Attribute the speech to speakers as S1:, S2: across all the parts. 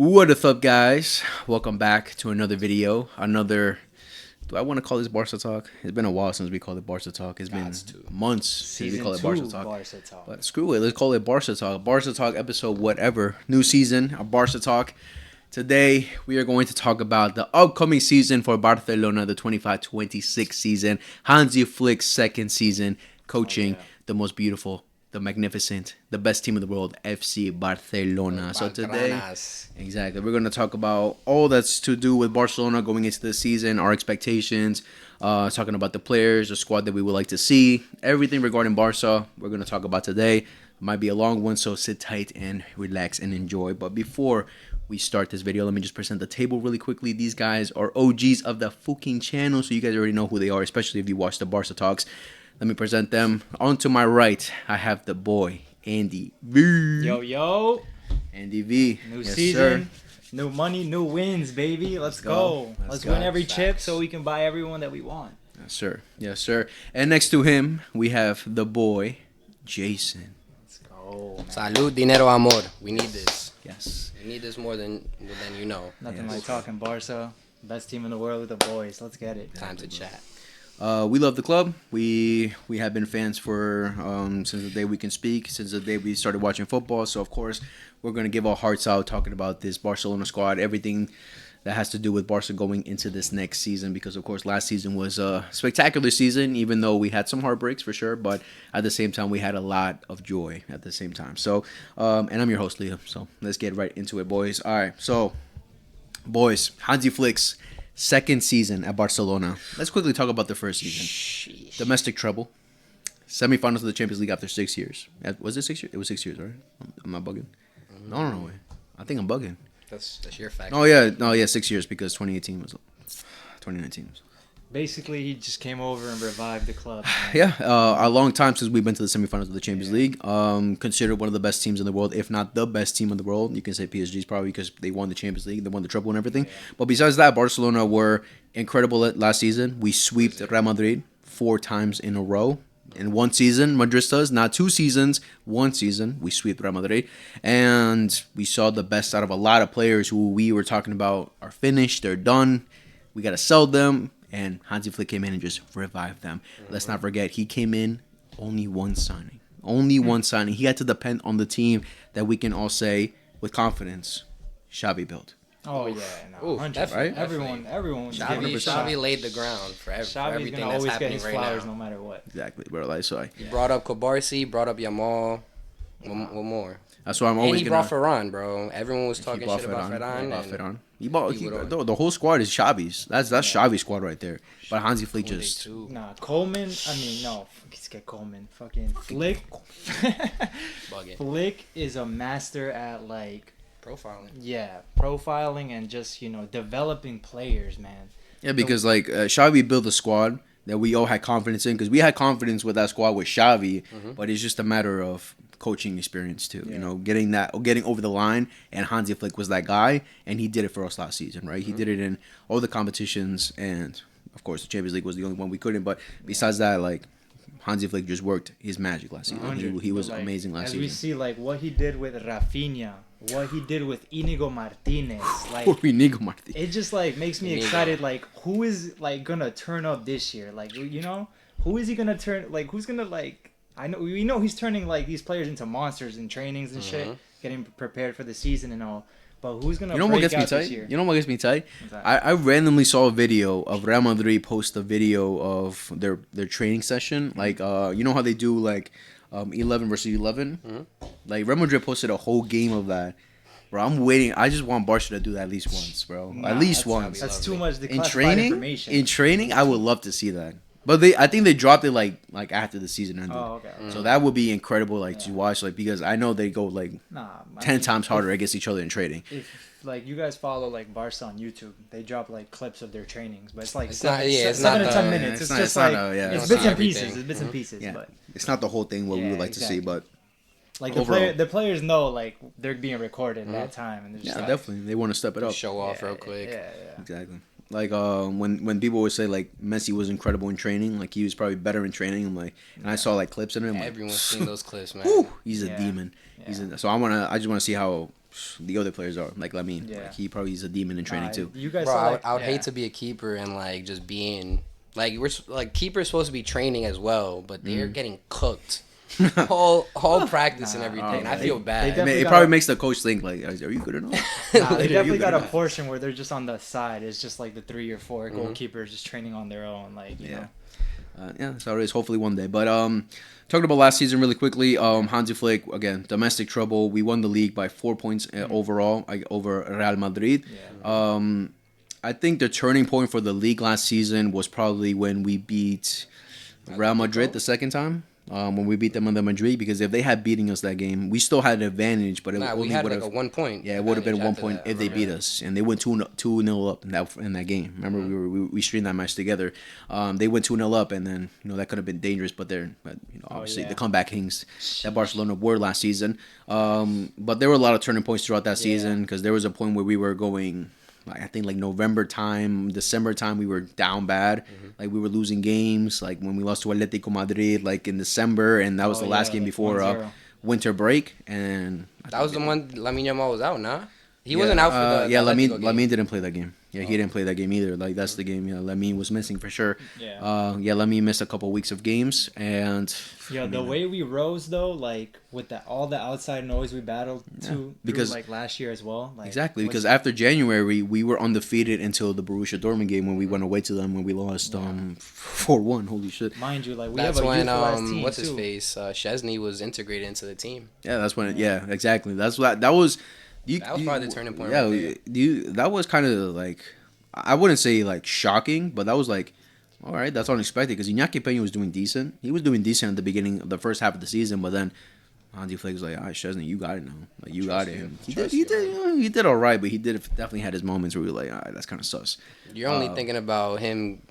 S1: What up, guys? Welcome back to another video. Do I want to call this Barca Talk? It's been a while since we called it Barca Talk. It's been months since we called it Barca Talk. But screw it, let's call it Barca Talk. Barca Talk episode whatever. New season of Barca Talk. Today, we are going to talk about the upcoming season for Barcelona, the 25-26 season. Hansi Flick's second season coaching the most beautiful, the magnificent, the best team in the world, FC Barcelona. So today, exactly, we're going to talk about all that's to do with Barcelona going into the season, our expectations, talking about the players, the squad that we would like to see, everything regarding Barca. We're going to talk about today. It might be a long one, so sit tight and relax and enjoy. But before we start this video, let me just present the table really quickly. These guys are OGs of the fucking channel, so you guys already know who they are, especially if you watch the Barca Talks. Let me present them. On to my right, I have the boy, Andy V.
S2: Yo.
S1: Andy V.
S2: New season, new money, new wins, baby. Let's go. Let's win every chip so we can buy everyone that we want.
S1: Yes, sir. Yes, sir. And next to him, we have the boy, Jason.
S2: Let's go, man.
S3: Salud, dinero, amor. We need this.
S1: Yes.
S3: We need this more than you know.
S2: Nothing like talking Barca. Best team in the world with the boys. Let's get it.
S3: Time to chat.
S1: We love the club. We have been fans for since the day we can speak, since the day we started watching football. So, of course, we're going to give our hearts out talking about this Barcelona squad, everything that has to do with Barca going into this next season. Because, of course, last season was a spectacular season, even though we had some heartbreaks for sure. But at the same time, we had a lot of joy at the same time. So, and I'm your host, Leo. So let's get right into it, boys. All right. So, boys, Hansi Flick's second season at Barcelona. Let's quickly talk about the first season.
S3: Sheesh.
S1: Domestic treble. Semifinals of the Champions League after 6 years. Was it 6 years? It was 6 years, right? I'm not bugging. No. I think I'm bugging.
S3: That's your fact.
S1: Oh, yeah. 6 years because 2019 was.
S2: Basically, he just came over and revived the club.
S1: Yeah, a long time since we've been to the semifinals of the Champions League. Considered one of the best teams in the world, if not the best team in the world. You can say PSG's probably because they won the Champions League, they won the treble and everything. Yeah. But besides that, Barcelona were incredible last season. We swept Real Madrid 4 times in a row. In one season, Madristas, not 2 seasons, 1 season, we swept Real Madrid. And we saw the best out of a lot of players who we were talking about are finished, they're done. We got to sell them. And Hansi Flick came in and just revived them. Let's not forget, he came in only one signing. Only one signing. He had to depend on the team that we can all say with confidence, Xavi built.
S2: Oh, yeah. No, 100%.
S1: Right?
S2: Everyone was giving
S3: Xavi laid the ground for everything that's happening right now.
S2: No matter what.
S1: Exactly, bro. Like, so
S3: He brought up Kobarsi, brought up Yamal. What more?
S1: That's why I'm always
S3: and he brought Ferran, bro. Everyone was talking shit about Ferran.
S1: He bought the whole squad is Xavi's. That's Xavi's squad right there. But Hansi Flick just
S2: Coleman. Let's get Coleman. Fucking Flick. Flick is a master at
S3: profiling.
S2: Yeah, profiling and just developing players, man.
S1: Yeah, because Xavi built a squad that we all had confidence in, because we had confidence with that squad with Xavi, but it's just a matter of coaching experience too. Yeah. Getting over the line, and Hansi Flick was that guy, and he did it for us last season, right? He did it in all the competitions, and of course the Champions League was the only one we couldn't. But besides that, Hansi Flick just worked his magic last season. He was amazing last season.
S2: As we see, what he did with Rafinha, what he did with Inigo Martinez, it just makes me excited. Who is gonna turn up this year? Who is he gonna turn? Who's gonna we know he's turning these players into monsters in trainings and shit, getting prepared for the season and all. But who's gonna break out this year?
S1: You know what gets me tight? I randomly saw a video of Real Madrid post a video of their training session. You know how they do 11 versus 11? Real Madrid posted a whole game of that. Bro, I'm waiting. I just want Barca to do that at least once, bro. At least once.
S2: That's too much declassified information.
S1: In training, I would love to see that. But I think they dropped it after the season ended.
S2: Oh, okay.
S1: So that would be incredible to watch because I know they go 10 times harder against each other in trading.
S2: If you guys follow Barca on YouTube, they drop clips of their trainings, but it's
S3: seven
S2: to 10 minutes. It's bits and pieces. It's bits and pieces.
S1: Yeah.
S2: But
S1: it's not the whole thing what we would like to see, but
S2: the players know they're being recorded that time, and they're just
S1: definitely they want to step it up,
S3: show off real quick.
S2: Yeah.
S1: Exactly. When people would say Messi was incredible in training, he was probably better in training. And I saw clips in it.
S3: Everyone's seen those clips, man.
S1: He's a demon. So I just want to see how the other players are. Like Lamine, like, he probably is a demon in training too.
S2: You guys,
S3: bro, I would hate to be a keeper and like just being like we're like keepers supposed to be training as well, but they're getting cooked. whole practice and everything. And I feel bad.
S1: It probably makes the coach think like, are you good enough?
S2: They definitely got a portion where they're just on the side. It's just like the 3 or 4 goalkeepers just training on their own. Like you know.
S1: So it is hopefully one day. But talking about last season really quickly, Hansi Flick, again, domestic trouble. We won the league by 4 points overall over Real Madrid. I think the turning point for the league last season was probably when we beat Real Madrid the second time. When we beat them on the Madrid, because if they had beating us that game, we still had an advantage, but
S3: we had like a 1 point.
S1: Yeah, it would have been 1 point if they beat us, and they went 2-0 up in that game. Remember, we streamed that match together. They went 2-0 up, and then that could have been dangerous, but obviously the comeback kings that Barcelona were last season. But there were a lot of turning points throughout that season, because there was a point where we were going. I think like November time, December time, we were down bad. Like we were losing games. Like when we lost to Atletico Madrid, like in December, and that was the last game before winter break. And
S3: that was the one Lamine Yamal was out, nah? He wasn't out for the
S1: Lamine didn't play that game. Yeah, he didn't play that game either. Like that's the game. Lamine was missing for sure. Lamine missed a couple weeks of games, and
S2: the way we rose though, like with all the outside noise we battled because like last year as well. Like,
S1: exactly, because after January we were undefeated until the Borussia Dortmund game when we went away to them when we lost 4-1. Holy shit!
S2: Mind you, like we
S3: that's
S2: have a
S3: when
S2: team
S3: what's his face Chesney was integrated into the team.
S1: Yeah, that's when. Exactly. That was.
S3: That was probably the turning point.
S1: Yeah, that was kind of like, I wouldn't say like shocking, but that was like, all right, that's unexpected because Iñaki Peña was doing decent. He was doing decent at the beginning of the first half of the season, but then Hansi Flick was like, all right, Chesney, you got it now. Like you got it. And he did all right, but he definitely had his moments where we were like, all right, that's kind of sus.
S3: You're only thinking about him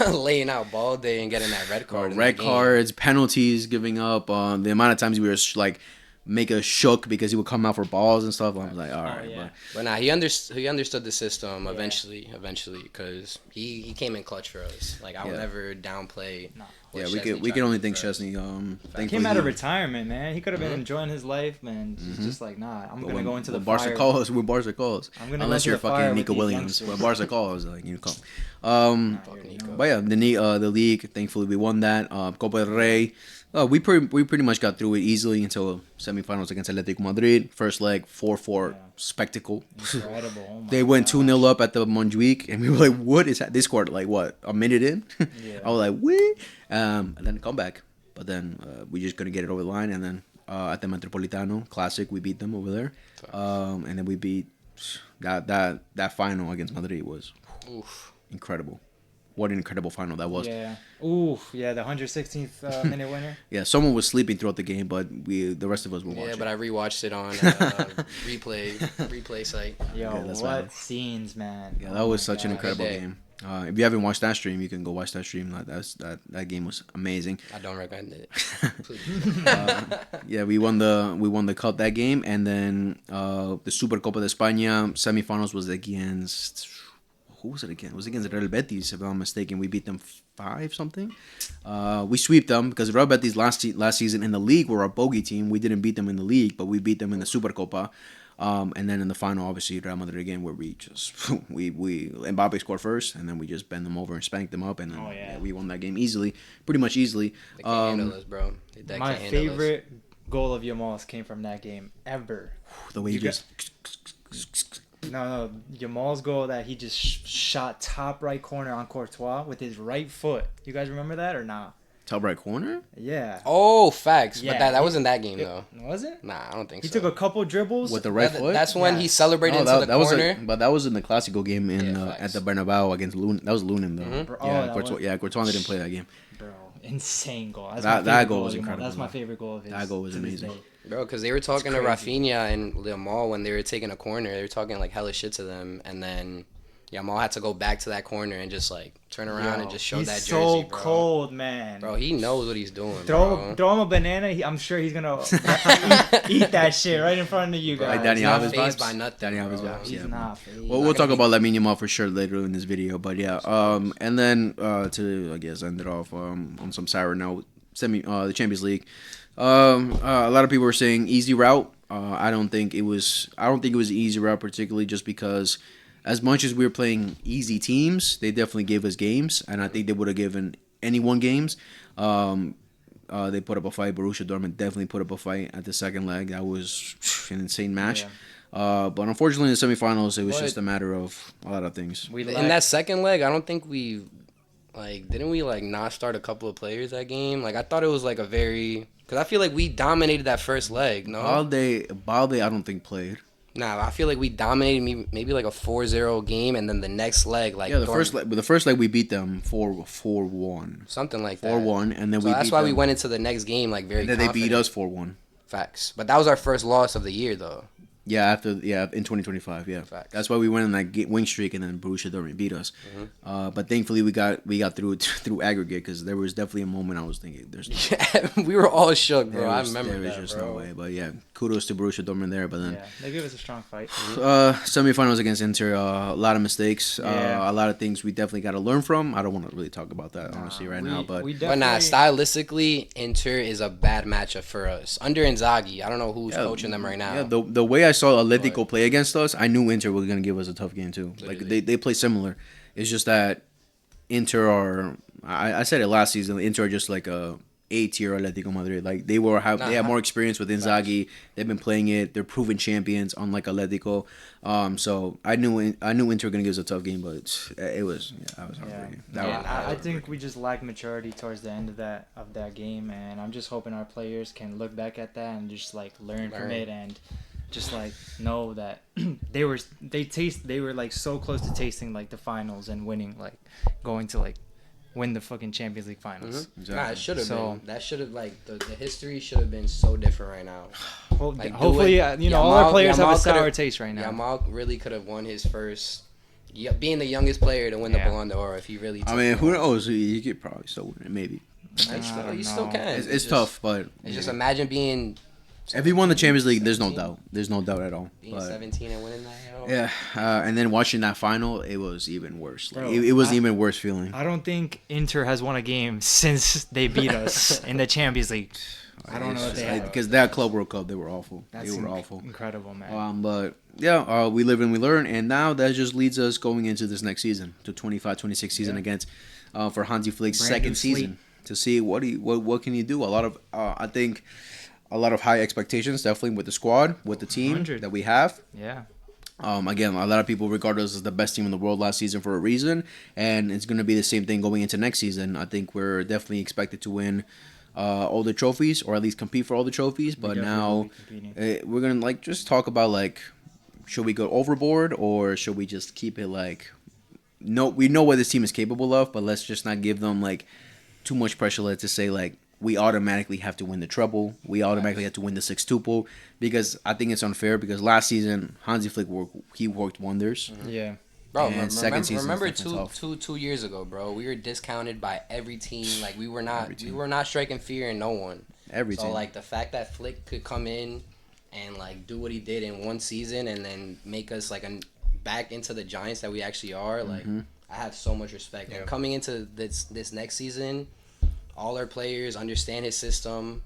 S3: laying out ball day and getting that red card.
S1: Red cards, penalties, giving up. The amount of times we were like. Make us shook because he would come out for balls and stuff. I was like, all right,
S3: but nah, he understood the system eventually, because he came in clutch for us. Like I would never downplay.
S1: Yeah, we can only thank Chesney.
S2: He came out of retirement, man. He could have been enjoying his life, man. He's just like, nah, I'm gonna go into the fire.
S1: When Barca calls, unless you're fucking Nico Williams. When Barca calls, like you come. But yeah, the league. Thankfully, we won that. Copa del Rey. We pretty much got through it easily until semifinals against Atletico Madrid. First leg, 4-4 spectacle.
S2: Incredible. Oh
S1: they went 2-0 up at the Montjuic, and we were like, what is that? They scored like, what, a minute in? I was like, what? And then come back. But then we just couldn't get it over the line. And then at the Metropolitano Classic, we beat them over there. And then we beat that final against Madrid was incredible. What an incredible final that was.
S2: Yeah. Oof. Yeah, the 116th minute winner.
S1: Yeah, someone was sleeping throughout the game, but the rest of us were watching.
S3: Yeah, but I rewatched it on replay site.
S2: Yo, what scenes, man.
S1: Yeah, that was such an incredible game. If you haven't watched that stream, you can go watch that stream. That game was amazing.
S3: I don't recommend it.
S1: Yeah, we won the cup that game, and then the Supercopa de España semifinals was against. Who was it again? It was against Real Betis, if I'm not mistaken. We beat them 5-something. We swept them because Real Betis last season in the league were our bogey team. We didn't beat them in the league, but we beat them in the Supercopa. And then in the final, obviously, Real Madrid again, where we just Mbappe scored first, and then we just bent them over and spanked them up, and then we won that game pretty much easily.
S3: They can't handle us, bro.
S2: My favorite goal of Yamal's came from that game ever.
S1: The way he just.
S2: No, Yamal's goal that he just shot top right corner on Courtois with his right foot. You guys remember that or not?
S1: Top right corner?
S2: Yeah.
S3: Oh, facts. Yeah, but that wasn't that game, though.
S2: Was it?
S3: Nah, I don't think so.
S2: He took a couple dribbles.
S1: With the right foot?
S3: That's when he celebrated into the corner.
S1: But that was in the Clásico game at the Bernabeu against Lunin. That was Lunin, though. Courtois didn't play that game.
S2: Bro, insane goal.
S1: That goal was incredible.
S2: That's my favorite goal of his.
S1: That goal was amazing.
S3: Bro, because they were talking to Rafinha and Yamal when they were taking a corner. They were talking like hella shit to them, and then Yamal had to go back to that corner and just like turn around and just show that jersey. He's so
S2: cold, man.
S3: Bro, he knows what he's doing.
S2: Throw him a banana. I'm sure he's gonna eat that shit right in front of you guys.
S1: Like Danny Alves
S3: vibes by nothing.
S1: Danny Alves vibes.
S2: He's not.
S1: Well, we'll talk about Lamine Yamal for sure later in this video, but yeah. And then to I guess end it off on some sour note. The Champions League. A lot of people were saying easy route. I don't think it was an easy route, particularly just because as much as we were playing easy teams, they definitely gave us games, and I think they would have given anyone games. They put up a fight. Borussia Dortmund definitely put up a fight at the second leg. That was an insane match. But unfortunately, in the semifinals, it was just a matter of a lot of things.
S3: In that second leg, I don't think we didn't we not start a couple of players that game? I thought it was a very, because I feel like we dominated that first leg. No,
S1: Balde, I don't think played.
S3: Nah, I feel like we dominated maybe a 4-0 game, and then the next leg
S1: the first leg we beat them 4-1.
S3: Something like that.
S1: 4-1, and then
S3: that's why we went into the next game very.
S1: And then they beat us 4-1.
S3: Facts, but that was our first loss of the year though.
S1: Yeah, in 2025, yeah. Facts. That's why we went on that win streak, and then Borussia Dortmund beat us. But thankfully, we got through aggregate, because there was definitely a moment I was thinking, "There's no
S3: we were all shook, bro. I remember
S1: there was just no way." But yeah, kudos to Borussia Dortmund there. But then
S2: they gave us a strong fight.
S1: Semifinals against Inter, a lot of mistakes, a lot of things we definitely got to learn from. I don't want to really talk about that honestly now, but
S3: stylistically, Inter is a bad matchup for us under Inzaghi. I don't know who's coaching them right now.
S1: Yeah, the way I saw Atletico play against us, I knew Inter was gonna give us a tough game too. Literally. They play similar. It's just that Inter are. I said it last season. Inter are just like a A-tier Atletico Madrid. They have more experience with Inzaghi. They've been playing it. They're proven champions, unlike Atletico. So I knew Inter were gonna give us a tough game, but it was I was heartbreaking.
S2: I think we just lacked maturity towards the end of that game, and I'm just hoping our players can look back at that and just learn from it, and just know that they were so close to tasting the finals and winning, going to win the fucking Champions League finals.
S1: Exactly.
S3: Nah, it should have been. That should have the history should have been so different right now.
S2: Hopefully, all our players have a sour taste right now.
S3: Yamal really could have won his first, being the youngest player to win the Ballon d'Or if he really.
S1: Who knows? He could probably still win it, maybe.
S3: You still can.
S1: It's tough, but
S3: just imagine being.
S1: If he won the Champions League, there's no doubt. There's no doubt at all.
S3: Being 17 and winning that.
S1: Yeah, and then watching that final, it was even worse. It was an even worse feeling.
S2: I don't think Inter has won a game since they beat us in the Champions League. I don't know what they had.
S1: Because that Club World Cup, they were awful.
S2: They were awful. Incredible, man.
S1: But yeah, we live and we learn, and now that just leads us going into this next season, to 25-26 season against for Hansi Flick's second season, to see what can he do. I think a lot of high expectations, definitely with the squad, with the team
S2: 100.
S1: that we have.
S2: Yeah.
S1: Again, a lot of people regard us as the best team in the world last season for a reason, and it's going to be the same thing going into next season. I think we're definitely expected to win all the trophies, or at least compete for all the trophies. But now we're going to just talk about should we go overboard, or should we just keep it no, we know what this team is capable of, but let's just not give them too much pressure. Let's just say we automatically have to win the treble. We automatically have to win the sextuple, because I think it's unfair, because last season Hansi Flick worked wonders.
S2: Yeah.
S3: Bro, remember 2 years ago, bro, we were discounted by every team. We were not striking fear in no one.
S1: Every team.
S3: So the fact that Flick could come in and do what he did in one season and then make us back into the giants that we actually are, I have so much respect. Yeah. And coming into this next season, all our players understand his system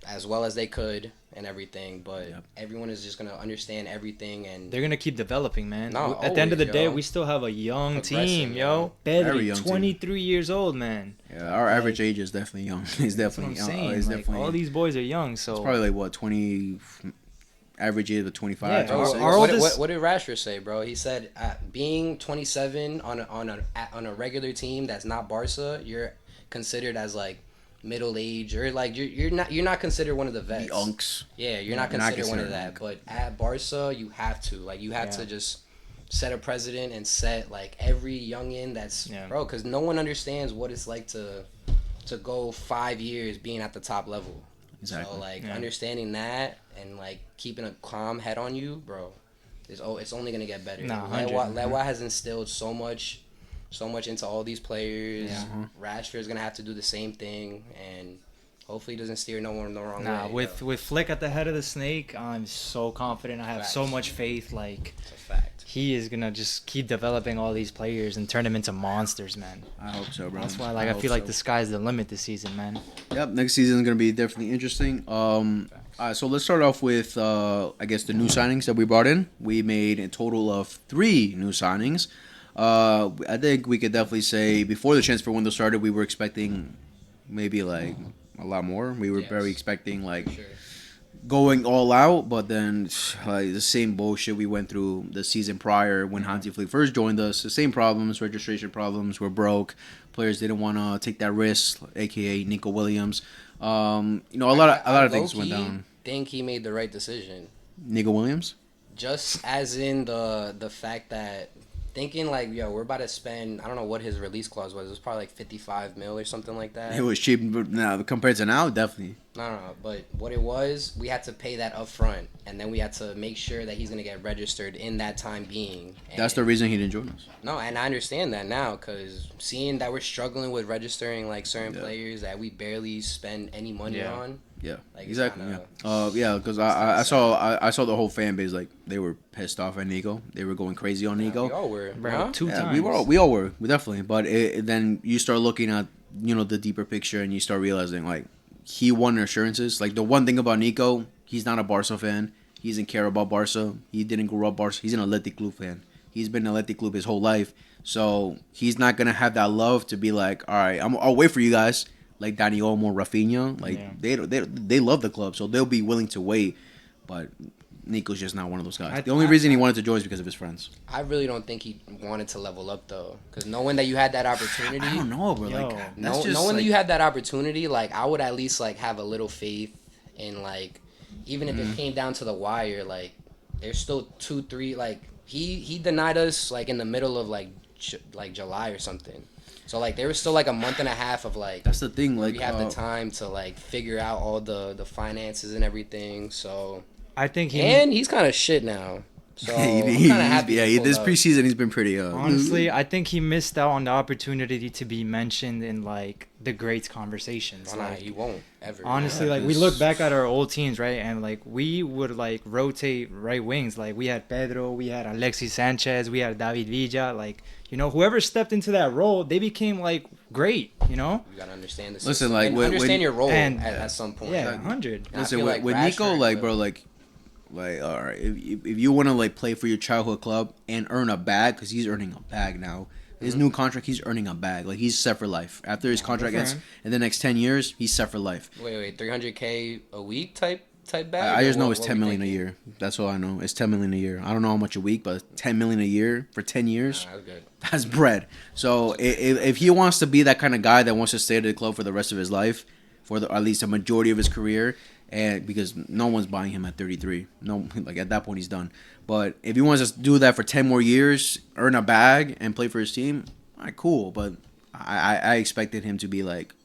S3: as well as they could and everything, but everyone is just gonna understand everything, and
S2: they're gonna keep developing, man. At the end of the day, we still have a young team, Very young 23 years old, man.
S1: Yeah, our average age is definitely young. He's definitely young.
S2: All these boys are young, so
S1: it's probably 20. Average age of 25.
S3: Yeah, what did Rashford say, bro? He said, being 27 on a regular team that's not Barca, you're considered as middle age, or you're not considered one of the vets.
S1: The unks.
S3: Yeah, you're not considered one of that. But at Barca, you have to just set a precedent and set every youngin that's bro, because no one understands what it's like to go 5 years being at the top level.
S1: Exactly.
S3: So understanding that and keeping a calm head on you, bro, it's only gonna get better. Lewa has instilled so much into all these players. Yeah. Rashford is gonna have to do the same thing, and hopefully he doesn't steer no one the wrong way.
S2: With Flick at the head of the snake, I'm so confident. I have so much faith.
S3: It's a fact.
S2: He is gonna just keep developing all these players and turn them into monsters, man.
S1: I hope so, bro.
S2: That's why I feel like the sky's the limit this season, man.
S1: Yep, next season is gonna be definitely interesting. So let's start off with, I guess, the new signings that we brought in. We made a total of 3 new signings. I think we could definitely say before the transfer window started, we were expecting maybe like a lot more. We were very expecting like going all out, but then the same bullshit we went through the season prior when Hansi Flick first joined us. The same problems, registration problems. We're broke. Players didn't want to take that risk, aka Nico Williams. A lot of things went down.
S3: Think he made the right decision.
S1: Nico Williams,
S3: just as in the fact that thinking like, yo, we're about to spend, I don't know what his release clause was. It was probably like 55 mil or something like that.
S1: It was cheap, but now compared to now, definitely.
S3: No, but what it was, we had to pay that up front, and then we had to make sure that he's going to get registered in that time being. And
S1: that's the reason he didn't join us.
S3: No, and I understand that now, because seeing that we're struggling with registering like certain players that we barely spend any money on.
S1: Yeah, like, exactly. Because I saw the whole fan base, like, they were pissed off at Nico. They were going crazy on Nico.
S3: We all were,
S2: bro. 2 times.
S1: We all were, definitely. But then you start looking at the deeper picture, and you start realizing like he won assurances. Like the one thing about Nico, he's not a Barca fan. He doesn't care about Barca. He didn't grow up Barca. He's an Athletic Club fan. He's been an Athletic Club his whole life. So he's not gonna have that love to be like, all right, I'll wait for you guys. Like Dani Olmo, Rafinha, like they love the club, so they'll be willing to wait. But Nico's just not one of those guys. The only reason he wanted to join is because of his friends.
S3: I really don't think he wanted to level up though, because knowing that you had that opportunity,
S1: I don't know, bro.
S3: Knowing that you had that opportunity, like I would at least like have a little faith in like, even if it came down to the wire, like there's still 2-3. Like he denied us like in the middle of like July or something. So like there was still like a month and a half of like,
S1: that's the thing, like
S3: we have the time to like figure out all the finances and everything. So
S2: I think
S3: he's kind of shit now. So I'm kind of happy.
S1: Yeah, this preseason he's been pretty.
S2: Honestly, I think he missed out on the opportunity to be mentioned in like the greats conversations.
S3: Like, he won't ever.
S2: Honestly, like we look back at our old teams, right, and like we would like rotate right wings. Like we had Pedro, we had Alexis Sanchez, we had David Villa. Like whoever stepped into that role, they became like great. You gotta
S3: understand this.
S1: Listen, like
S3: understand your role at some point.
S2: Yeah, 100.
S1: Listen, with Nico, like bro, like all right, if you want to like play for your childhood club and earn a bag, because he's earning a bag now. His new contract, he's earning a bag. Like he's set for life. After his contract ends in the next 10 years, he's set for life.
S3: Wait, $300K a week type bag?
S1: I just know it's 10 million a year. That's all I know. It's 10 million a year. I don't know how much a week, but 10 million a year for 10 years.
S3: That's good.
S1: That's bread. So if he wants to be that kind of guy that wants to stay at the club for the rest of his life, for at least a majority of his career, and because no one's buying him at 33, no, like at that point he's done. But if he wants to do that for 10 more years, earn a bag, and play for his team, all right, cool. But I expected him to be like,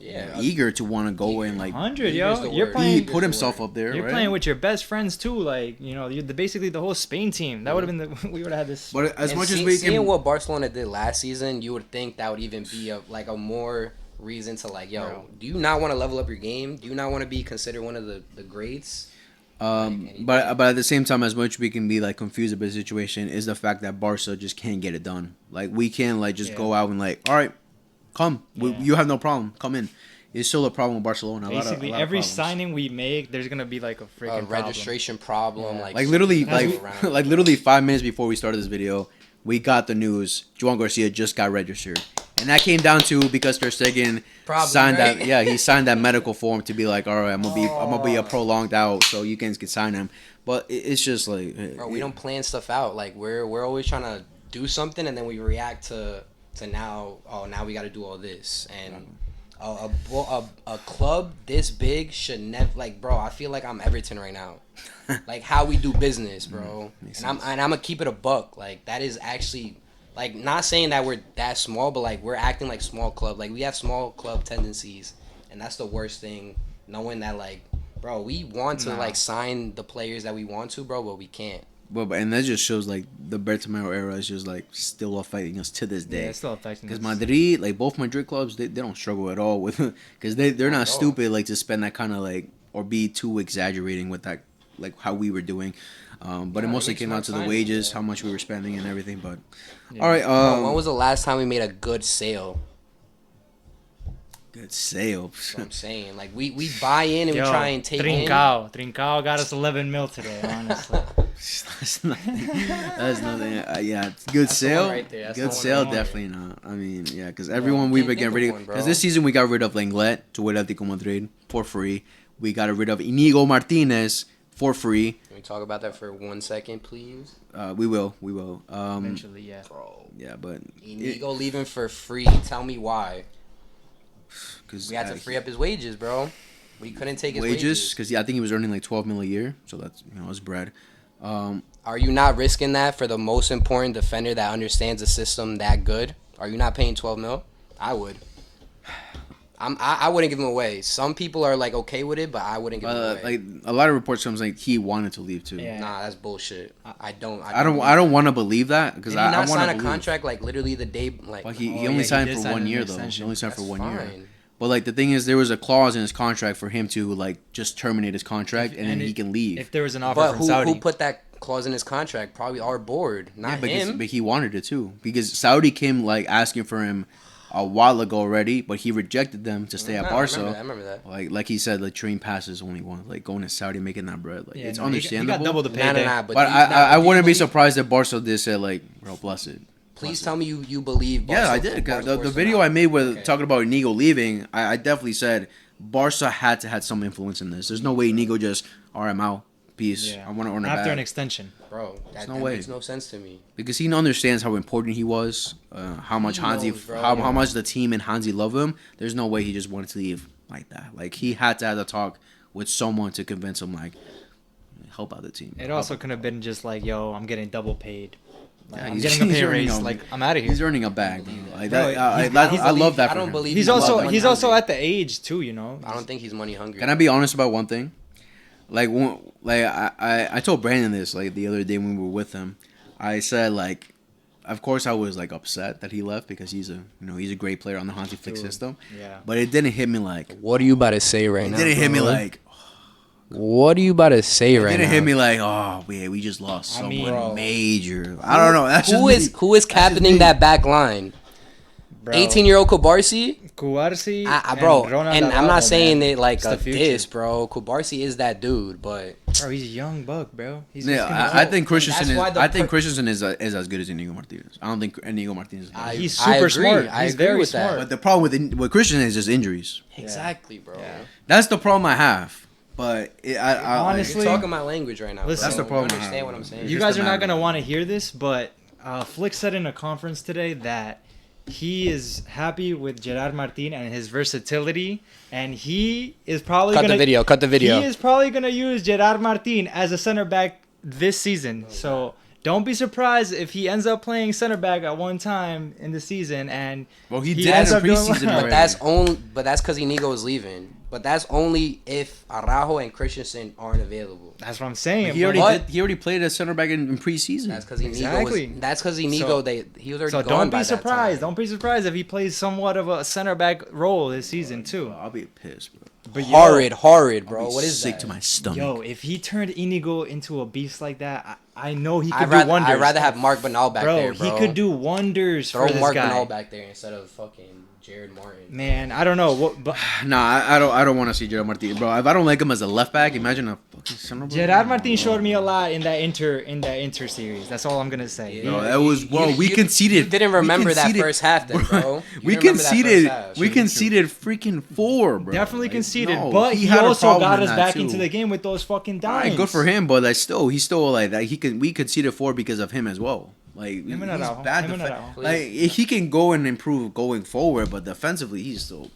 S1: eager to want to go and like
S2: 100, yo. You're playing.
S1: He put himself up there.
S2: You're playing with your best friends too. Like you're basically the whole Spain team. That would have been we would have had this.
S1: But as much as
S3: seeing what Barcelona did last season, you would think that would even be a more reason to like, yo, do you not want to level up your game? Do you not want to be considered one of the greats?
S1: But at the same time, as much we can be like confused about the situation, is the fact that Barca just can't get it done. Like we can't like just go out and like, all right, come, you have no problem, come in. It's still a problem with Barcelona.
S2: Basically, every signing we make, there's gonna be like a freaking
S3: registration problem.
S1: Like literally, like literally 5 minutes before we started this video, we got the news Joan Garcia just got registered. And that came down to because Ter Stegen signed that. Yeah, he signed that medical form to be like, all right, I'm gonna be a prolonged out, so you can sign him. But it's just like,
S3: bro, we don't plan stuff out. Like we're always trying to do something, and then we react to now. Oh, now we got to do all this, and a club this big should never, like, bro. I feel like I'm Everton right now. Like how we do business, bro. And I'm gonna keep it a buck. Like that is actually. Like, not saying that we're that small, but, like, we're acting like small club. Like, we have small club tendencies, and that's the worst thing, knowing that, like, bro, we want to, like, sign the players that we want to, bro, but we can't.
S1: And that just shows, like, the Bartomeu era is just, like, still affecting us to this day.
S2: Yeah, it's still affecting us.
S1: Because Madrid, like, both Madrid clubs, they don't struggle at all with because they're not stupid, like, to spend that kind of, like, or be too exaggerating with that, like, how we were doing. But it mostly came down to the wages, how much we were spending and everything. But all right,
S3: when was the last time we made a good sale?
S1: Good sale.
S3: That's what I'm saying. Like, we buy in and we try and take
S2: Trincao got us 11 mil today, honestly.
S1: That's nothing. Yeah, good sale. Right there. Good sale, definitely not. I mean, yeah, because everyone we've been getting rid of. Because this season we got rid of Lenglet to Atlético Madrid for free. We got rid of Inigo Martinez for free.
S3: Can we talk about that for 1 second, please?
S1: We will.
S2: Eventually, yeah.
S3: Bro.
S1: Yeah, but
S3: Inigo leaving for free. Tell me why. Because we had to free up his wages, bro. We couldn't take his wages.
S1: Because I think he was earning like 12 mil a year, so that's his bread.
S3: Are you not risking that for the most important defender that understands the system that good? Are you not paying 12 mil? I would. I wouldn't give him away. Some people are like okay with it, but I wouldn't give him away.
S1: Like a lot of reports comes like he wanted to leave too.
S3: Yeah. Nah, that's bullshit. I don't
S1: want to believe that because I want to
S3: sign a contract like literally the day like.
S1: But he only signed for 1 year though. He only signed for 1 year. But like the thing is, there was a clause in his contract for him to like just terminate his contract and then he can leave.
S2: If there was an offer from Saudi,
S3: who put that clause in his contract? Probably our board, not him.
S1: But he wanted it too because Saudi came like asking for him a while ago already, but he rejected them to stay at Barca.
S3: I remember that.
S1: Like he said, like train passes only one. Like going to Saudi making that bread. Like it's understandable.
S2: He got double the pay.
S1: But I wouldn't be surprised if Barca did say like, bro, bless it.
S3: Please tell me you believe Barca.
S1: Yeah, I did. The video I made with talking about Inigo leaving, I definitely said Barca had to have some influence in this. There's no way Inigo just, all right, I'm out. Peace.
S2: Yeah.
S1: I want to earn it back.
S2: After an extension.
S3: Bro, that makes no sense to me.
S1: Because he understands how important he was, how much how much the team and Hansi love him. There's no way he just wanted to leave like that. Like, he had to have a talk with someone to convince him, like, help out the team.
S2: It also could have been just like, yo, I'm getting double paid. Like, I'm getting a pay raise. Like, I'm out of here.
S1: He's earning a bag, bro. Like that, I love that.
S3: I don't believe
S2: he's also at the age too, you know.
S3: I don't think he's money hungry.
S1: Can I be honest about one thing? I told Brandon this like the other day when we were with him. I said like, of course I was like upset that he left because he's a great player on the Hansi Flick system.
S2: Yeah.
S1: But it didn't hit me like.
S3: What are you about to say right now?
S1: It didn't hit me like.
S3: What are you about to say right now?
S1: It didn't hit me like, oh, we just lost someone major. I don't know. That's
S3: who is captaining that back line? 18-year-old Kubarsi? Bro, and I'm not saying it like a diss, bro. Kubarsi is that dude, but
S2: bro, he's a young buck, bro.
S1: I think Christensen is as good as Inigo Martinez. I don't think Inigo Martinez is good.
S2: He's super smart. He's very smart.
S1: But the problem with Christensen is just injuries.
S3: Exactly, bro.
S2: Yeah.
S1: That's the problem I have. But
S3: honestly, you're talking my language right now.
S2: Listen,
S3: bro.
S1: That's the problem.
S3: You understand what I'm saying?
S2: You guys are not gonna want to hear this, but Flick said in a conference today that he is happy with Gerard Martin and his versatility, and he is probably
S3: cut the video.
S2: He is probably gonna use Gerard Martin as a center back this season. So don't be surprised if he ends up playing center back at one time in the season. And
S1: he did in preseason already.
S3: But that's because Inigo is leaving. But that's only if Araujo and Christensen aren't available.
S2: That's what I'm saying.
S1: He already played as center back in preseason.
S3: That's because Inigo he was already
S2: so
S3: gone.
S2: Don't be surprised. Don't be surprised if he plays somewhat of a center back role this season too.
S1: I'll be pissed, bro.
S3: But horrid, bro. What is
S1: sick
S3: that?
S1: to my stomach.
S2: Yo, if he turned Inigo into a beast like that, I know he could do wonders.
S3: I'd rather have Mark Banal back there, bro.
S2: He could do wonders for this guy.
S3: Throw Mark Banal back there instead of fucking Jared Martin.
S2: Man, I don't know.
S1: I don't want to see Gerard Martin, bro. If I don't like him as a left back, imagine a fucking center back.
S2: Gerard Martin showed me a lot in that Inter series. That's all I'm gonna say.
S1: No, that was we conceded.
S3: You didn't remember that first half, then, bro.
S1: We conceded freaking 4, bro.
S2: Definitely conceded, but he also got us back into the game with those fucking dimes.
S1: Right, good for him, but he's still like that. We conceded 4 because of him as well. Like, he's bad. Like, he can go and improve going forward, but defensively, he's still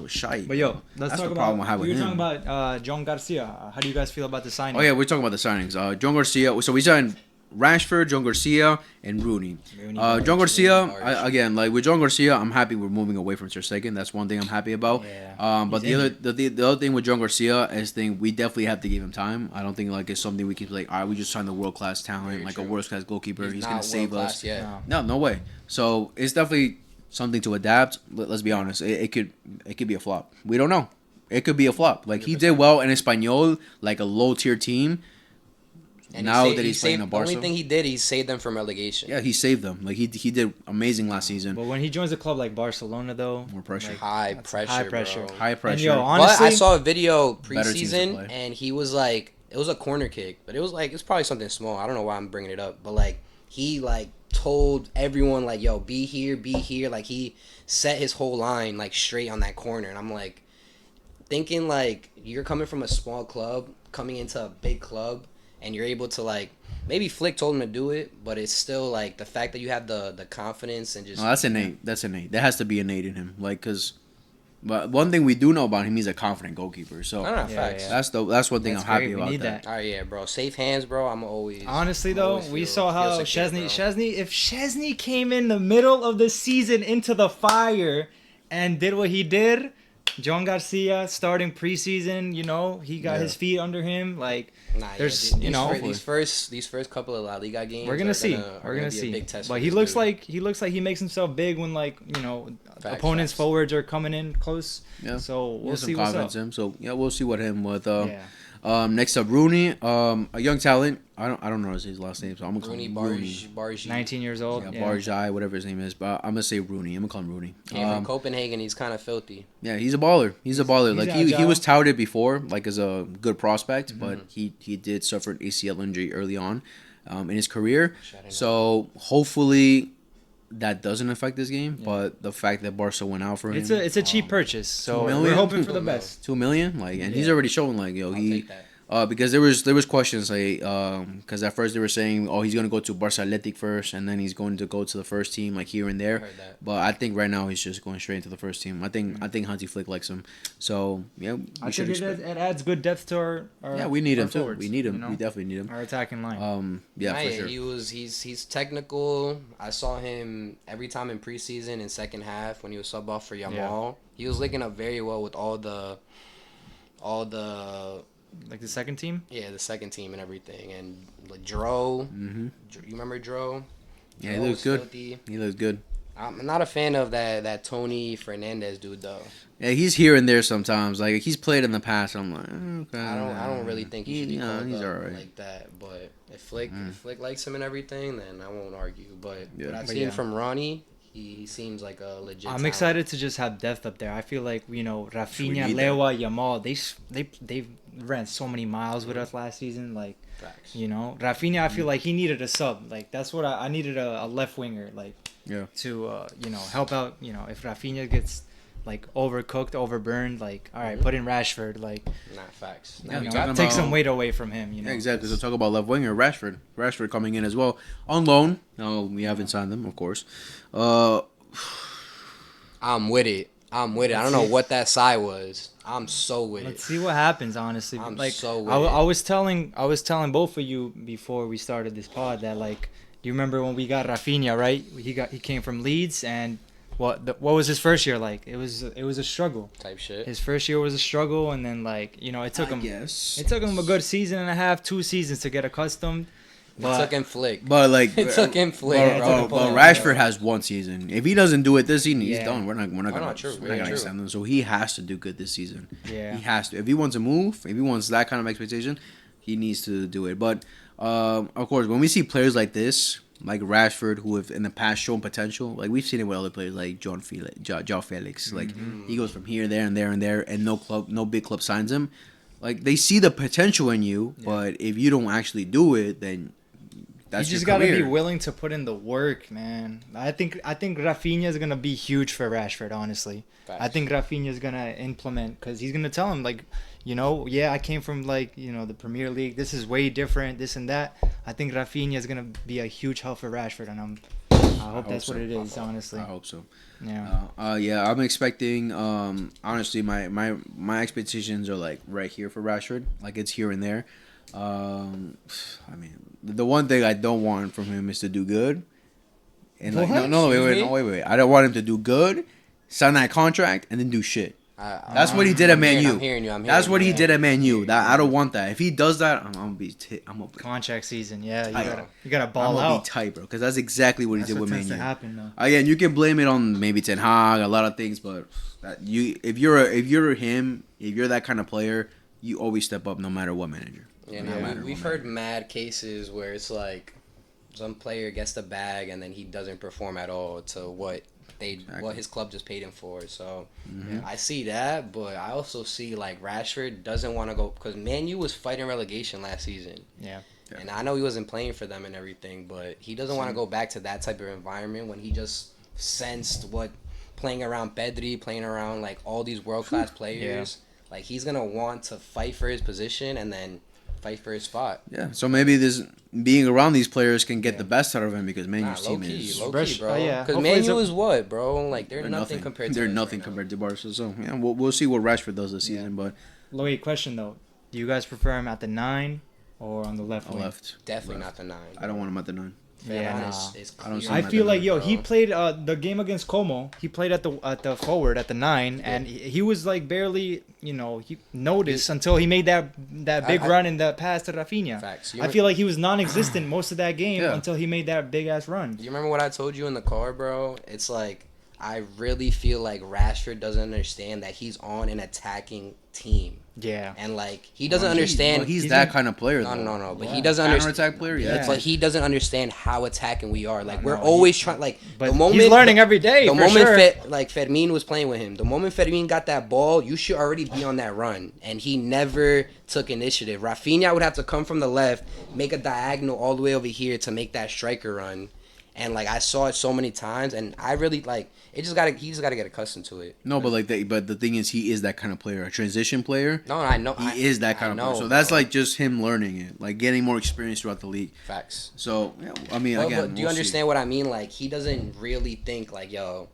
S1: shy.
S2: But yo, let's talk
S1: about.
S2: We were talking about John Garcia. How do you guys feel about the signing?
S1: Oh yeah, we're talking about the signings. John Garcia. So we signed Rashford, John Garcia, and Rooney. John Garcia, again, like with John Garcia, I'm happy we're moving away from Ter Stegen. That's one thing I'm happy about.
S2: Yeah.
S1: But the other thing with John Garcia is we definitely have to give him time. I don't think like it's something we can be like, all right, we just signed a world class talent, like a world class goalkeeper. He's gonna save us. No way. So it's definitely something to adapt. Let's be honest. It could be a flop. We don't know. It could be a flop. Like 100%. He did well in Espanyol, like a low tier team.
S3: And
S1: now that he's playing the Barca.
S3: The only thing he did, he saved them from relegation.
S1: Yeah, he saved them. Like he did amazing last season.
S2: But when he joins a club like Barcelona, though,
S1: more pressure,
S2: like,
S3: high pressure, bro.
S1: High pressure.
S2: And yo, honestly,
S3: but I saw a video preseason, and he was like, it was a corner kick, but it was like, it's probably something small. I don't know why I'm bringing it up, but like he like told everyone like, yo, be here. Like he set his whole line like straight on that corner, and I'm like thinking like you're coming from a small club, coming into a big club, and you're able to like. Maybe Flick told him to do it, but it's still like the fact that you have the confidence and just.
S1: No, that's innate. That's innate. That has to be innate in him. Like, cause, but one thing we do know about him, he's a confident goalkeeper. So
S3: facts.
S1: That's one thing I'm happy about.
S2: Need that.
S3: All right, yeah, bro. Safe hands, bro. I'm always.
S2: Honestly, though, we saw how Szczesny. If Szczesny came in the middle of the season into the fire, and did what he did, John Garcia starting preseason, you know, he got his feet under him. Like, there's, you know,
S3: these first couple of La Liga games,
S2: we're gonna see. We're gonna see. Big test but he looks like he makes himself big when, like, you know, opponents' forwards are coming in close. Yeah. So we'll see what's up.
S1: Him. So yeah, we'll see what him with. Next up, Rooney, a young talent. I don't know his last name, so I'm gonna call him Rooney.
S2: 19 years old.
S1: Yeah, Barjai, whatever his name is, but I'm gonna say Rooney. I'm gonna call him Rooney.
S3: From Copenhagen, he's kind of filthy.
S1: Yeah, he's a baller. He's a baller. Like he was touted before, like as a good prospect, but he did suffer an ACL injury early on, in his career. So hopefully that doesn't affect this game, but the fact that Barca went out for him,
S2: it's a cheap purchase. So we're hoping for the best.
S1: $2 million, like, and he's already shown, like, yo, because there was questions, like, because at first they were saying, oh, he's gonna go to Barca Athletic first, and then he's going to go to the first team, like, here and there. But I think right now he's just going straight into the first team. I think Hansi Flick likes him, so yeah,
S2: I think it adds good depth to our
S1: yeah, we need him too.
S2: Forwards,
S1: we need him.
S2: You know?
S1: We definitely need him.
S2: Our attacking line.
S1: For sure.
S3: He's technical. I saw him every time in preseason in second half when he was sub off for Yamal. Yeah. He was linking up very well with all the.
S2: Like the second team?
S3: Yeah, the second team and everything. And like Dro. You remember Dro?
S1: Yeah, he looks good. He looks good.
S3: I'm not a fan of that Tony Fernandez dude, though.
S1: Yeah, he's here and there sometimes. Like, he's played in the past. I'm like, okay.
S3: I don't really think he should be called
S1: he's
S3: up
S1: right.
S3: like that. But if Flick likes him and everything, then I won't argue. But what I've seen from Ronnie, he seems like a legit
S2: I'm excited to just have depth up there. I feel like, you know, Rafinha, Lewa, Yamal, they ran so many miles with us last season. Like, you know, Rafinha, I feel like he needed a sub. Like, that's what I needed, a left winger, like, to, you know, help out. You know, if Rafinha gets, like, overcooked, overburned, like, all right, put in Rashford. Like,
S3: not facts.
S2: You know, take some weight away from him, you know.
S1: Yeah, exactly. So talk about left winger, Rashford. Rashford coming in as well. On loan. No, we haven't signed them, of course.
S3: I'm with it. I don't know what that sigh was. I'm so with it.
S2: Let's see what happens, honestly.
S3: I'm
S2: like,
S3: so with
S2: it.
S3: I
S2: was telling both of you before we started this pod that, like, you remember when we got Rafinha, right? He came from Leeds, and what was his first year like? It was a struggle.
S3: Type shit.
S2: His first year was a struggle, and then, like, you know, it took him a good season and a half, 2 seasons to get accustomed.
S3: It took him Flick.
S1: But, like,
S3: it took him Flick.
S1: But Rashford has 1 season. If he doesn't do it this season, he's done. We're not gonna extend him. So he has to do good this season.
S2: Yeah,
S1: he has to. If he wants to move, if he wants that kind of expectation, he needs to do it. But of course, when we see players like this, like Rashford, who have in the past shown potential, like we've seen it with other players like João Felix. Like he goes from here, there, and there, and there, and no big club signs him. Like, they see the potential in you, but if you don't actually do it, then that's
S2: you just gotta be willing to put in the work, man. I think Rafinha is gonna be huge for Rashford, honestly. Facts. I think Rafinha is gonna implement, because he's gonna tell him, like, you know, I came from, like, you know, the Premier League. This is way different, this and that. I think Rafinha is gonna be a huge help for Rashford, and I hope that's what it is, honestly.
S1: I hope so.
S2: Yeah.
S1: Yeah, I'm expecting. Honestly, my expectations are, like, right here for Rashford. Like, it's here and there. I mean, the one thing I don't want from him is to do good. And, like, wait. I don't want him to do good, sign that contract, and then do shit. That's what he did at Man U.
S3: I'm hearing you.
S1: That's what he did at Man U. I don't want that. If he does that, I'm gonna be.
S2: Contract season, yeah. You gotta ball out.
S1: I'm gonna be tight, bro, because that's exactly what he did with Man U.
S2: That's what tends to happen, though.
S1: Again, you can blame it on maybe Ten Hag, a lot of things, but if you're him, if you're that kind of player, you always step up no matter what manager.
S3: Yeah, no, we've heard mad cases where it's like some player gets the bag and then he doesn't perform at all to what his club just paid him for. So I see that, but I also see like Rashford doesn't want to go because Man U was fighting relegation last season.
S2: Yeah.
S3: And I know he wasn't playing for them and everything, but he doesn't want to go back to that type of environment when he just sensed what playing around Pedri, playing around like all these world class players. Like he's gonna want to fight for his position and then fight for his spot.
S1: Yeah, so maybe this being around these players can get the best out of him because Man U's team is
S3: low key, bro. Because Man U is what, bro? Like they're nothing compared to.
S1: They're nothing compared to Barca. So yeah, we'll see what Rashford does this season. But
S2: Louis, question though: do you guys prefer him at the 9 or on the left wing?
S3: Definitely not the 9.
S1: I don't want him at the 9.
S2: Yeah,
S1: I
S2: feel like he played the game against Como. He played at the forward at the 9, and he was like barely, he noticed until he made that big run in the pass to Rafinha.
S3: Facts.
S2: I feel like he was non-existent most of that game until he made that big ass run.
S3: You remember what I told you in the car, bro? It's like I really feel like Rashford doesn't understand that he's on an attacking team.
S2: Yeah.
S3: And like he doesn't understand.
S1: He's that kind of player.
S3: No. But he doesn't understand.
S1: Counter-attack player. Yeah.
S3: But he doesn't understand how attacking we are. Like we're always trying. Like
S2: but the moment he's learning every day.
S3: The moment Fermin was playing with him, the moment Fermin got that ball, you should already be on that run. And he never took initiative. Rafinha would have to come from the left, make a diagonal all the way over here to make that striker run. And like I saw it so many times, and I really like it. He just gotta get accustomed to it.
S1: No, but but the thing is, he is that kind of player, a transition player.
S3: No, I know
S1: he is that kind of player. So that's like just him learning it, like getting more experience throughout the league.
S3: Facts.
S1: So yeah, I mean, again,
S3: but do you understand what I mean? Like he doesn't really think like, yo,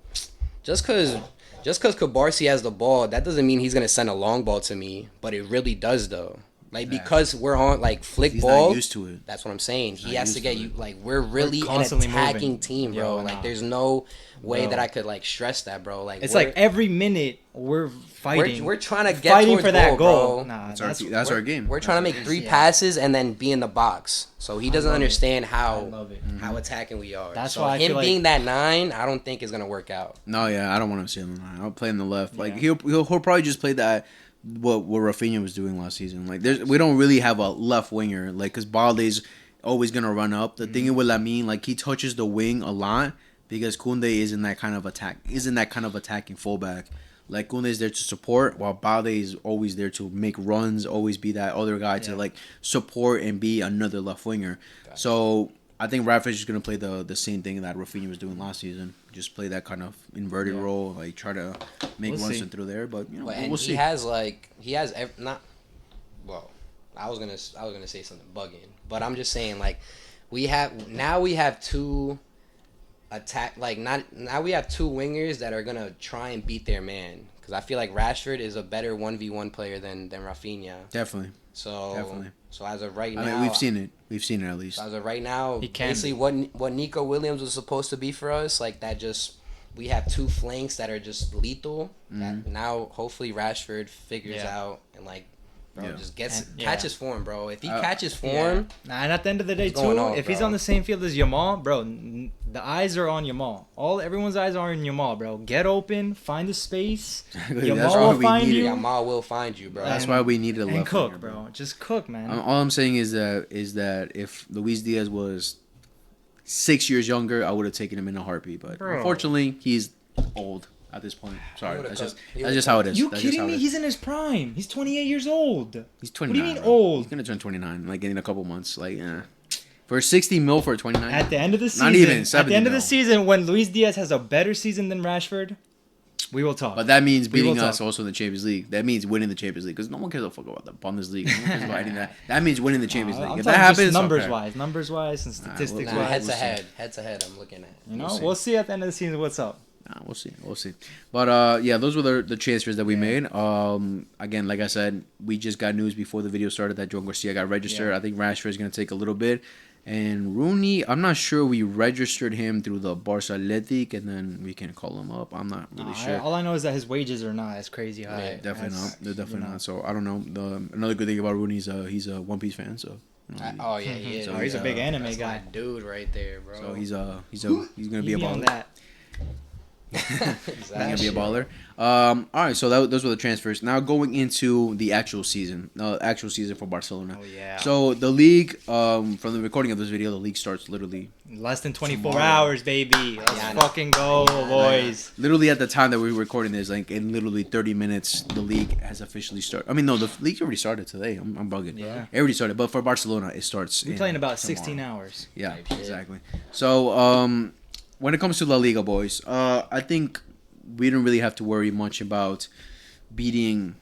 S3: just cause Cabarsi has the ball, that doesn't mean he's gonna send a long ball to me. But it really does though. Like because we're on like flick
S1: he's
S3: ball,
S1: not used to it.
S3: That's what I'm saying. He has to get you like we're really an attacking team, bro. Like there's no way that I could like stress that, bro. Like
S2: it's like every minute we're fighting.
S3: We're trying to get towards
S2: for that goal.
S3: Bro.
S2: Nah,
S1: that's our game.
S3: We're trying to make 3 passes and then be in the box. So he doesn't understand how attacking we are.
S2: That's
S3: so
S2: why
S3: him being that 9, I don't think is gonna work out.
S1: No, yeah, I don't want him to stay on the 9. I'll play him the left. Like he'll probably just play that. What Rafinha was doing last season. Like we don't really have a left winger. Like because Balde's always gonna run up. The thing with Lamine, like he touches the wing a lot because Koundé isn't that kind of attacking fullback. Like Koundé is there to support, while Balde is always there to make runs, always be that other guy to like support and be another left winger. Gotcha. So I think Rashford is gonna play the same thing that Rafinha was doing last season. Just play that kind of inverted role, like try to make runs through there. But we'll see.
S3: I was gonna say something bugging, but I'm just saying like we have 2 attack now we have 2 wingers that are gonna try and beat their man because I feel like Rashford is a better 1v1 player than Rafinha.
S1: Definitely.
S3: So as of right now,
S1: I mean, we've seen it at least.
S3: As of right now, basically what Nico Williams was supposed to be for us, like that. Just we have 2 flanks that are just lethal. That now hopefully Rashford figures out and like, bro, just catches form, bro. If he catches form,
S2: and at the end of the day too, if he's on the same field as Yamal, bro, the eyes are on Yamal. Everyone's eyes are on Yamal, bro. Get open, find the space. Yamal will find you.
S3: Yamal will find you, bro.
S1: That's why we need a left
S2: cook,
S1: winger,
S2: bro. Just cook, man.
S1: All I'm saying is that if Luis Diaz was 6 years younger, I would have taken him in a heartbeat. But unfortunately, he's old at this point. Sorry, that's just how it is.
S2: You kidding me? He's in his prime. He's 28 years old.
S1: He's 29.
S2: What do you mean old?
S1: He's gonna turn 29 like in a couple months. Like for 60 mil for 29.
S2: At the end of the season,
S1: not even 70
S2: at the end of the season, when Luis Diaz has a better season than Rashford, we will talk.
S1: But that means beating us also in the Champions League. That means winning the Champions League because no one cares a fuck about the Bundesliga. No one cares about anything that means winning the Champions League. If that happens,
S2: numbers wise and statistics wise.
S3: Head to head, I'm looking at.
S2: We'll see at the end of the season what's up.
S1: We'll see. But yeah, those were the transfers that we made. Again, like I said, we just got news before the video started that Joan Garcia got registered. I think Rashford is gonna take a little bit. And Rooney, I'm not sure we registered him through the Barca Athletic, and then we can call him up. I'm not really sure.
S2: All I know is that his wages are not as crazy high.
S1: Yeah, definitely not. They're definitely not. So I don't know. Another good thing about Rooney is he's a One Piece fan. So.
S3: He is.
S2: So he's a big anime guy.
S3: Dude, right there, bro.
S1: So he's gonna be a baller.
S3: Exactly.
S1: He's gonna be a baller. All right, so those were the transfers. Now going into the actual season for Barcelona.
S2: Oh yeah.
S1: So the league, from the recording of this video, the league starts literally
S2: less than 24
S1: tomorrow.
S2: hours, baby. Let's fucking go, boys.
S1: Literally at the time that we were recording this, like in literally 30 minutes, the league has officially started. I mean, no, the league already started today. I'm bugging.
S2: Yeah.
S1: It already started, but for Barcelona, it starts.
S2: We play in about
S1: tomorrow.
S2: 16 hours.
S1: Yeah, exactly. So when it comes to La Liga, boys, I think we don't really have to worry much about beating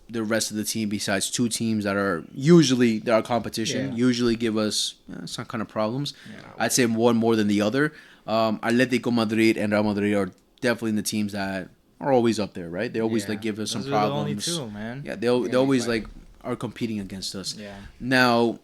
S1: the rest of the team besides two teams that are usually our competition, usually give us some kind of problems. Yeah. I'd say one more than the other. Atletico Madrid and Real Madrid are definitely the teams that are always up there, right? They always like give us some problems.
S2: Those are the only two, man.
S1: Yeah, they always like are competing against us.
S2: Yeah.
S1: Now,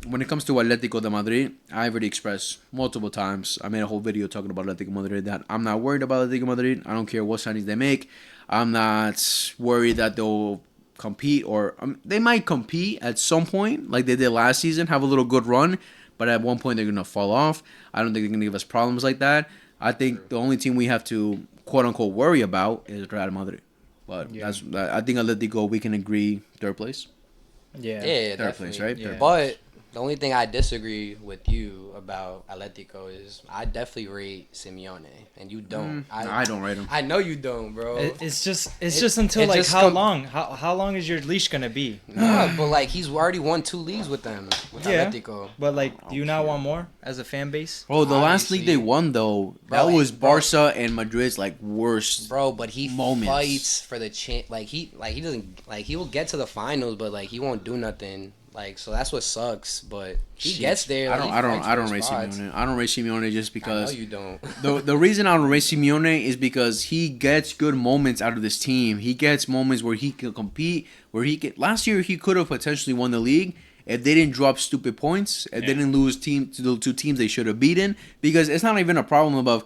S1: when it comes to Atletico de Madrid, I already expressed multiple times. I made a whole video talking about Atletico Madrid that I'm not worried about Atletico Madrid. I don't care what signings they make. I'm not worried that they'll compete, or they might compete at some point like they did last season, have a little good run, but at one point they're going to fall off. I don't think they're going to give us problems like that. I think the only team we have to quote-unquote worry about is Real Madrid. But I think Atletico, we can agree, third place.
S3: Yeah,
S1: third
S3: definitely.
S1: place, right?
S3: Yeah. But the only thing I disagree with you about Atletico is I definitely rate Simeone, and you don't.
S1: I don't rate him.
S3: I know you don't, bro.
S2: It's just until like how long? How long is your leash gonna be?
S3: Yeah, but like he's already won 2 leagues with them, with Atletico.
S2: But like, do you not want more as a fan base?
S1: Oh, the last league they won though, that was Barca and Madrid's like worst.
S3: Bro, but he
S1: moments.
S3: fights for the he doesn't he will get to the finals, but like he won't do nothing. Like, so that's what sucks, but he gets there. Like,
S1: I don't rate Simeone. I don't rate Simeone just because.
S3: I know you don't.
S1: the reason I don't rate Simeone is because he gets good moments out of this team. He gets moments where he can compete. Last year he could have potentially won the league if they didn't drop stupid points. If they didn't lose to the 2 teams they should have beaten. Because it's not even a problem of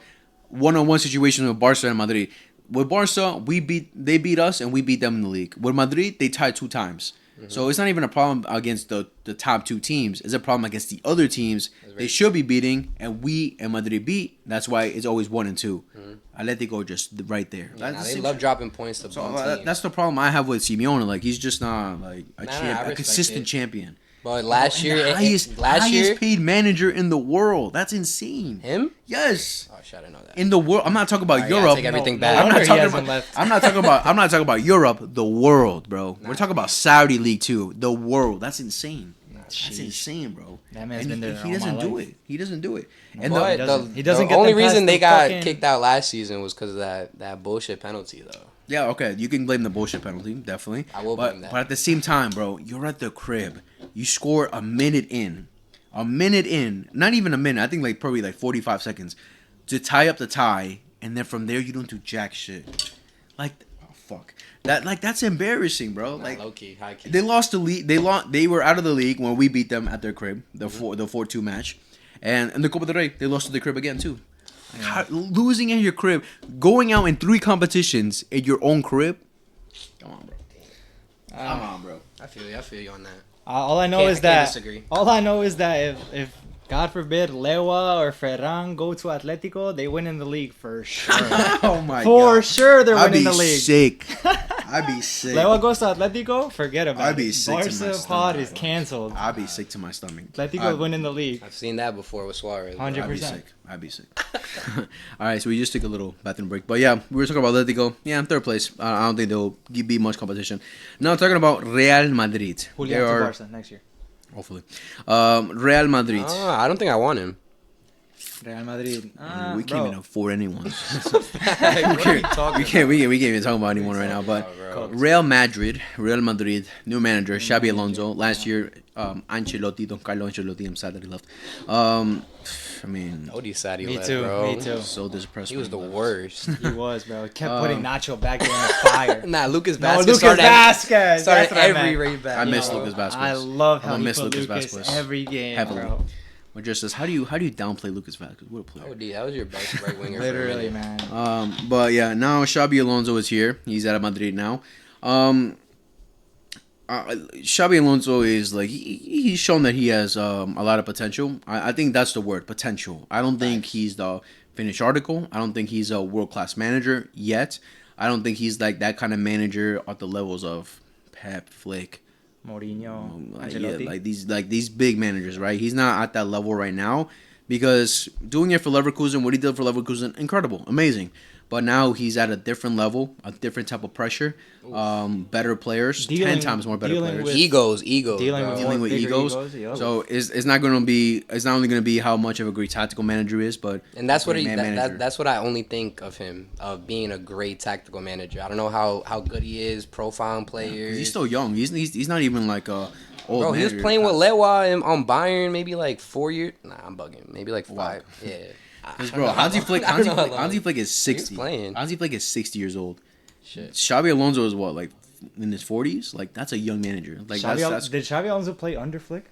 S1: one-on-one situations with Barca and Madrid. With Barca, they beat us and we beat them in the league. With Madrid, they tied 2 times. Mm-hmm. So it's not even a problem against the top 2 teams. It's a problem against the other teams they should be beating, and we and Madrid beat. That's why it's always 1 and 2. Mm-hmm. Atletico just right there.
S3: Yeah, they love dropping points to bum teams.
S1: That's the problem I have with Simeone. Like, he's just not like a consistent champion.
S3: But last year,
S1: highest paid manager in the world. That's insane.
S3: Him?
S1: Yes.
S3: Oh shit, I didn't know that.
S1: In the world, I'm not talking about Europe.
S3: Yeah, take everything back.
S1: I'm not talking about Europe. The world, bro. We're talking about Saudi League too. The world. That's insane. That's insane, bro.
S2: That man's been there.
S1: He doesn't do it. He doesn't do it.
S3: And the only reason they got kicked out last season was because of that bullshit penalty, though.
S1: Yeah, okay. You can blame the bullshit penalty, definitely.
S3: I will blame that.
S1: But at the same time, bro, you're at the crib. You score a minute in. Not even a minute. I think like probably like 45 seconds to tie up the tie, and then from there you don't do jack shit. Like, oh fuck. That's embarrassing, bro. Like,
S3: low key, high key.
S1: They lost the league. They were out of the league when we beat them at their crib, the 4-2 match, and in the Copa del Rey they lost to the crib again too. Yeah. Losing in your crib, going out in 3 competitions in your own crib. Come on, bro.
S3: I feel you on that.
S2: All I know is that if God forbid Lewa or Ferran go to Atletico, they win in the league for sure.
S1: Oh my god.
S2: For sure they're winning the league.
S1: I'd be sick.
S2: Lewa goes to Atletico, forget about it.
S1: I'd be sick
S2: Barca
S1: to my stomach.
S2: pod is canceled.
S1: I'd be sick to my stomach.
S2: Atletico winning the league.
S3: I've seen that before with Suarez.
S2: 100%.
S1: I'd be sick. All right, so we just took a little bathroom break. But yeah, we were talking about Atletico. Yeah, third place. I don't think they'll be much competition. Now talking about Real Madrid.
S2: Julian to Barca next year.
S1: Hopefully. Real Madrid.
S3: I don't think I want him.
S2: Real Madrid.
S1: We can't even afford anyone. we can't even talk about anyone right now. But Real Madrid, new manager, Xabi Alonso. Last year, Ancelotti, Don Carlo Ancelotti. I'm sad that he left. I mean,
S3: sad he left,
S2: too,
S3: bro.
S2: Me too.
S1: So depressed.
S3: He was the worst.
S2: He was, bro. He kept putting Nacho back there in the fire.
S3: Nah, Lucas
S2: Vasquez.
S3: Started every raid back.
S1: I miss Lucas Vasquez.
S2: I love how he put Lucas every game,
S1: heavily.
S2: bro.
S1: But just says, how do you downplay Lucas Vasquez? What a player!
S3: Oh, dude, that was your best right winger.
S2: Literally, man.
S1: But yeah, now Xabi Alonso is here. He's at Madrid now. Xabi Alonso is like he's shown that he has a lot of potential. I think that's the word, potential. I don't think he's the finished article. I don't think he's a world-class manager yet. I don't think he's like that kind of manager at the levels of Pep, Flick,
S2: Mourinho,
S1: like these big managers, right? He's not at that level right now because doing it for Leverkusen, what he did for Leverkusen, incredible, amazing. But now he's at a different level, a different type of pressure, better players, 10 times more better players.
S3: Egos,
S1: dealing with egos.
S2: Yep.
S1: So it's not going to be. It's not only going to be how much of a great tactical manager he is, but
S3: and that's what that's what I only think of him, of being a great tactical manager. I don't know how good he is profiling players.
S1: He's still young. He's not even like a old
S3: bro.
S1: manager.
S3: He was playing with Lewa on Bayern maybe like 4 years. Nah, I'm bugging. Maybe like 5.
S1: Wow.
S3: Yeah.
S1: Bro, Hansi Flick is 60. Hansi Flick is 60 years old.
S3: Shit.
S1: Xabi Alonso is what, like in his 40s? Like that's a young manager. Like
S2: did Xabi Alonso play under Flick?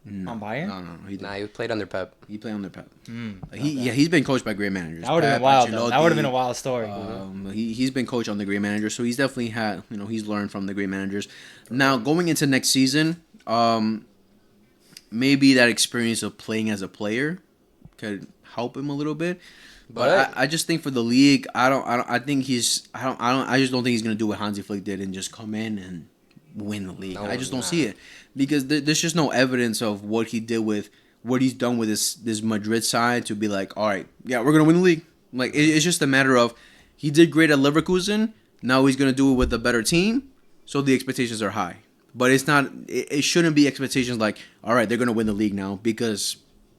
S2: On Bayern?
S1: No.
S3: He played under Pep.
S1: He played under Pep. He's been coached by great managers.
S2: That would have been wild. That would have been a wild story.
S1: He's been coached on the great managers, so he's definitely had, he's learned from the great managers. Now going into next season, maybe that experience of playing as a player could help him a little bit. But I just think for the league, I just don't think he's gonna do what Hansi Flick did and just come in and win the league. I just don't see it because there's just no evidence of what he did with what he's done with this Madrid side to be like, all right, yeah, we're gonna win the league. Like it's just a matter of he did great at Leverkusen. Now he's gonna do it with a better team, so the expectations are high. But it's not. It shouldn't be expectations like, all right, they're gonna win the league now because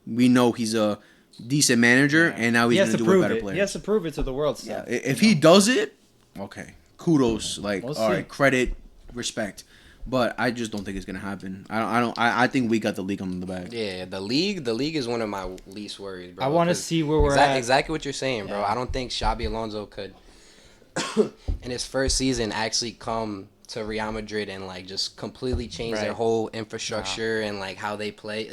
S1: we know he's a decent manager, and now he's going to do with better players.
S2: He has to prove it to the world.
S1: Yeah, if he does it, okay, kudos, like all right, credit, respect. But I just don't think it's going to happen. I think we got the league on the back.
S3: Yeah, the league is one of my least worries, bro.
S2: I want to see where we're at.
S3: Exactly what you're saying, bro. I don't think Xabi Alonso could, in his first season, actually come to Real Madrid and like just completely change their whole infrastructure and like how they play.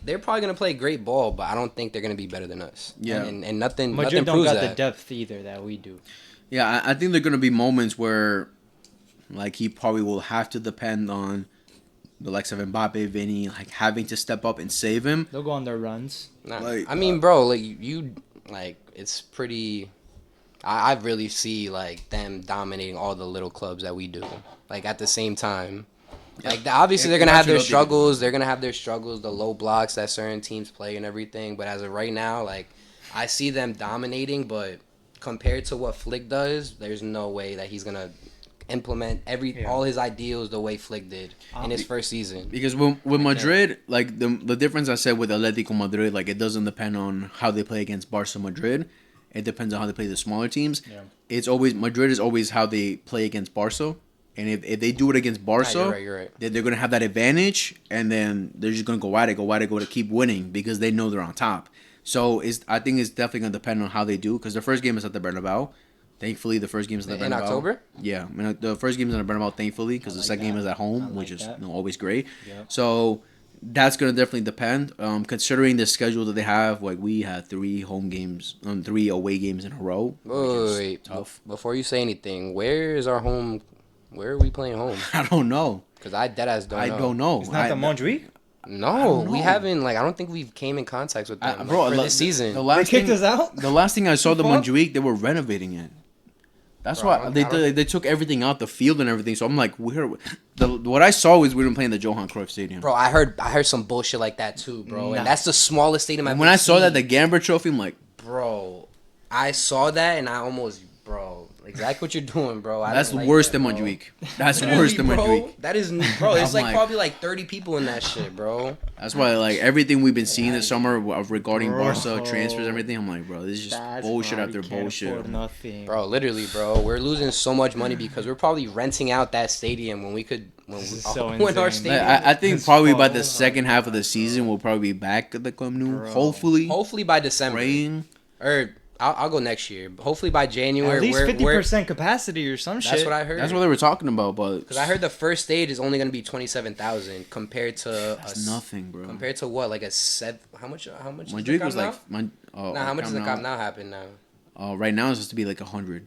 S3: They're probably gonna play great ball, but I don't think they're gonna be better than us.
S1: Yeah,
S3: and nothing.
S2: Madrid
S3: nothing
S2: don't
S3: got
S2: the depth either that we do.
S1: Yeah, I think there are gonna be moments where, like, he probably will have to depend on the likes of Mbappe, Vinny, like having to step up and save him.
S2: They'll go on their runs.
S3: Nah, like, I mean, bro, like you like it's pretty. I really see like them dominating all the little clubs that we do, like at the same time. Like obviously they're gonna have their struggles. They're gonna have their struggles, the low blocks that certain teams play and everything. But as of right now, like I see them dominating. But compared to what Flick does, there's no way that he's gonna implement all his ideals the way Flick did in his first season.
S1: Because with Madrid, like the difference I said with Atletico Madrid, like it doesn't depend on how they play against Barca Madrid. It depends on how they play the smaller teams. Yeah. It's always Madrid is always how they play against Barca, and if they do it against Barca,
S3: you're right.
S1: They're gonna have that advantage, and then they're just gonna go at it to keep winning because they know they're on top. So I think it's definitely gonna depend on how they do because the first game is at the Bernabeu. Thankfully, the first game is at the Bernabeu.
S3: In October?
S1: Yeah, I mean, the first game is at the Bernabeu. Thankfully, because the second game is at home, which is always great. Yep. So that's gonna definitely depend. Considering the schedule that they have, like we had 3 home games, 3 away games in a row.
S3: Wait, tough. Before you say anything, where is our home? Where are we playing home?
S1: I don't know.
S3: Cause I deadass don't know.
S1: I don't know.
S2: It's not the Montjuic?
S3: No, we haven't. Like I don't think we've came in contact with them for this season.
S2: They kicked us out.
S1: The last thing I saw the Montjuic, they were renovating it. That's why they took everything out the field and everything. So I'm like, what I saw was we were playing the Johan Cruyff Stadium.
S3: Bro, I heard some bullshit like that too, bro. And that's the smallest stadium I've ever seen.
S1: When I saw that the Gambler Trophy, I'm like,
S3: bro, I saw that and I almost, exactly what you're doing, bro.
S1: That's worse than Montjuic. That's worse than Montjuic.
S3: That is, bro. It's like probably like 30 people in that shit, bro.
S1: That's why like everything we've been seeing this summer regarding Barca transfers and everything, I'm like, bro, this is just bullshit after bullshit.
S3: Bro, literally, bro, we're losing so much money because we're probably renting out that stadium when we could when our stadium.
S1: I think probably by the second half of the season we'll probably be back at the Camp Nou. Hopefully
S3: by December. Or I'll go next year. Hopefully by January.
S2: At least 50% capacity or some shit.
S3: That's what I heard.
S1: That's what they were talking about, but
S3: because I heard the first stage is only going to be 27,000 compared to
S1: that's nothing, bro.
S3: Compared to what, like a set? How much?
S1: Madrid was like,
S3: how much does the Camp Nou happen now?
S1: Right now it's supposed to be like 100.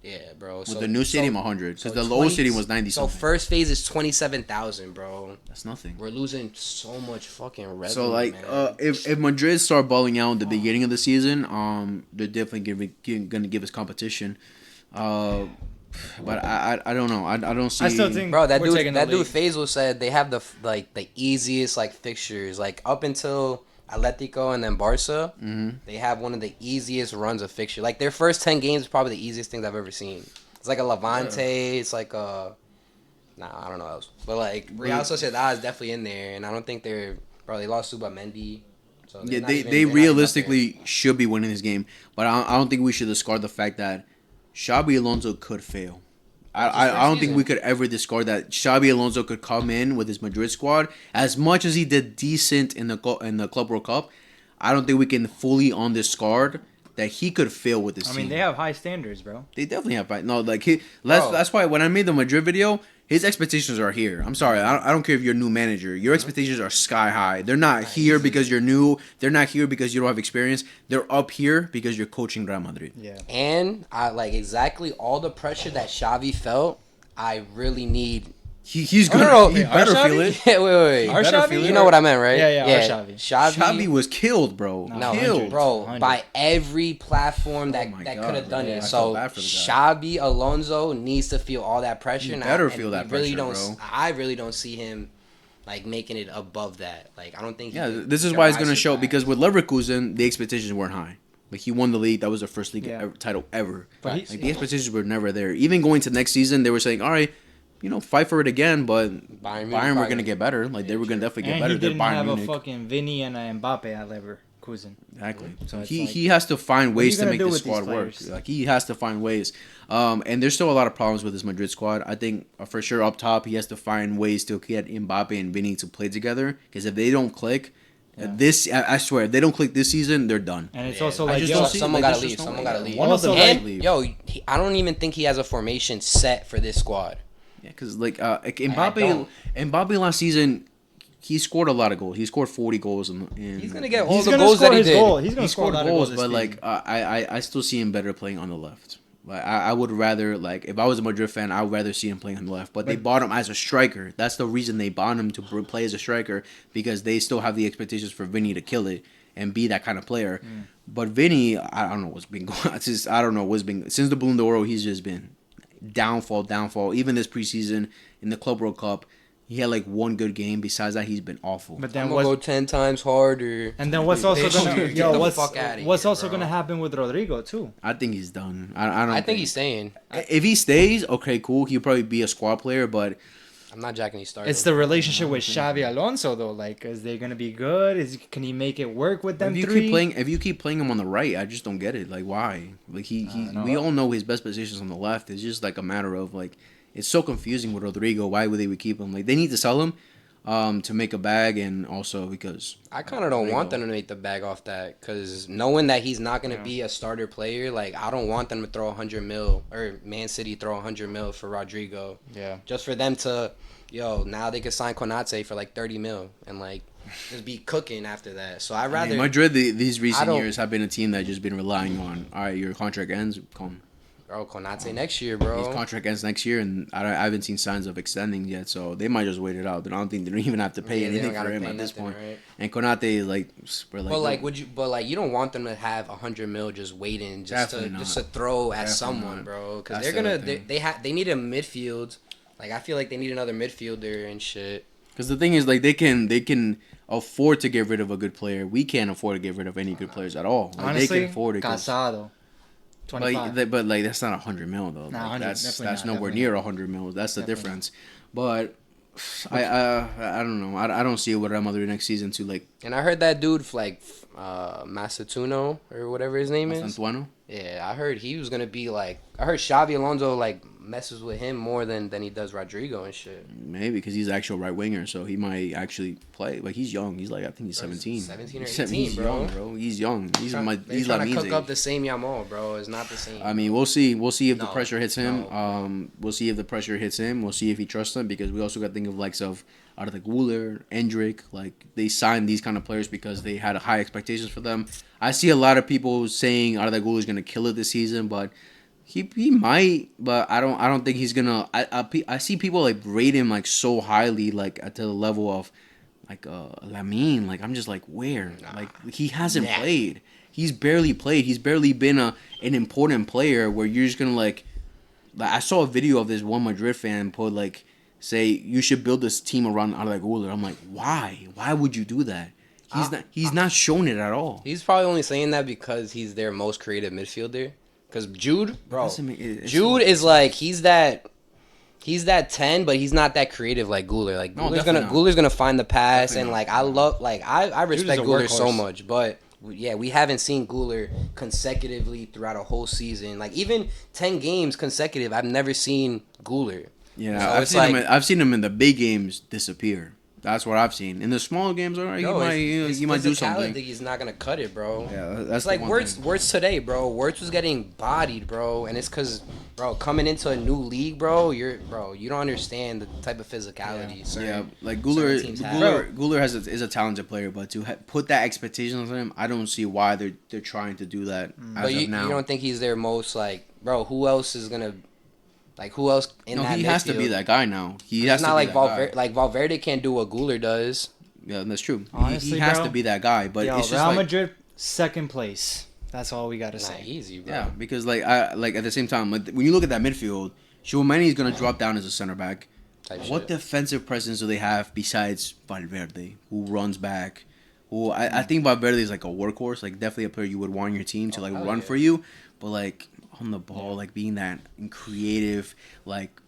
S3: Yeah, bro.
S1: With the new stadium, 100. Because the old stadium was 90 something.
S3: So first phase is 27,000, bro.
S1: That's nothing.
S3: We're losing so much fucking revenue,
S1: so like,
S3: man.
S1: if Madrid start balling out in the beginning of the season, they're definitely gonna give us competition. But I don't know. I don't see.
S2: I still think,
S3: bro, that dude Faisal said they have the easiest like fixtures, like up until Atletico and then Barca.
S1: Mm-hmm.
S3: They have one of the easiest runs of fixture. Like their first 10 games is probably the easiest things I've ever seen. It's like a Levante. Yeah. It's like a I don't know what else. But like Real Sociedad is definitely in there, and I don't think they lost Subamendi. So
S1: yeah, they realistically should be winning this game, but I don't think we should discard the fact that Xabi Alonso could fail. I don't think we could ever discard that Xabi Alonso could come in with his Madrid squad as much as he did decent in the Club World Cup. I don't think we can fully discard that he could fail with this team.
S2: I mean, they have high standards, bro.
S1: They definitely have high. No, like that's why when I made the Madrid video, his expectations are here. I'm sorry, I don't care if you're a new manager. Your expectations are sky high. They're not here because you're new. They're not here because you don't have experience. They're up here because you're coaching Real Madrid.
S2: Yeah.
S3: And I like exactly all the pressure that Xavi felt. I really need.
S1: He's gonna. He better feel it.
S3: Yeah, wait.
S2: Our Xavi?
S3: You know what I meant, right?
S2: Yeah. Our Xavi.
S1: Xavi was killed, bro.
S3: No,
S1: killed,
S3: bro.
S2: 100.
S3: By every platform that could have done it. So Xabi Alonso needs to feel all that pressure.
S1: He better feel that pressure, bro.
S3: I really don't see him like making it above that. Like I don't think.
S1: Yeah, this is why it's gonna show because with Leverkusen the expectations weren't high. Like he won the league. That was the first league title ever. But the expectations were never there. Even going to next season, they were saying, "All right, fight for it again." But Bayern were gonna get better. Like they were gonna definitely get better.
S2: He didn't have a fucking Vinny and a Mbappe at Leverkusen.
S1: Exactly. So he has to find ways to make the squad work. Like he has to find ways. And there's still a lot of problems with his Madrid squad. I think for sure up top he has to find ways to get Mbappe and Vinny to play together. Because if they don't click. I swear, if they don't click this season, they're done.
S2: And it's also
S3: someone gotta leave. Someone gotta leave.
S1: One of them
S3: and leave. I don't even think he has a formation set for this squad.
S1: Yeah, because Mbappe last season, he scored a lot of goals. He scored 40 goals.
S3: He's gonna get all the goals that he did.
S2: He's gonna score a lot of goals,
S1: but I still see him better playing on the left. Like I would rather if I was a Madrid fan, I would rather see him playing on the left. But they bought him as a striker. That's the reason they bought him to play as a striker because they still have the expectations for Vinny to kill it and be that kind of player. But Vinny, I don't know what's been going on. I don't know what's been since the Ballon d'Or. He's just been downfall. Even this preseason in the Club World Cup. He had one good game. Besides that, he's been awful.
S3: But then go 10 times harder.
S2: And then what's also gonna happen with Rodrigo too?
S1: I think he's done. I think
S3: he's staying.
S1: If he stays, okay, cool. He'll probably be a squad player, but
S3: I'm not jacking his start.
S2: It's the relationship with Xavi Alonso though. Like, is they gonna be good? Can he make it work with them?
S1: If you keep playing him on the right, I just don't get it. Like, why? Like we all know his best positions on the left. It's just a matter of it's so confusing with Rodrigo. Why would they keep him? They need to sell him to make a bag, and also because
S3: I kind of don't want them to make the bag off that because knowing that he's not going to be a starter player, I don't want them to throw 100 mil or Man City throw 100 mil for Rodrigo.
S2: Yeah.
S3: Just for them to, now they could sign Konate for 30 mil and just be cooking after that. So I'd rather
S1: Madrid these recent years have been a team that just been relying on. All right, your contract ends, come.
S3: Bro, Konate next year, bro.
S1: His contract ends next year, and I haven't seen signs of extending yet, so they might just wait it out. I don't think they don't even have to pay anything for him at this point. Right? And Konate is
S3: But you don't want them to have 100 mil just waiting just to throw at someone, bro. Because they're gonna they need a midfield. I feel like they need another midfielder and shit.
S1: Because the thing is, they can afford to get rid of a good player. We can't afford to get rid of any good players at all.
S2: Honestly,
S1: they can afford it.
S2: Casado.
S1: But that's not 100 mil though.
S2: Nah,
S1: that's nowhere near 100 mil. That's the difference. But I don't know. I don't see what Real Madrid next season too
S3: And I heard that dude Masatuno or whatever his name is.
S1: Antuano?
S3: Yeah, I heard he was gonna be I heard Xavi Alonso messes with him more than he does Rodrigo and shit.
S1: Maybe because he's an actual right winger, so he might actually play. He's young. He's I think he's 17.
S3: 17 or 18,
S1: he's
S3: bro.
S1: Young, bro. He's young. He's
S3: trying to cook up the same Yamal, bro. It's not the same.
S1: I mean, we'll see. We'll see if the pressure hits him. We'll see if the pressure hits him. We'll see if he trusts him because we also got to think of of Arda Güler, Endrick. They signed these kind of players because they had high expectations for them. I see a lot of people saying Arda Güler is gonna kill it this season, but He might, but I don't think he's gonna. I see people like rate him like so highly, like at the level of like Lamine. Like I'm just like, where? Like he hasn't played. He's barely played. He's barely been an important player where you're just gonna like I saw a video of this one Madrid fan put like say you should build this team around Arda Güler. I'm like, why? Why would you do that? He's not shown it at all.
S3: He's probably only saying that because he's their most creative midfielder. Because Jude, bro, Jude is like he's that 10, but he's not that creative like Güler. Like Güler's gonna find the pass, definitely and like I respect Güler so much, but yeah, we haven't seen Güler consecutively throughout a whole season. Like even 10 games consecutive, I've never seen Güler.
S1: Yeah, so I've seen him in the big games disappear. That's what I've seen. In the small games, all right, he might do something.
S3: He's not gonna cut it, bro.
S1: Yeah, that's
S3: like Wirtz today, bro. Wirtz was getting bodied, bro, and it's because, bro, coming into a new league, bro, you don't understand the type of physicality.
S1: Yeah, like Güler is a talented player, but to put that expectation on him, I don't see why they're trying to do that.
S3: But you don't think he's their most like, bro? Who else is gonna? Like, who else in that midfield?
S1: He has to be that guy now.
S3: It's not like Valverde. Like, Valverde can't do what Güler does.
S1: Yeah, that's true. Honestly, he has to be that guy. But it's just
S2: Real Madrid, second place. That's all we got to say.
S3: Easy, bro.
S1: Yeah, because, like, at the same time, when you look at that midfield, Tchouaméni is going to drop down as a center back. What defensive presence do they have besides Valverde, who runs back? Who I think Valverde is, like, a workhorse. Like, definitely a player you would want on your team to, like, run for you. But, like, on the ball, like being that creative, like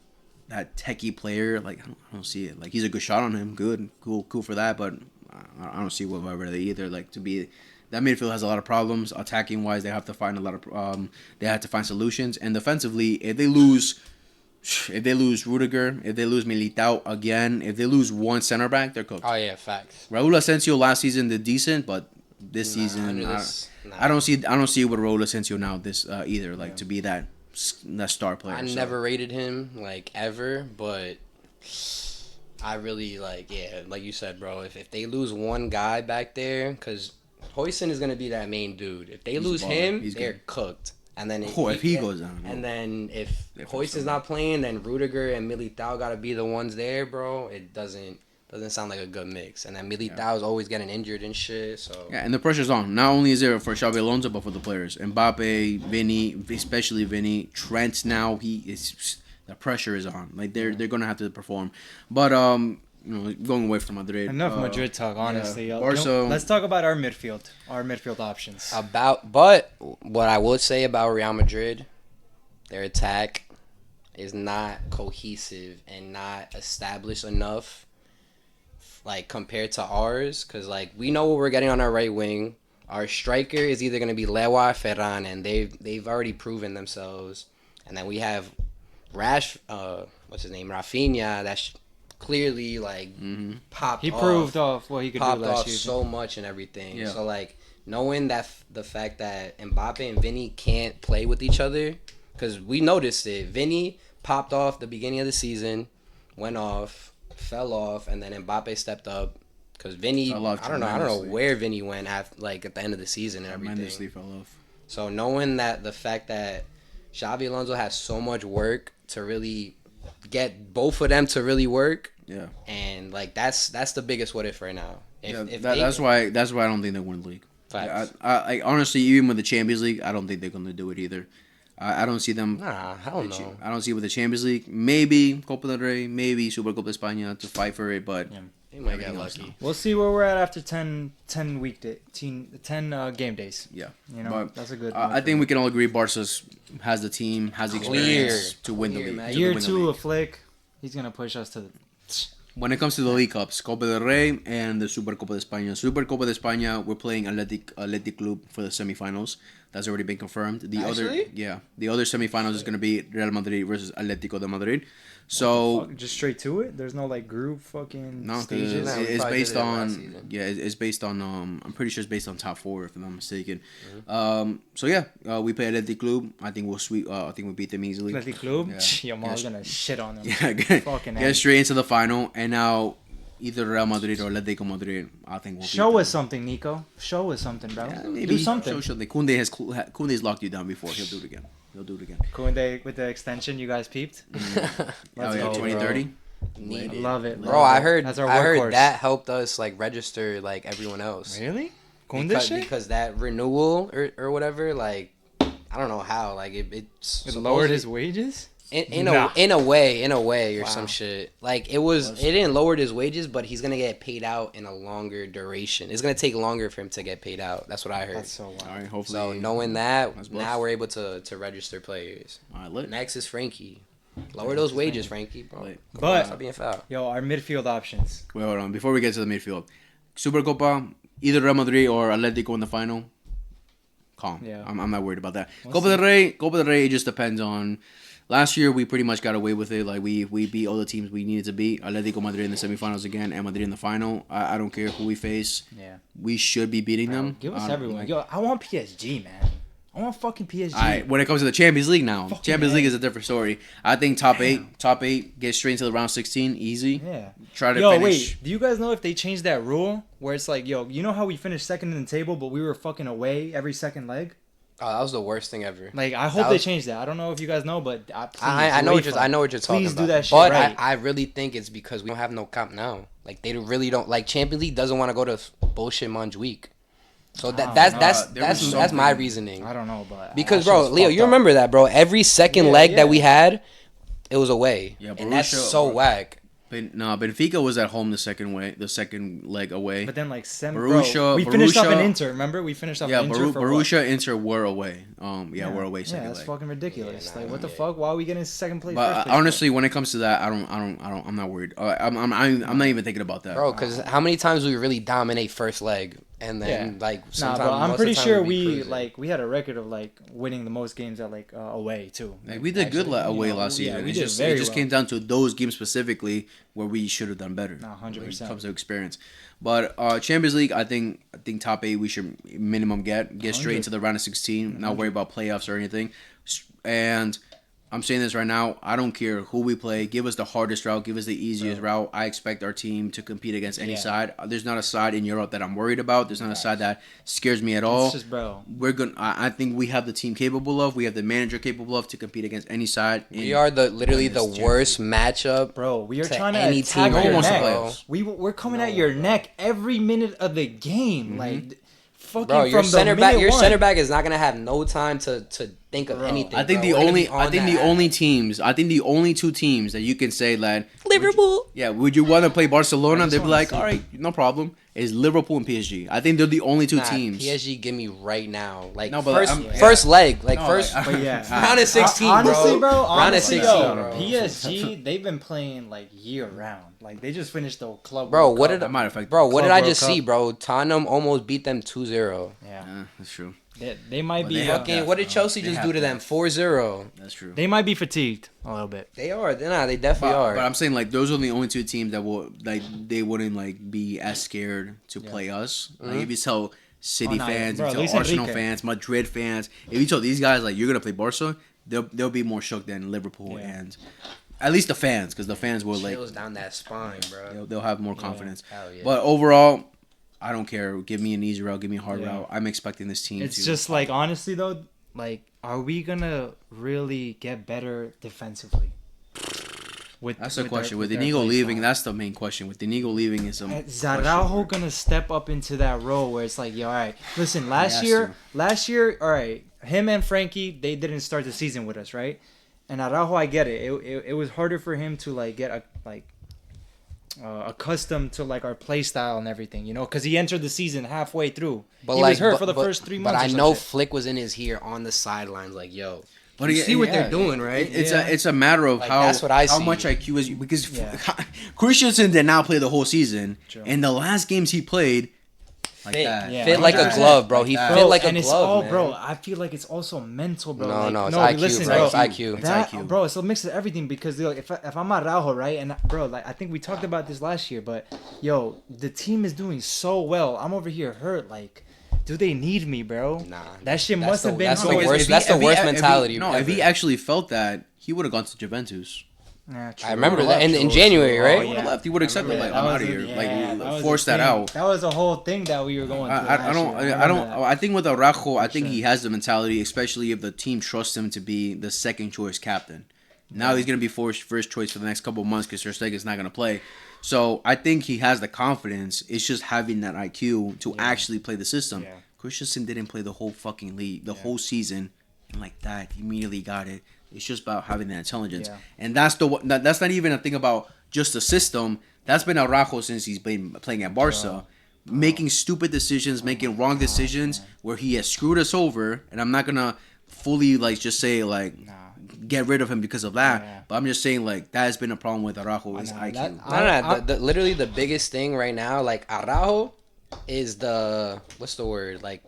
S1: that techie player, like I don't see it. Like he's a good shot on him, good, cool for that. But I don't see what Valverde either. Like to be that midfield has a lot of problems. Attacking wise, they have to find a lot of they have to find solutions. And defensively, if they lose Rudiger, if they lose Militao again, if they lose one center back, they're cooked.
S3: Oh yeah, facts.
S1: Raúl Asensio last season did decent, but this season, I don't see it with Raúl Asensio now. This either like to be that star player.
S3: I never rated him like ever, but I really like you said, bro. If they lose one guy back there, because Huijsen is gonna be that main dude. If they lose him, they're cooked. And then
S1: if he goes down,
S3: and then if Huijsen's not playing, then Rudiger and Militao gotta be the ones there, bro. It doesn't sound like a good mix. And then Militao is always getting injured and shit. So
S1: yeah, and the pressure's on. Not only is there for Xabi Alonso, but for the players. Mbappe, Vinny, especially Vinny, Trent. Now the pressure is on. Like they're gonna have to perform. But going away from Madrid.
S2: Enough Madrid talk, honestly.
S1: Yeah. Barca,
S2: let's talk about our midfield options.
S3: But what I would say about Real Madrid, their attack is not cohesive and not established enough. Like compared to ours, because like we know what we're getting on our right wing. Our striker is either gonna be Lewa or Ferran, and they've already proven themselves. And then we have what's his name, Rafinha. That's clearly like popped.
S2: He proved off what he could do last year.
S3: So much and everything. Yeah. So like knowing that the fact that Mbappe and Vinny can't play with each other, because we noticed it. Vinny popped off the beginning of the season, went off. Fell off, and then Mbappe stepped up because Vinny. I don't know where Vinny went at the end of the season and everything.
S1: Tremendously fell off.
S3: So knowing that the fact that Xabi Alonso has so much work to really get both of them to really work.
S1: Yeah.
S3: And like that's the biggest what if right now.
S1: That's why I don't think they win the league.
S3: Facts.
S1: I honestly, even with the Champions League, I don't think they're gonna do it either. I don't see them.
S3: Nah, I don't know.
S1: I don't see it with the Champions League. Maybe Copa del Rey, maybe Supercopa de España to fight for it, but
S3: they might get lucky.
S2: We'll see where we're at after 10 game days.
S1: Yeah,
S2: but that's a good.
S1: I think we can all agree Barca has the team, has the experience to win the league.
S2: Year two of Flick, he's gonna push us to the.
S1: When it comes to the League Cups, Copa del Rey and the Supercopa de España. Supercopa de España, we're playing Athletic Club for the semifinals. That's already been confirmed. The other semifinals is going to be Real Madrid versus Atlético de Madrid. So
S2: just straight to it. There's no like group fucking stages.
S1: It's based on it's based on I'm pretty sure it's based on top 4 if I'm not mistaken. Mm-hmm. We play Athletic Club. I think we'll beat them easily.
S2: Athletic Club. Yamal's gonna shit on them.
S1: Yeah, get straight into the final, and now either Real Madrid or Atletico Madrid, I think we'll
S2: show us something, Nico. Show us something, bro.
S1: Yeah, maybe.
S2: Do something.
S1: Kunde's locked you down before. He'll do it again.
S2: Kunde with the extension, you guys peeped?
S1: Let's go, 2030.
S2: I love it.
S3: Bro, I heard that helped us like register like everyone else.
S2: Really?
S3: Because that renewal or whatever, like I don't know how, like it
S2: lowered his wages?
S3: In a way or some shit. Like it didn't lower his wages, but he's gonna get paid out in a longer duration. It's gonna take longer for him to get paid out. That's what I heard.
S2: That's so wild.
S1: All right, hopefully.
S3: So knowing that, now we're able to register players.
S1: All right,
S3: next is Frankie. Lower those wages, Frankie, bro.
S2: But
S3: stop being foul.
S2: Yo, our midfield options.
S1: Wait, hold on. Before we get to the midfield, Supercopa, either Real Madrid or Atletico in the final. Calm. Yeah. I'm not worried about that. Copa del Rey, it just depends on. Last year, we pretty much got away with it. Like, we beat all the teams we needed to beat. Atletico Madrid in the semifinals again, and Madrid in the final. I don't care who we face.
S2: Yeah.
S1: We should be beating them.
S2: Give us everyone. Yo, I want PSG, man. I want fucking PSG.
S1: All right, when it comes to the Champions League now, Champions League is a different story. I think top eight, get straight into the round 16, easy.
S2: Yeah.
S1: Try to finish.
S2: Wait. Do you guys know if they changed that rule where it's like, yo, you know how we finished second in the table, but we were fucking away every second leg?
S3: Oh, that was the worst thing ever.
S2: Like, I hope they changed that. I don't know if you guys know, but
S3: I know what you're talking about.
S2: Please do that shit
S3: but
S2: right.
S3: I really think it's because we don't have no comp now. Like, they really don't. Like, Champions League doesn't want to go to bullshit Montjuic. So that's my reasoning.
S2: I don't know, but
S3: because bro, Leo, you remember that, bro? Every second leg that we had, it was away. Yeah, and that's so whack.
S1: No, Benfica was at home the second leg away.
S2: But then we finished off in Inter. Remember, we finished off in Inter.
S1: Borussia, Inter were away. We're away second leg.
S2: That's fucking ridiculous. What the fuck? Why are we getting second place?
S1: But honestly, when it comes to that, I'm not worried. I'm not even thinking about that,
S3: bro. Because how many times do we really dominate first leg? And then sometimes
S2: bro, I'm pretty sure we had a record of winning the most games at away too.
S1: We did good away last season. It just came down to those games specifically where we should have done better.
S2: 100%.
S1: When it comes to experience. But Champions League, I think top 8 we should minimum get straight into the round of 16. Not worry about playoffs or anything. And I'm saying this right now. I don't care who we play. Give us the hardest route. Give us the easiest route. I expect our team to compete against any side. There's not a side in Europe that I'm worried about. There's not a side that scares me at all.
S2: It's just, bro.
S1: I think we have the team capable of. We have the manager capable of to compete against any side.
S3: We are literally the worst matchup,
S2: bro. We are trying to attack your neck. We're coming at your neck every minute of the game. Mm-hmm.
S3: Bro, your center back is not gonna have no time to think of anything.
S1: I think the only two teams that you can say that
S3: Liverpool.
S1: Would you want to play Barcelona? They'd be like, all right, no problem. Is Liverpool and PSG. I think they're the only two teams.
S3: PSG, give me right now. First leg, round of 16,
S2: honestly, bro.
S3: Round of 16, bro.
S2: PSG, they've been playing year round. They just finished the club.
S3: Bro, what did I just see, bro? Tottenham almost beat them 2-0.
S1: Yeah, that's true.
S2: They might be.
S3: What did Chelsea just do to them? 4-0.
S1: That's true.
S2: They might be fatigued a little bit.
S3: They are. They definitely are.
S1: But I'm saying those are the only two teams that will they wouldn't be as scared to play us.
S3: Mm-hmm.
S1: If you tell City fans, if you tell Arsenal fans, Madrid fans, if you tell these guys you're gonna play Barca, they'll be more shook than Liverpool and. At least the fans, because the fans will
S3: chills down that spine, bro.
S1: They'll have more confidence.
S3: Hell yeah.
S1: But overall, I don't care. Give me an easy route. Give me a hard route. I'm expecting this team.
S2: It's just honestly though, are we gonna really get better defensively?
S1: That's the question. With Inigo leaving, that's the main question. With Inigo leaving, is
S2: Araujo gonna step up into that role where it's all right. Listen, last year, all right, him and Frankie, they didn't start the season with us, right? And Araujo, I get it. It was harder for him to get accustomed to our play style and everything, because he entered the season halfway through. But he was hurt for the first 3 months.
S3: But I know Flick was in his ear on the sidelines, yo. But you see what they're doing, right?
S1: It's a matter of
S3: that's what I see.
S1: How much IQ is because Christensen did not play the whole season, and the last games he played.
S3: Fit like a glove, bro. He fit like a glove, man.
S2: Bro, I feel like it's also mental, bro.
S3: No, it's IQ,
S2: listen,
S3: bro. It's
S2: IQ.
S3: It's IQ.
S2: Bro, it's a mix of everything because if I'm Araujo, right, and bro, I think we talked about this last year, but the team is doing so well. I'm over here hurt, do they need me, bro?
S3: Nah.
S2: That shit must have been
S3: the worst mentality.
S1: If he actually felt that, he would have gone to Juventus.
S2: Nah,
S3: I remember that in January, right?
S1: He would have left. He would have accepted like I'm out of here.
S2: Yeah,
S1: Like force that out.
S2: That was a whole thing that we were going through.
S1: I think with Araujo, I think he has the mentality, especially if the team trusts him to be the second choice captain. Now he's gonna be first choice for the next couple of months because Ter Stegen's not gonna play. So I think he has the confidence. It's just having that IQ to actually play the system. Yeah. Christensen didn't play the whole fucking league, the whole season, and like that, he immediately got it. It's just about having that intelligence, and that's not even a thing about just the system. That's been Araujo since he's been playing at Barca, making stupid decisions, making wrong decisions where he has screwed us over. And I'm not gonna fully like just say like get rid of him because of that, but I'm just saying like that has been a problem with Araujo is IQ.
S3: Literally the biggest thing right now, like Araujo, is what's the word, like.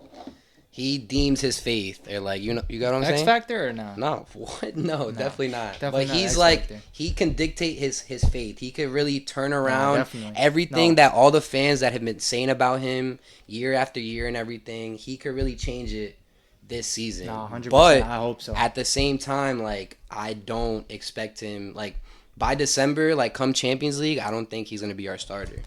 S3: He deems his faith. Or like, you got what I'm saying?
S2: X Factor or no?
S3: No, what? No, definitely not.
S2: Definitely
S3: but
S2: not
S3: he's
S2: like,
S3: he can dictate his faith. He could really turn around everything that all the fans that have been saying about him year after year and everything. He could really change it this season.
S2: No, 100%.
S3: But
S2: I hope so.
S3: At the same time, like, I don't expect him, like, by December, like, come Champions League, I don't think he's going to be our starter.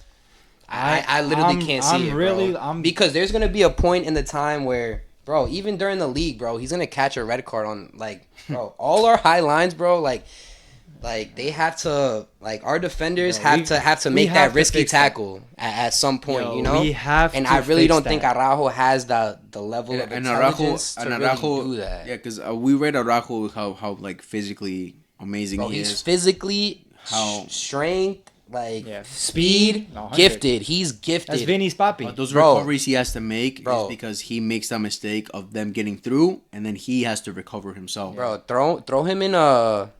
S3: I literally can't see it, bro. Because there's going to be a point in the time where, bro, even during the league, bro, he's going to catch a red card on, like, bro, all our high lines, bro, like they have to, like, our defenders have to make that risky tackle at some point, you know? And I really don't think Araujo has the level of intelligence to really do that.
S1: Yeah, because we read Araujo how like physically amazing he is.
S3: He's physically, strength. Like speed, gifted. He's gifted.
S2: That's Vinny's papi.
S1: Those recoveries he has to make is because he makes that mistake of them getting through, and then he has to recover himself.
S3: Bro, throw him in a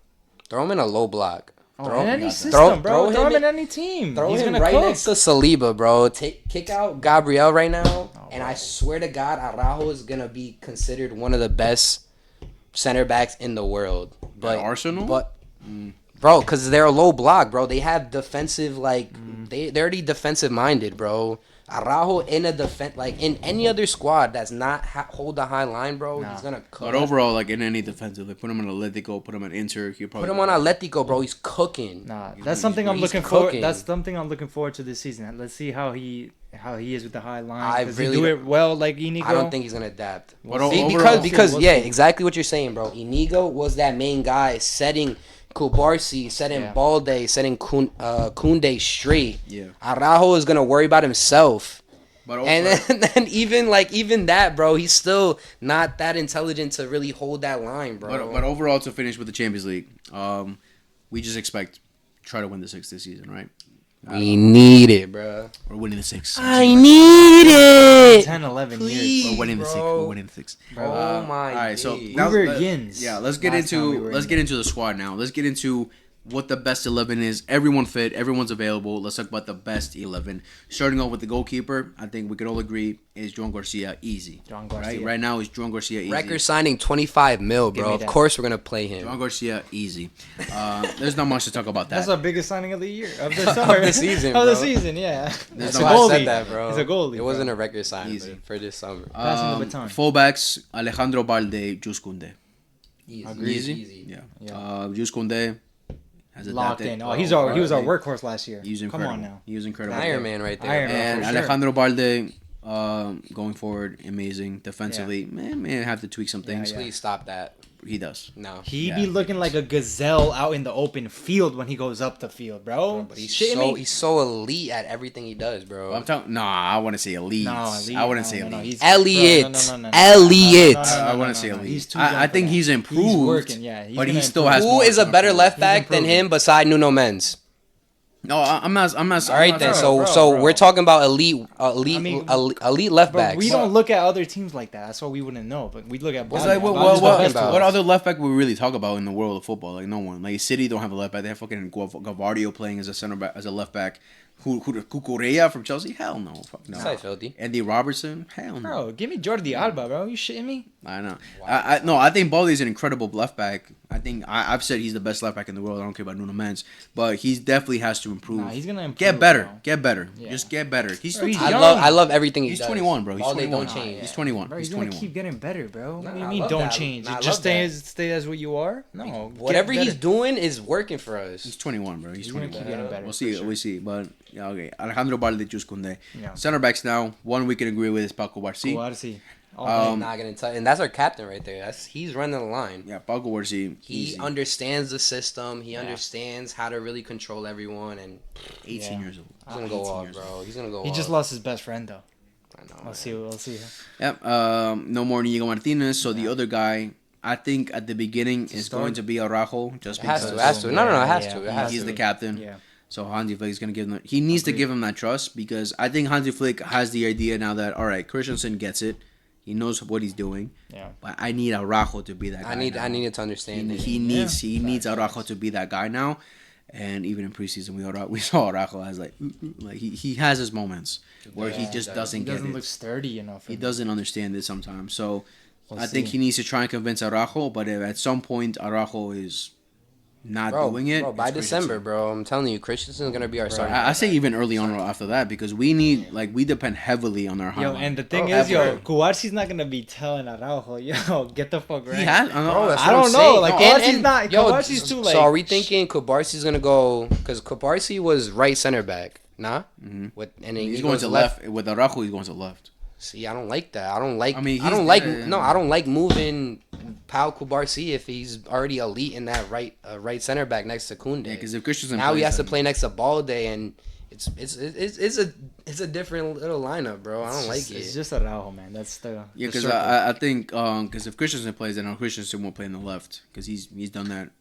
S3: low block.
S2: In any system, bro. Throw him in any team.
S3: Throw him right next to Saliba, bro. Kick out Gabriel right now, and I swear to God, Araujo is gonna be considered one of the best center backs in the world. But
S1: Arsenal,
S3: bro, because they're a low block, bro. They have defensive, like, they're already defensive minded, bro. Araujo in a like in any other squad that's not hold the high line, bro, he's gonna cook.
S1: But overall, like in any defensive, they put him on Atletico, put him on Inter,
S3: put him on Atletico, bro. He's cooking.
S2: That's something I'm looking forward. That's something I'm looking forward to this season. Let's see how he is with the high line. Does he do it well like Inigo?
S3: I don't think he's gonna adapt. Because exactly what you're saying, bro. Inigo was that main guy setting Kubarsi, setting Balde, setting Koundé straight. Yeah. Araujo is gonna worry about himself. And then even that, bro, he's still not that intelligent to really hold that line, bro.
S1: But overall, to finish with the Champions League, we just try to win the 6th this season, right?
S3: We need it, bro.
S1: We're winning the 6th.
S3: I need it.
S2: 10, 11 years.
S1: We're winning the 6th. We're winning the 6th.
S3: Oh my.
S1: All right, so let's get into the squad now. Let's get into what the best 11 is. Everyone fit. Everyone's available. Let's talk about the best 11. Starting off with the goalkeeper, I think we can all agree is Joan Garcia easy. Right now is Joan Garcia easy.
S3: Record signing $25 million, bro. Of course we're gonna play him.
S1: Joan Garcia easy. There's not much to talk about that.
S2: That's the biggest signing of the year, of the summer,
S3: of the season,
S2: bro. Of the season, yeah.
S3: That's why I said that, bro.
S2: He's a goalie.
S3: It wasn't a record signing for this summer.
S2: Passing the baton.
S1: Fullbacks: Alejandro Balde, Jules Koundé.
S3: Easy.
S1: Yeah. Jules Koundé.
S2: Locked in. Oh, he was our workhorse last year.
S1: Come on now. He was incredible.
S3: Iron Man right there.
S1: And Alejandro Balde, going forward, amazing. Defensively, man, have to tweak some things.
S3: Please stop that.
S1: He does.
S3: No.
S2: He be looking like a gazelle out in the open field when he goes up the field, bro.
S3: But he's so elite at everything he does, bro.
S1: I want to say elite. No, elite. I wouldn't say elite.
S3: Elliot.
S1: I want to say elite. I think he's improved. He's
S2: working,
S1: but he still has.
S3: Who is a better left back than him beside Nuno Mendes?
S1: No, I'm not. All
S3: right, then. So we're talking about elite left backs.
S2: But we don't look at other teams like that. That's why we wouldn't know. But we look at.
S1: What other left back we really talk about in the world of football? Like no one. Like City don't have a left back. They have fucking Gavardio playing as a center back, as a left back. Cucurella from Chelsea? Hell no. Fuck no. Andy Robertson? Hell no.
S2: Bro, give me Jordi Alba, bro. You shitting me?
S1: I know. Wow. I think Balde is an incredible left back. I think I've said he's the best left back in the world. I don't care about Nuno Mendes, but he definitely has to improve.
S2: Nah, he's gonna improve.
S1: Get better.
S2: Bro.
S1: Get better.
S2: Yeah.
S1: Just get better. He's still
S3: I love everything he
S1: does.
S3: He's
S1: 21, bro. He's 21.
S3: Don't change.
S1: He's 21.
S2: Bro,
S1: he's
S2: gonna
S1: 21.
S2: keep getting better, bro.
S3: Nah,
S2: What do you mean don't change?
S3: Nah,
S2: Just stay as what you are? No.
S3: Whatever he's doing is working for us.
S1: He's 21, bro. He's 21.
S2: Keep getting better.
S1: We'll see.
S2: Sure.
S1: We'll see. But yeah, okay. Alejandro Baldechus Kunde.
S2: Yeah.
S1: Center backs now. One we can agree with is Paco Barci.
S3: Not gonna tell, and that's our captain right there. He's running the line.
S1: Yeah, Paco Barci.
S3: He understands the system. He understands how to really control everyone. And
S1: 18 years old.
S3: He's gonna go off, bro. He's gonna go.
S2: He just lost his best friend though.
S3: I know.
S2: We'll see.
S1: Yep. No more Inigo Martinez. So the other guy, I think at the beginning is going to be Araujo. Just because
S3: It has to. No, it has to.
S1: He's the captain.
S2: Yeah.
S1: So Hansi Flick is going to give him. He needs to give him that trust because I think Hansi Flick has the idea now that all right, Christensen gets it. He knows what he's doing.
S2: Yeah.
S1: But I need Araujo to be that guy.
S3: I needed to understand it.
S1: He needs Araujo to be that guy now. And even in preseason, we saw Araujo as like he has his moments where he just doesn't get it. He doesn't
S2: look sturdy enough.
S1: He doesn't understand it sometimes. So I think he needs to try and convince Araujo. But if at some point Araujo is not doing it,
S3: by December, bro, I'm telling you, Christensen's gonna be our starter.
S1: I say even early on after that because we need we depend heavily on our high line.
S2: And the thing is, Cubarci's not gonna be telling Araujo, get the fuck right.
S1: He has.
S2: I don't know. Like Cubarci's not. Cubarci's too late.
S3: So are we thinking Cubarci's gonna go? Because Cubarci was right center back, nah.
S1: Mm-hmm.
S3: And
S1: he's going to left. With Araujo, he's going to left.
S3: See, I don't like that. I don't like.
S1: I mean,
S3: I don't like moving Pau Cubarci if he's already elite in that right center back next to Koundé.
S1: Yeah, because if Christensen
S3: now he has to play next to Balde, and it's a different little lineup, bro. I don't like it.
S2: It's just Araujo, man. That's the
S1: because I think because if Christensen plays, then Christensen won't play in the left because he's done that.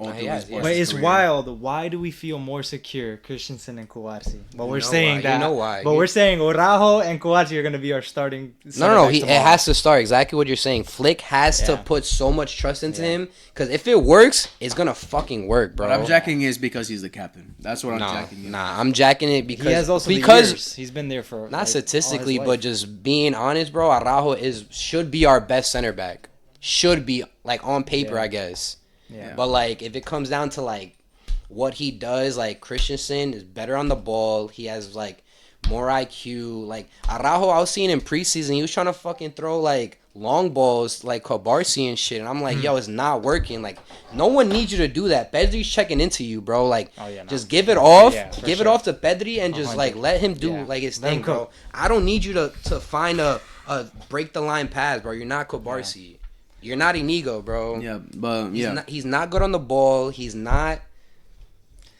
S2: But it's wild. Why do we feel more secure, Christensen and Cubarci? But we're saying that.
S3: You know why?
S2: But we're saying Araujo and Cubarci are going to be our starting.
S3: No. It has to start exactly what you're saying. Flick has to put so much trust into him because if it works, it's gonna fucking work, bro.
S1: What I'm jacking is because he's the captain. That's what I'm jacking.
S3: I'm jacking it because
S2: he has also because he's been there for
S3: not statistically, but just being honest, bro. Araujo should be our best center back. Should be on paper, I guess.
S2: Yeah.
S3: But if it comes down to what he does, Christensen is better on the ball. He has more IQ. Araujo, I was seeing in preseason, he was trying to fucking throw long balls like Cubarci and shit, and I'm like, yo, it's not working. No one needs you to do that. Pedri's checking into you, bro. Just give it off, it off to Pedri, and just let him do his thing, bro. I don't need you to find a break the line pass, bro. You're not Cubarci. You're not Inigo, bro.
S1: Yeah, but
S3: he's not good on the ball. He's not.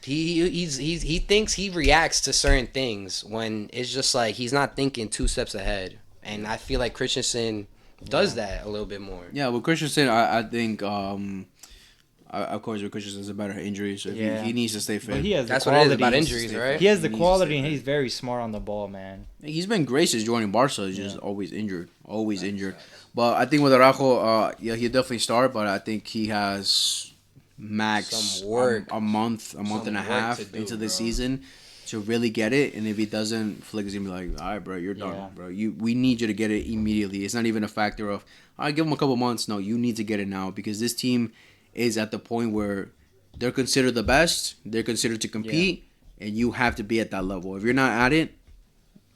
S3: He thinks he reacts to certain things when it's just he's not thinking 2 steps ahead. And I feel like Christensen does that a little bit more.
S1: Yeah, with Christensen, I think of course with Christensen is about injury, so he needs to stay fit.
S2: But he has
S3: That's what it is about injuries, right?
S2: He has the quality, and he's very smart on the ball, man.
S1: He's been great since joining Barca. He's just always injured, injured. But I think with Araujo, he'll definitely start. But I think he has max
S3: some work,
S1: a month and a half into the season to really get it. And if he doesn't, Flick is gonna be like, all right, bro, you're done, bro. We need you to get it immediately. It's not even a factor of I give him a couple months. No, you need to get it now because this team is at the point where they're considered the best. They're considered to compete, and you have to be at that level. If you're not at it,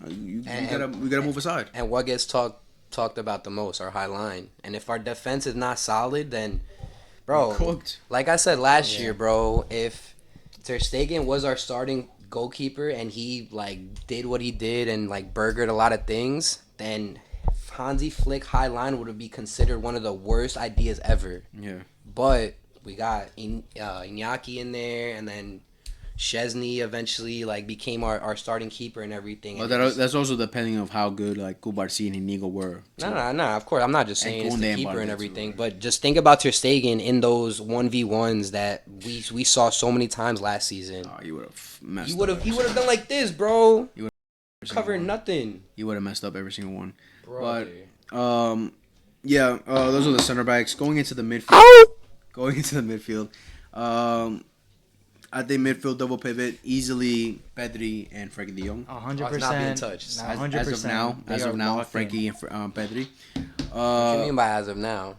S1: we gotta move aside.
S3: And what gets talked about the most, our high line. And if our defense is not solid, then, bro, like I said last year, bro, if Ter Stegen was our starting goalkeeper and he did what he did and burgered a lot of things, then Hansi Flick high line would be considered one of the worst ideas ever.
S1: Yeah.
S3: But we got Iñaki in there, and then Szczesny eventually became our starting keeper and everything.
S1: Well, that's also depending of how good Cubarci and Inigo were.
S3: No. Of course, I'm not just saying it's the keeper and everything, but just think about Ter Stegen in those 1v1s that we saw so many times last season.
S1: Oh, you would have messed.
S3: He would have done like this, bro. You would covered nothing.
S1: You would have messed up every single one.
S3: Bro.
S1: But those are the center backs going into the midfield. I think midfield double pivot easily Pedri and Frankie De Jong.
S2: 100%.
S3: Not being touched.
S2: 100%.
S1: As of now, Frankie and Pedri.
S3: What do you mean by as of now?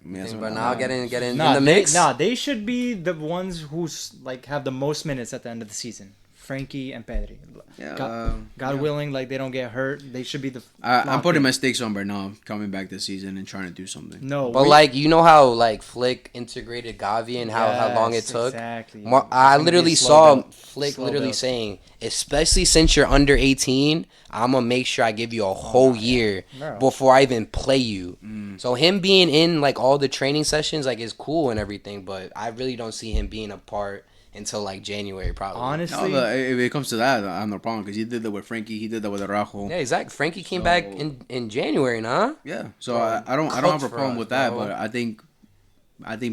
S3: But now get in in the mix.
S2: They should be the ones who like have the most minutes at the end of the season. Frankie and Pedri. Yeah, God willing, like they don't get hurt. They should be the.
S1: I'm putting my stakes on Bernal coming back this season and trying to do something.
S3: No, but like you know how like Flick integrated Gavi and how long it took. Exactly. I literally saw Flick literally saying, especially since you're under 18, I'm gonna make sure I give you a whole year before I even play you. So him being in like all the training sessions like is cool and everything, but I really don't see him being a part until like January probably.
S1: Honestly, if it comes to that, I have no problem because he did that with Frankie. He did that with Araujo.
S3: Yeah, exactly. Frankie came back in January, nah.
S1: Yeah, so I don't have a problem with that, but I think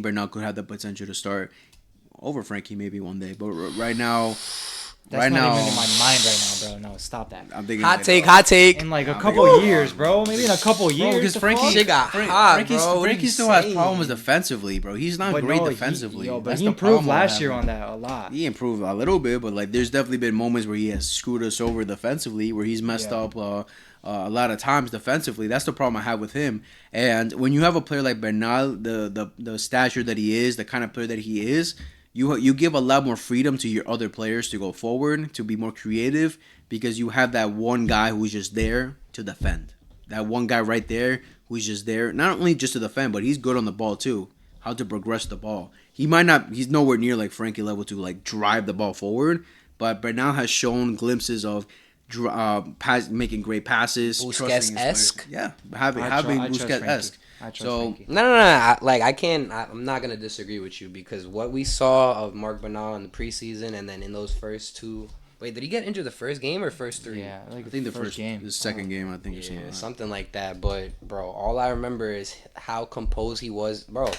S1: Bernal could have the potential to start over Frankie maybe one day. But right now.
S2: That's not even in my mind right now, bro. No, stop that.
S1: I'm thinking
S3: hot take.
S2: In like a couple years, bro. Maybe in a couple years.
S1: Because Frankie got hot, bro. Frankie still has problems defensively, bro. He's not great defensively.
S2: But he improved last year on that a lot.
S1: He improved a little bit, but like there's definitely been moments where he has screwed us over defensively, where he's messed up a lot of times defensively. That's the problem I have with him. And when you have a player like Bernal, the stature that he is, the kind of player that he is, you give a lot more freedom to your other players to go forward, to be more creative, because you have that one guy who's just there to defend. That one guy right there who's just there, not only just to defend, but he's good on the ball too. How to progress the ball. He's nowhere near like Frankie level to like drive the ball forward, but Bernal has shown glimpses of making great passes.
S3: Busquets-esque?
S1: Yeah, having Busquets-esque. So
S3: no. I'm not gonna disagree with you because what we saw of Marc Bernal in the preseason and then in those first two. Wait, did he get injured the first game or first three?
S2: Yeah,
S1: like I think the first game, the second game, I think.
S3: Yeah, something like that. But bro, all I remember is how composed he was, bro.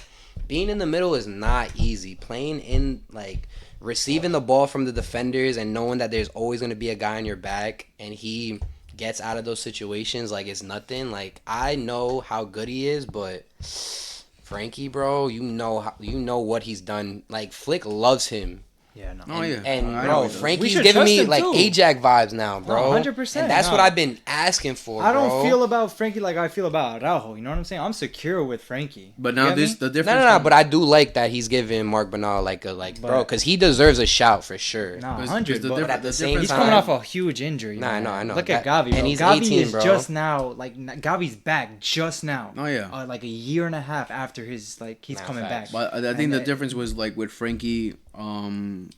S3: Being in the middle is not easy. Playing in like receiving the ball from the defenders and knowing that there's always gonna be a guy on your back and he gets out of those situations like it's nothing. Like I know how good he is, but Frankie, bro, you know what he's done. Like Flick loves him.
S2: Yeah, no.
S3: And bro, Frankie's giving me like Ajax vibes now, bro.
S2: 100%.
S3: And that's what I've been asking for.
S2: I don't feel about Frankie like I feel about Araujo. You know what I'm saying? I'm secure with Frankie.
S1: But now the difference.
S3: No. But I do like that he's giving Marc Bernal bro, because he deserves a shout for sure.
S2: No, 100.
S3: But at the same time,
S2: he's coming off a huge injury.
S3: Nah, I know.
S2: Look at Gavi.
S3: And he's
S2: Gavi
S3: 18,
S2: is
S3: bro.
S2: just now Gavi's back just now.
S1: Oh yeah.
S2: Like a year and a half after he's coming back.
S1: But I think the difference was like with Frankie.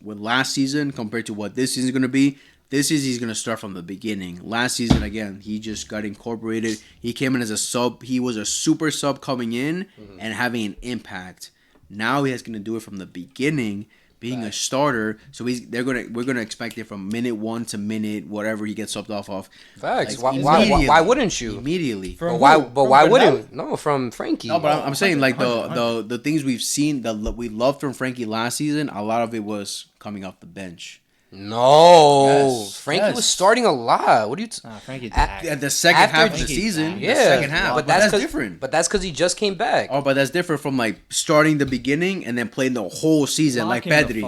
S1: With last season compared to what this season is going to be, this season he's going to start from the beginning. Last season, again, he just got incorporated. He came in as a sub. He was a super sub coming in and having an impact. Now he's going to do it from the beginning, being a starter. So we're gonna expect it from minute 1 to minute whatever he gets subbed off of.
S3: Facts. Like, why wouldn't you?
S1: Immediately.
S3: Why wouldn't? No, from Frankie.
S1: No, but I'm saying like the things we've seen that we loved from Frankie last season, a lot of it was coming off the bench.
S3: No, Frankie was starting a lot. What are you?
S2: Frankie
S1: at the second half of the season.
S3: Yeah,
S1: the second half.
S3: But that's different. But that's because he just came back.
S1: Oh, but that's different from like starting the beginning and then playing the whole season like Pedri.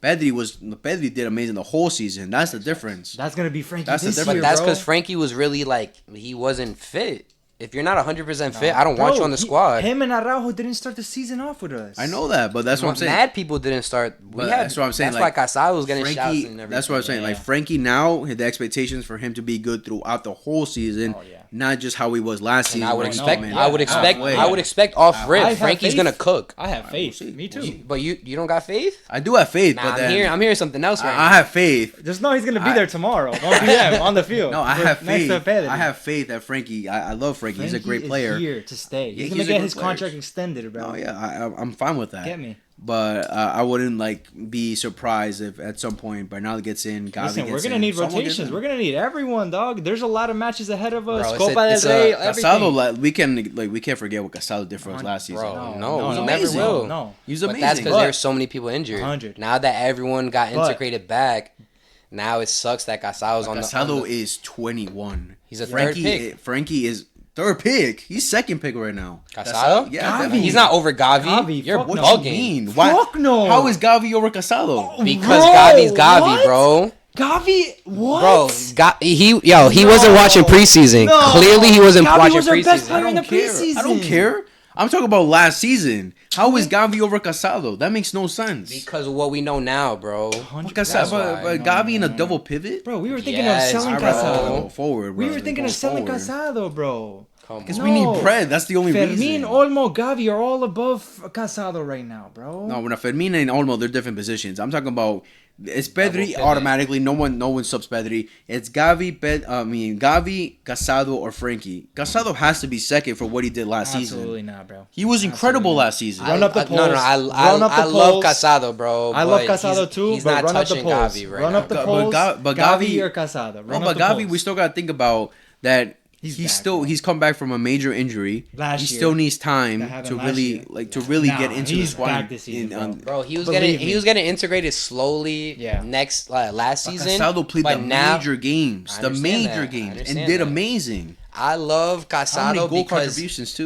S1: Pedri did amazing the whole season. That's the difference.
S2: That's gonna be Frankie.
S1: That's
S2: this
S1: the
S2: year,
S3: But that's
S2: bro.
S3: because Frankie was really like he wasn't fit. If you're not 100% fit, I don't want you on the squad.
S2: Him and Araujo didn't start the season off with us.
S1: I know that, but that's what I'm saying.
S3: Mad people didn't start.
S1: That's what I'm saying.
S3: That's why Casado was getting shouts and everything.
S1: That's what I'm saying. Like Frankie now, the expectations for him to be good throughout the whole season, not just how he was last season.
S3: I would expect off rip, Frankie's gonna cook.
S2: I have faith. Me too.
S3: But you don't got faith?
S1: I do have faith, but then
S3: I'm hearing something else right now.
S1: I have faith.
S2: Just know he's gonna be there tomorrow, 1 p.m. on the field.
S1: No, I have faith. I have faith that Frankie. I love Frankie. He's a great player.
S2: Here to stay. He's gonna get his contract extended, bro.
S1: Oh yeah, I'm fine with that.
S2: Get me.
S1: But I wouldn't be surprised if at some point Bernal gets in. Gavi
S2: Listen,
S1: gets
S2: we're gonna need rotations. We're gonna need everyone, dog. There's a lot of matches ahead of us.
S3: Bro,
S2: Copa del Rey,
S1: Casado, we can't forget what Casado did for us last season.
S3: Bro, no, he never will.
S2: No,
S1: he's amazing.
S3: But that's because there's so many people injured.
S2: 100.
S3: Now that everyone got integrated back, now it sucks that Casado's on the.
S1: Casado is 21.
S3: He's a third pick.
S1: Frankie is. Third pick. He's second pick right now.
S3: Casado?
S1: Yeah,
S2: Gavi.
S3: He's not over Gavi. You're
S1: what
S3: bugging.
S1: do you mean? Why?
S2: Fuck no.
S1: How is Gavi over Casado?
S3: Because Gavi's Gavi, bro.
S2: Gavi, what?
S3: Bro, he wasn't watching preseason. No. Clearly, he wasn't watching
S2: was our
S3: preseason.
S2: best player in the preseason.
S1: I don't care. I'm talking about last season. How is Gavi over Casado? That makes no sense.
S3: Because of what we know now, bro.
S1: But Gavi in a double pivot?
S2: Bro, we were thinking of selling Casado.
S1: Forward,
S2: bro. We were thinking of selling Casado, bro.
S1: Because we need bread. That's the only reason.
S2: Fermin, Olmo, Gavi are all above Casado right now, bro.
S1: No, when Fermin and Olmo, they're different positions. I'm talking about it's Pedri automatically. No one subs Pedri. It's Gavi, Casado, or Frankie. Casado has to be second for what he did last season.
S2: Absolutely not, bro.
S1: He was incredible last season.
S2: Run up the polls.
S3: I love Casado, bro.
S2: I love Casado too.
S3: He's not touching Gavi right now.
S2: Run up the polls. But Gavi or Casado.
S1: But Gavi, we still gotta think about that. He's come back from a major injury. He still needs time to really get into the squad.
S3: Bro, he was getting integrated slowly. Yeah. Last season.
S1: Casado played the major games, and did amazing.
S3: I love Casado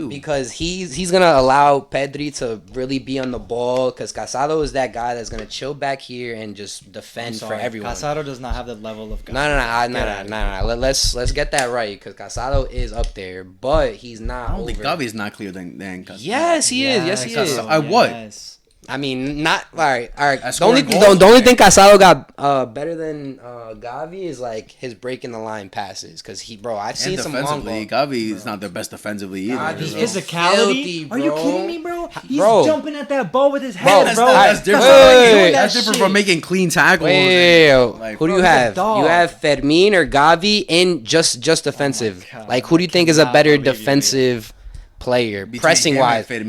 S1: because
S3: he's gonna allow Pedri to really be on the ball, because Casado is that guy that's gonna chill back here and just defend for everyone.
S2: Casado does not have the level of
S3: No. Let's get that right, because Casado is up there, but he's not.
S1: I don't think Gavi is not clearer than Casado.
S3: Yes, he is. Yes, he is.
S1: What?
S3: I mean, not all right. The only thing Casado got better than Gavi is like his breaking the line passes, because I've seen some long ball.
S1: Gavi is not the best defensively either.
S2: His physicality, are you kidding me, bro? He's jumping at that ball with his head, bro.
S1: That's different. That's different from making clean tackles.
S3: Who do you have? You have Fermin or Gavi in just defensive? Like, who do you think is a better defensive player, pressing wise?
S2: This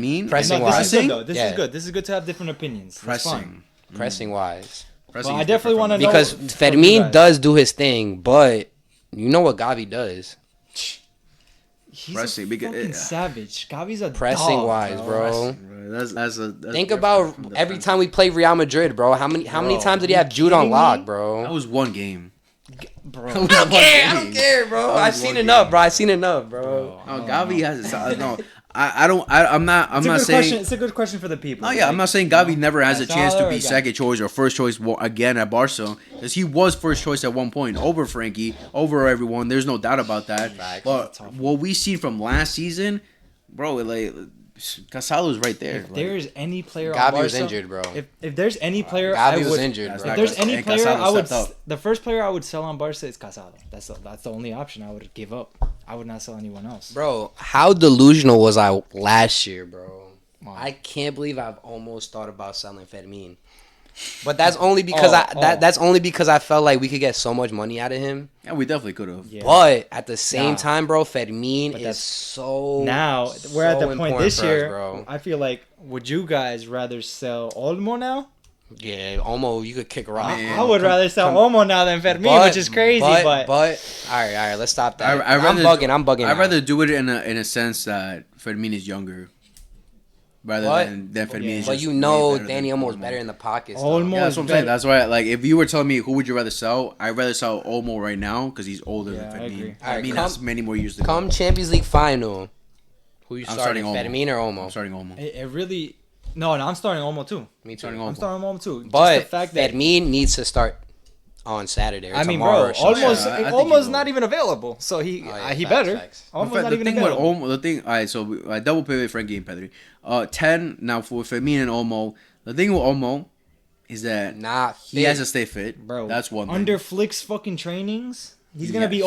S2: is good. This is good to have different opinions.
S3: Pressing wise.
S2: Well, I definitely want to know,
S3: because Fermin does do his thing, but you know what Gavi does.
S2: He's a fucking savage. Gavi's a
S3: pressing
S2: dog,
S3: wise, bro.
S1: That's
S3: think about every time we play Real Madrid, bro. How many times did he have Jude on lock, bro?
S1: That was one game.
S3: Bro, I don't care, bro. I've seen enough, bro.
S1: Gavi has I'm not saying
S2: it's a good question for the people.
S1: Oh yeah, I'm not saying Gavi never has a chance to be second choice or first choice again at Barca, because he was first choice at one point over Frankie, over everyone. There's no doubt about that. But what we seen from last season, bro, like Casado's right there.
S2: If there's any player
S3: Gavi
S2: on Barca,
S3: was injured, bro.
S2: If there's any player,
S3: Gavi was injured, bro.
S2: If there's any player, the first player I would sell on Barca is Casado. That's the only option I would give up. I would not sell anyone else.
S3: Bro, how delusional was I last year, bro? Wow. I can't believe I've almost thought about selling Fermin. But that's only because that's only because I felt like we could get so much money out of him.
S1: Yeah, we definitely could have.
S3: Yeah. But at the same time, bro, Fermin is so.
S2: Now we're at the point this year. Bro. I feel like, would you guys rather sell Olmo now?
S3: Yeah, Olmo, you could kick a rock.
S2: I would rather sell Olmo now than Fermin, which is crazy. But
S3: all right, let's stop that. I'm bugging.
S1: I'd rather do it in a sense that Fermin is younger. Rather than Fermin.
S3: But you know, Danny Olmo's better in the pockets.
S1: Olmo, that's what I'm saying. That's why, like, if you were telling me who would you rather sell, I'd rather sell Olmo right now because he's older than Fermin. Fermin has many more years to go.
S3: Come Champions League final, who you starting, Fermin or Olmo?
S1: I'm starting Olmo.
S2: It really. No, I'm starting Olmo too.
S3: Me too.
S2: I'm starting Olmo too.
S3: But just the fact that Fermin needs to start on Saturday or tomorrow.
S2: Olmo's not even available, so he better. Olmo's not even available.
S1: The thing, all right, so I double pivot Frankie and Pedri. 10 now for Fermin and Olmo. The thing with Olmo is that he has to stay fit,
S2: bro.
S1: That's one thing.
S2: Under Flick's fucking trainings, he's gonna be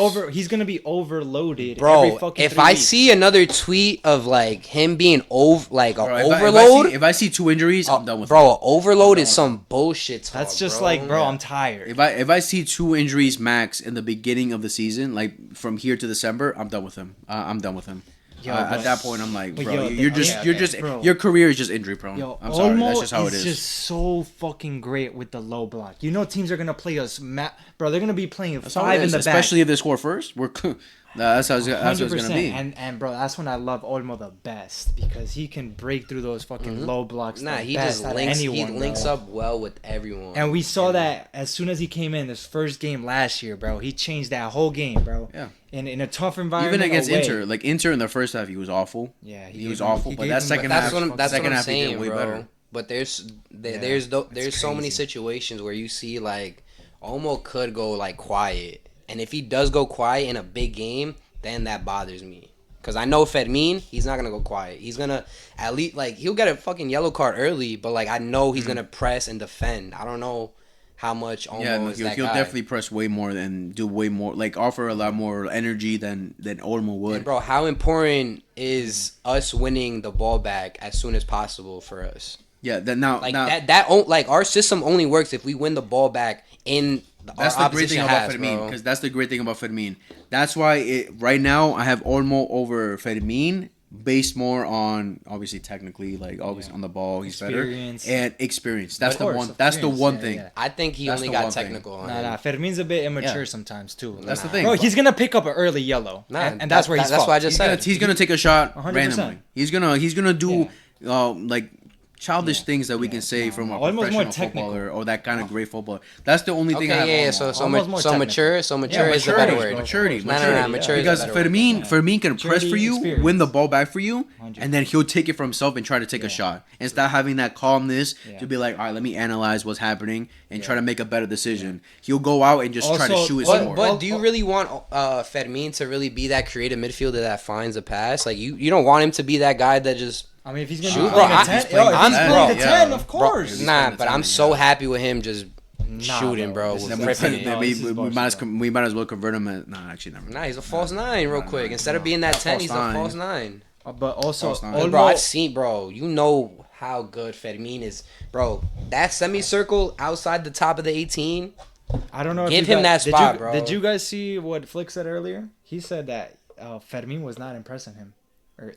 S2: overloaded.
S3: Bro,
S2: every fucking
S3: if I see another tweet of like him being overload,
S1: if I see 2 injuries, I'm done with it.
S3: Bro, overload is some bullshit talk.
S2: That's just like, bro, I'm tired.
S1: If I see 2 injuries max in the beginning of the season, like from here to December, I'm done with him. I'm done with him. At that point, I'm like, bro, your career is just injury prone. I'm sorry, that's just how it is.
S2: He's just so fucking great with the low block. You know, teams are gonna play us, bro. They're gonna be playing 5 in the back,
S1: especially if they score first. That's how it's gonna be.
S2: And bro, that's when I love Olmo the best, because he can break through those fucking low blocks.
S3: He just links up well with everyone.
S2: And we saw that as soon as he came in this first game last year, bro. He changed that whole game, bro.
S1: Yeah.
S2: In a tough environment.
S1: Even against Inter, like Inter in the first half, he was awful.
S2: Yeah,
S1: he was awful. But that second half, he did way better.
S3: But there's so many situations where you see like Olmo could go like quiet. And if he does go quiet in a big game, then that bothers me. Because I know Fermin, he's not gonna go quiet. He's gonna at least like he'll get a fucking yellow card early, but like I know he's gonna press and defend. I don't know how much Olmo is that
S1: he'll
S3: guy.
S1: definitely press way more and do way more, like offer a lot more energy than Olmo would.
S3: And bro, how important is us winning the ball back as soon as possible for us?
S1: Yeah,
S3: like our system only works if we win the ball back in
S1: that's
S3: our
S1: the great thing about Fermin, because that's the great thing about Fermin. That's why right now I have Olmo over Fermin, based more on obviously technically, like obviously on the ball he's experience. Better and experience. That's the one. That's the one thing.
S3: Yeah. I think he only got technical on him.
S2: Nah, Fermin's a bit immature sometimes too.
S1: That's the thing.
S2: Bro, he's gonna pick up an early yellow, and that's where he's.
S3: That's why I just said
S1: he's gonna take a shot 100%. Randomly. He's gonna do like childish things that we can say from a professional footballer or that kind of great footballer. That's the only thing.
S3: So mature is the better word.
S1: Maturity.
S3: Because
S1: Fermin can press for you, win the ball back for you, and then he'll take it for himself and try to take a shot instead of having that calmness to be like, all right, let me analyze what's happening and try to make a better decision. He'll go out and just try to shoot it some more.
S3: But do you really want Fermin to really be that creative midfielder that finds a pass? Like you don't want him to be that guy that just.
S2: I mean, if he's gonna be playing the 10, of course.
S3: But I'm so happy with him just shooting, bro.
S1: We might as well convert him. Actually, never.
S3: Nah, he's a false 9, real quick. Instead of being that 10, he's a false 9.
S2: But also,
S3: bro, I've seen, bro. You know how good Fermin is, bro. That semicircle outside the top of the 18.
S2: I don't know.
S3: Give him that spot, bro.
S2: Did you guys see what Flick said earlier? He said that Fermin was not impressing him.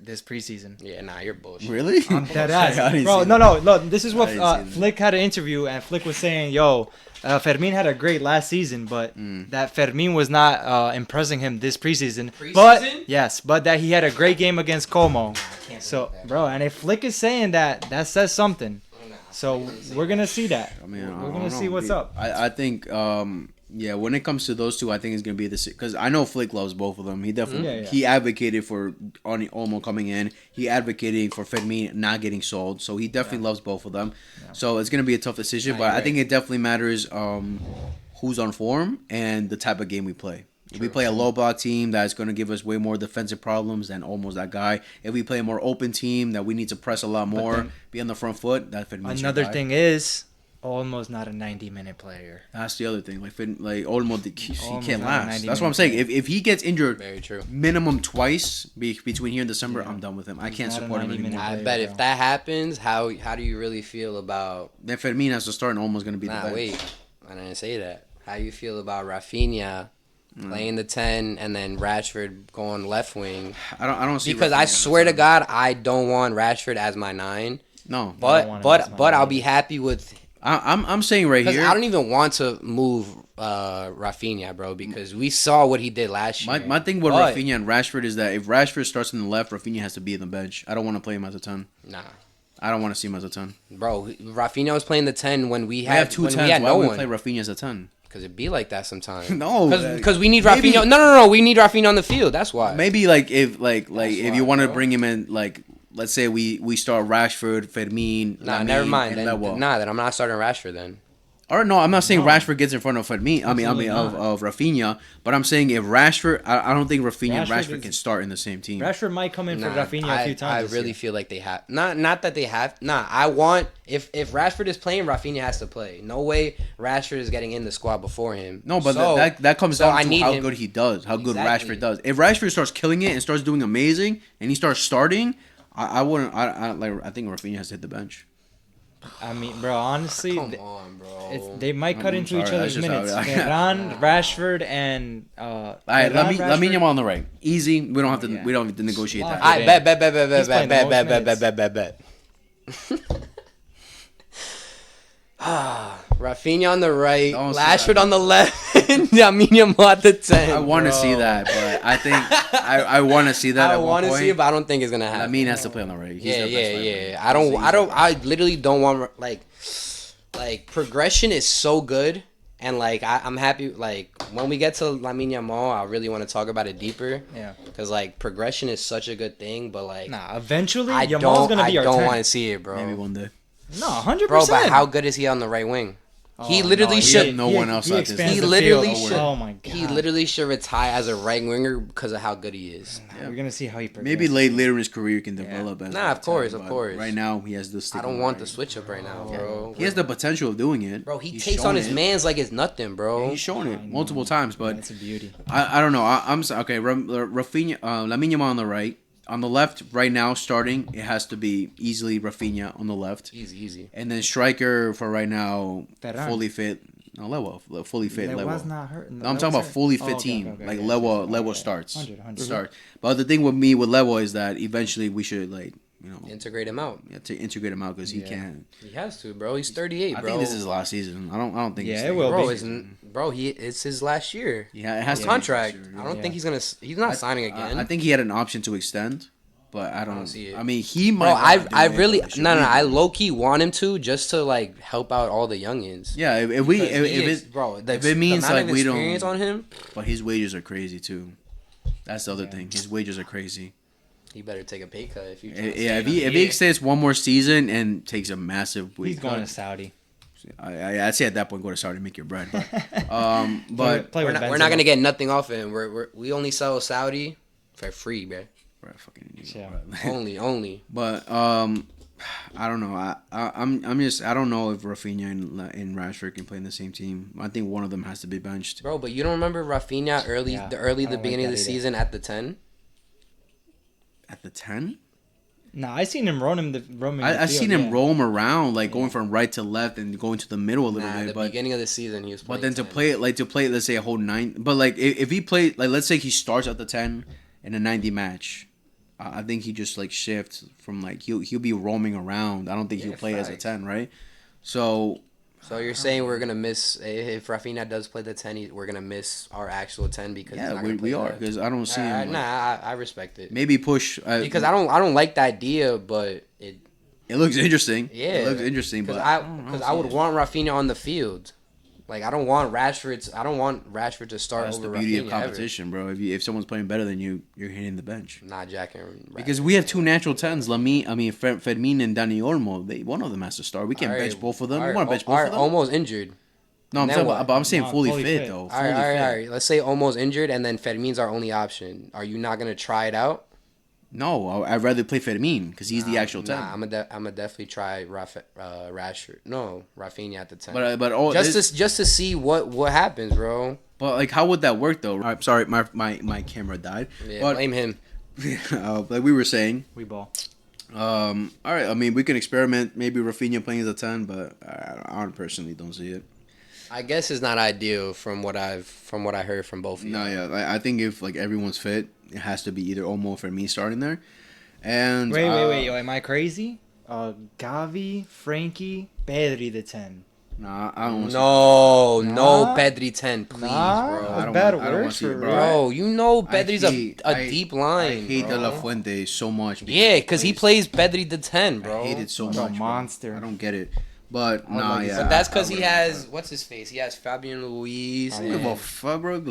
S2: This preseason.
S3: Yeah, nah, you're bullshit.
S1: Really?
S2: I'm dead ass. Bro, no. This is what Flick had an interview, and Flick was saying, yo, Fermin had a great last season, but that Fermin was not impressing him this preseason. But that he had a great game against Como. So, bro, and if Flick is saying that, that says something. So we're gonna see that. I mean, we're gonna see what's up.
S1: I think. Yeah, when it comes to those two, I think it's gonna be this because I know Flick loves both of them. He definitely he advocated for Olmo coming in. He advocated for Fermin not getting sold. So he definitely loves both of them. Yeah. So it's gonna be a tough decision, but I think it definitely matters who's on form and the type of game we play. If we play a low block team that's going to give us way more defensive problems than almost that guy. If we play a more open team that we need to press a lot more, be on the front foot, that Fermin's
S2: another thing is. Almost not a 90-minute player.
S1: That's the other thing. Like Olmo, he can't last. That's what I'm saying. If he gets injured,
S3: very true,
S1: minimum twice between here and December, I'm done with him. I can't support him anymore.
S3: I bet if that happens, how do you really feel about?
S1: Then Fermin has to start, and Olmo's going to be the bench.
S3: Wait, I didn't say that. How you feel about Rafinha playing the 10 and then Rashford going left wing?
S1: I don't see
S3: because Rafinha I swear to God, I don't want Rashford as my 9.
S1: No,
S3: but I'll be happy with.
S1: I'm saying right here.
S3: I don't even want to move Rafinha, bro, because we saw what he did last year.
S1: My thing with Rafinha and Rashford is that if Rashford starts on the left, Rafinha has to be in the bench. I don't want to play him as a 10.
S3: Nah.
S1: I don't want to see him as a 10.
S3: Bro, Rafinha was playing the 10 when we had
S1: 2 10s. Why would we play Rafinha as a 10?
S3: Because it'd be like that sometimes.
S1: No.
S3: Because we need Rafinha. No. We need Rafinha on the field. That's why.
S1: Maybe if you want to bring him in, like, let's say we start Rashford, Fermin.
S3: Nah, never mind. Then I'm not starting Rashford then.
S1: Or no, I'm not saying Rashford gets in front of Fermin. of Rafinha. But I'm saying if Rashford, I don't think Rafinha and Rashford can start in the same team.
S2: Rashford might come in for Rafinha a few times.
S3: I really feel like they have. Not that they have. I want if Rashford is playing, Rafinha has to play. No way Rashford is getting in the squad before him.
S1: No, but that comes down to how good he does, how good Rashford does. If Rashford starts killing it and starts doing amazing, and he starts starting. I wouldn't. I think Rafinha has to hit the bench.
S2: I mean, bro, honestly,
S3: come on, bro.
S2: They might cut into each other's minutes. Ferran, Rashford, and
S1: all right, Lamine Yamal on the right. Easy. We don't have to. We don't have to negotiate that.
S3: I bet. Rafinha on the right, Rashford on the left, and Lamine Yamal at the 10.
S1: I want to see that, but I think I want to see that. I
S3: want to see it, but I don't think it's gonna happen.
S1: Lamine has to play on the right.
S3: Yeah. I literally don't want like progression is so good, and like I'm happy. Like when we get to Lamine Yamal, I really want to talk about it deeper.
S2: Yeah.
S3: Because like progression is such a good thing, but like
S2: eventually Yamal's gonna be our 10.
S3: I don't want to see it, bro.
S1: Maybe one day.
S2: No, 100%.
S3: Bro, but how good is he on the right wing? He literally should.
S1: No one else.
S3: He literally should.
S2: Oh my god.
S3: He literally should retire as a right winger because of how good he is.
S2: Yeah. We're gonna see how he progresses.
S1: Maybe later in his career he can develop as.
S3: Nah, of course.
S1: Right now he has this.
S3: I don't want the switch up right now, bro.
S1: He has the potential of doing it.
S3: Bro, he takes on his mans like it's nothing, bro.
S1: Yeah, he's shown it multiple times, but
S2: it's a beauty.
S1: I don't know. I'm okay. Rafinha, Lamine Yamal on the right. On the left, right now, starting, it has to be easily Rafinha on the left.
S3: Easy.
S1: And then striker for right now, fully fit. No, Lewa, fully fit.
S2: Lewa's not hurt.
S1: No, I'm talking about fully fit team.
S2: Okay,
S1: like Lewa starts.
S2: 100.
S1: Start. But the thing with me with Lewa is that eventually we should
S3: integrate him out.
S1: Yeah, to integrate him out because he can't.
S3: He has to, bro. He's 38, bro.
S1: I think this is his last season. I don't think.
S2: Yeah, it will
S1: be.
S3: It's his last year.
S1: Yeah, it has to
S3: contract.
S1: Be
S3: I don't think he's not signing again.
S1: I think he had an option to extend. But I don't see it. I mean, he might.
S3: Bro, I really I low key want him to just to like help out all the youngins.
S1: Yeah, if it means like we don't
S3: on him.
S1: But his wages are crazy too. That's the other thing. His wages are crazy.
S3: He better take a pay cut if you.
S1: If he extends one more season and takes a massive wage
S2: he's going to Saudi.
S1: I'd say at that point go to Saudi and make your bread. But
S3: we're not gonna get nothing off of him. We only sell Saudi for free, bro. Only.
S1: But I don't know. I don't know if Rafinha and Rashford can play in the same team. I think one of them has to be benched.
S3: Bro, but you don't remember Rafinha the beginning of the season at the 10?
S1: At the 10?
S2: No, I seen him roam.
S1: I seen him roam around, like going from right to left and going to the middle a little bit.
S3: At the beginning of the season, he was playing.
S1: But then to play, let's say a whole 9. But like if he played, like let's say he starts at the 10 in a 90 match. I think he just like shifts from like he'll be roaming around. I don't think he'll play as a 10, right? So
S3: you're saying we're gonna miss if Rafinha does play the 10, we're gonna miss our actual 10 because
S1: we are because I don't see him.
S3: I respect it.
S1: Maybe push
S3: because I don't like the idea, but it
S1: looks interesting.
S3: Yeah,
S1: it looks interesting. But
S3: I would want Rafinha on the field. Like I don't want Rashford to start over Rafinha. That's the beauty of competition,
S1: bro. If someone's playing better than you, you're hitting the bench.
S3: Not jacking.
S1: Because we have two natural 10s, Fermin and Dani Olmo. One of them has to start. We can't bench both of them. You want to bench both of them?
S3: Almost injured.
S1: No, I'm saying fully fit though.
S3: All right. Let's say almost injured, and then Fermin's our only option. Are you not gonna try it out?
S1: No, I'd rather play Fermin because he's the actual 10.
S3: I'm gonna definitely try Rashford. No, Rafinha at the 10.
S1: But
S3: just to see what happens, bro.
S1: But like, how would that work though? I'm sorry, my camera died.
S3: Yeah, blame him.
S1: Like we were saying,
S2: we ball.
S1: All right. I mean, we can experiment. Maybe Rafinha playing as a 10, but I personally don't see it.
S3: I guess it's not ideal from what I heard from both of you.
S1: No, yeah, I think if like everyone's fit, it has to be either Olmo or me starting there. And
S2: wait, am I crazy? Gavi, Frankie, Pedri the 10.
S1: Nah, I don't.
S3: No, Pedri 10, please, bro.
S2: I don't want to,
S3: bro. You know Pedri's a deep line.
S1: I hate De La Fuente so much.
S3: Yeah, because he plays Pedri the 10, bro.
S1: I hate it so much.
S2: Monster.
S1: I don't get it. But
S3: But that's because he has what's his face? He has Fabian Luiz.
S1: Bro,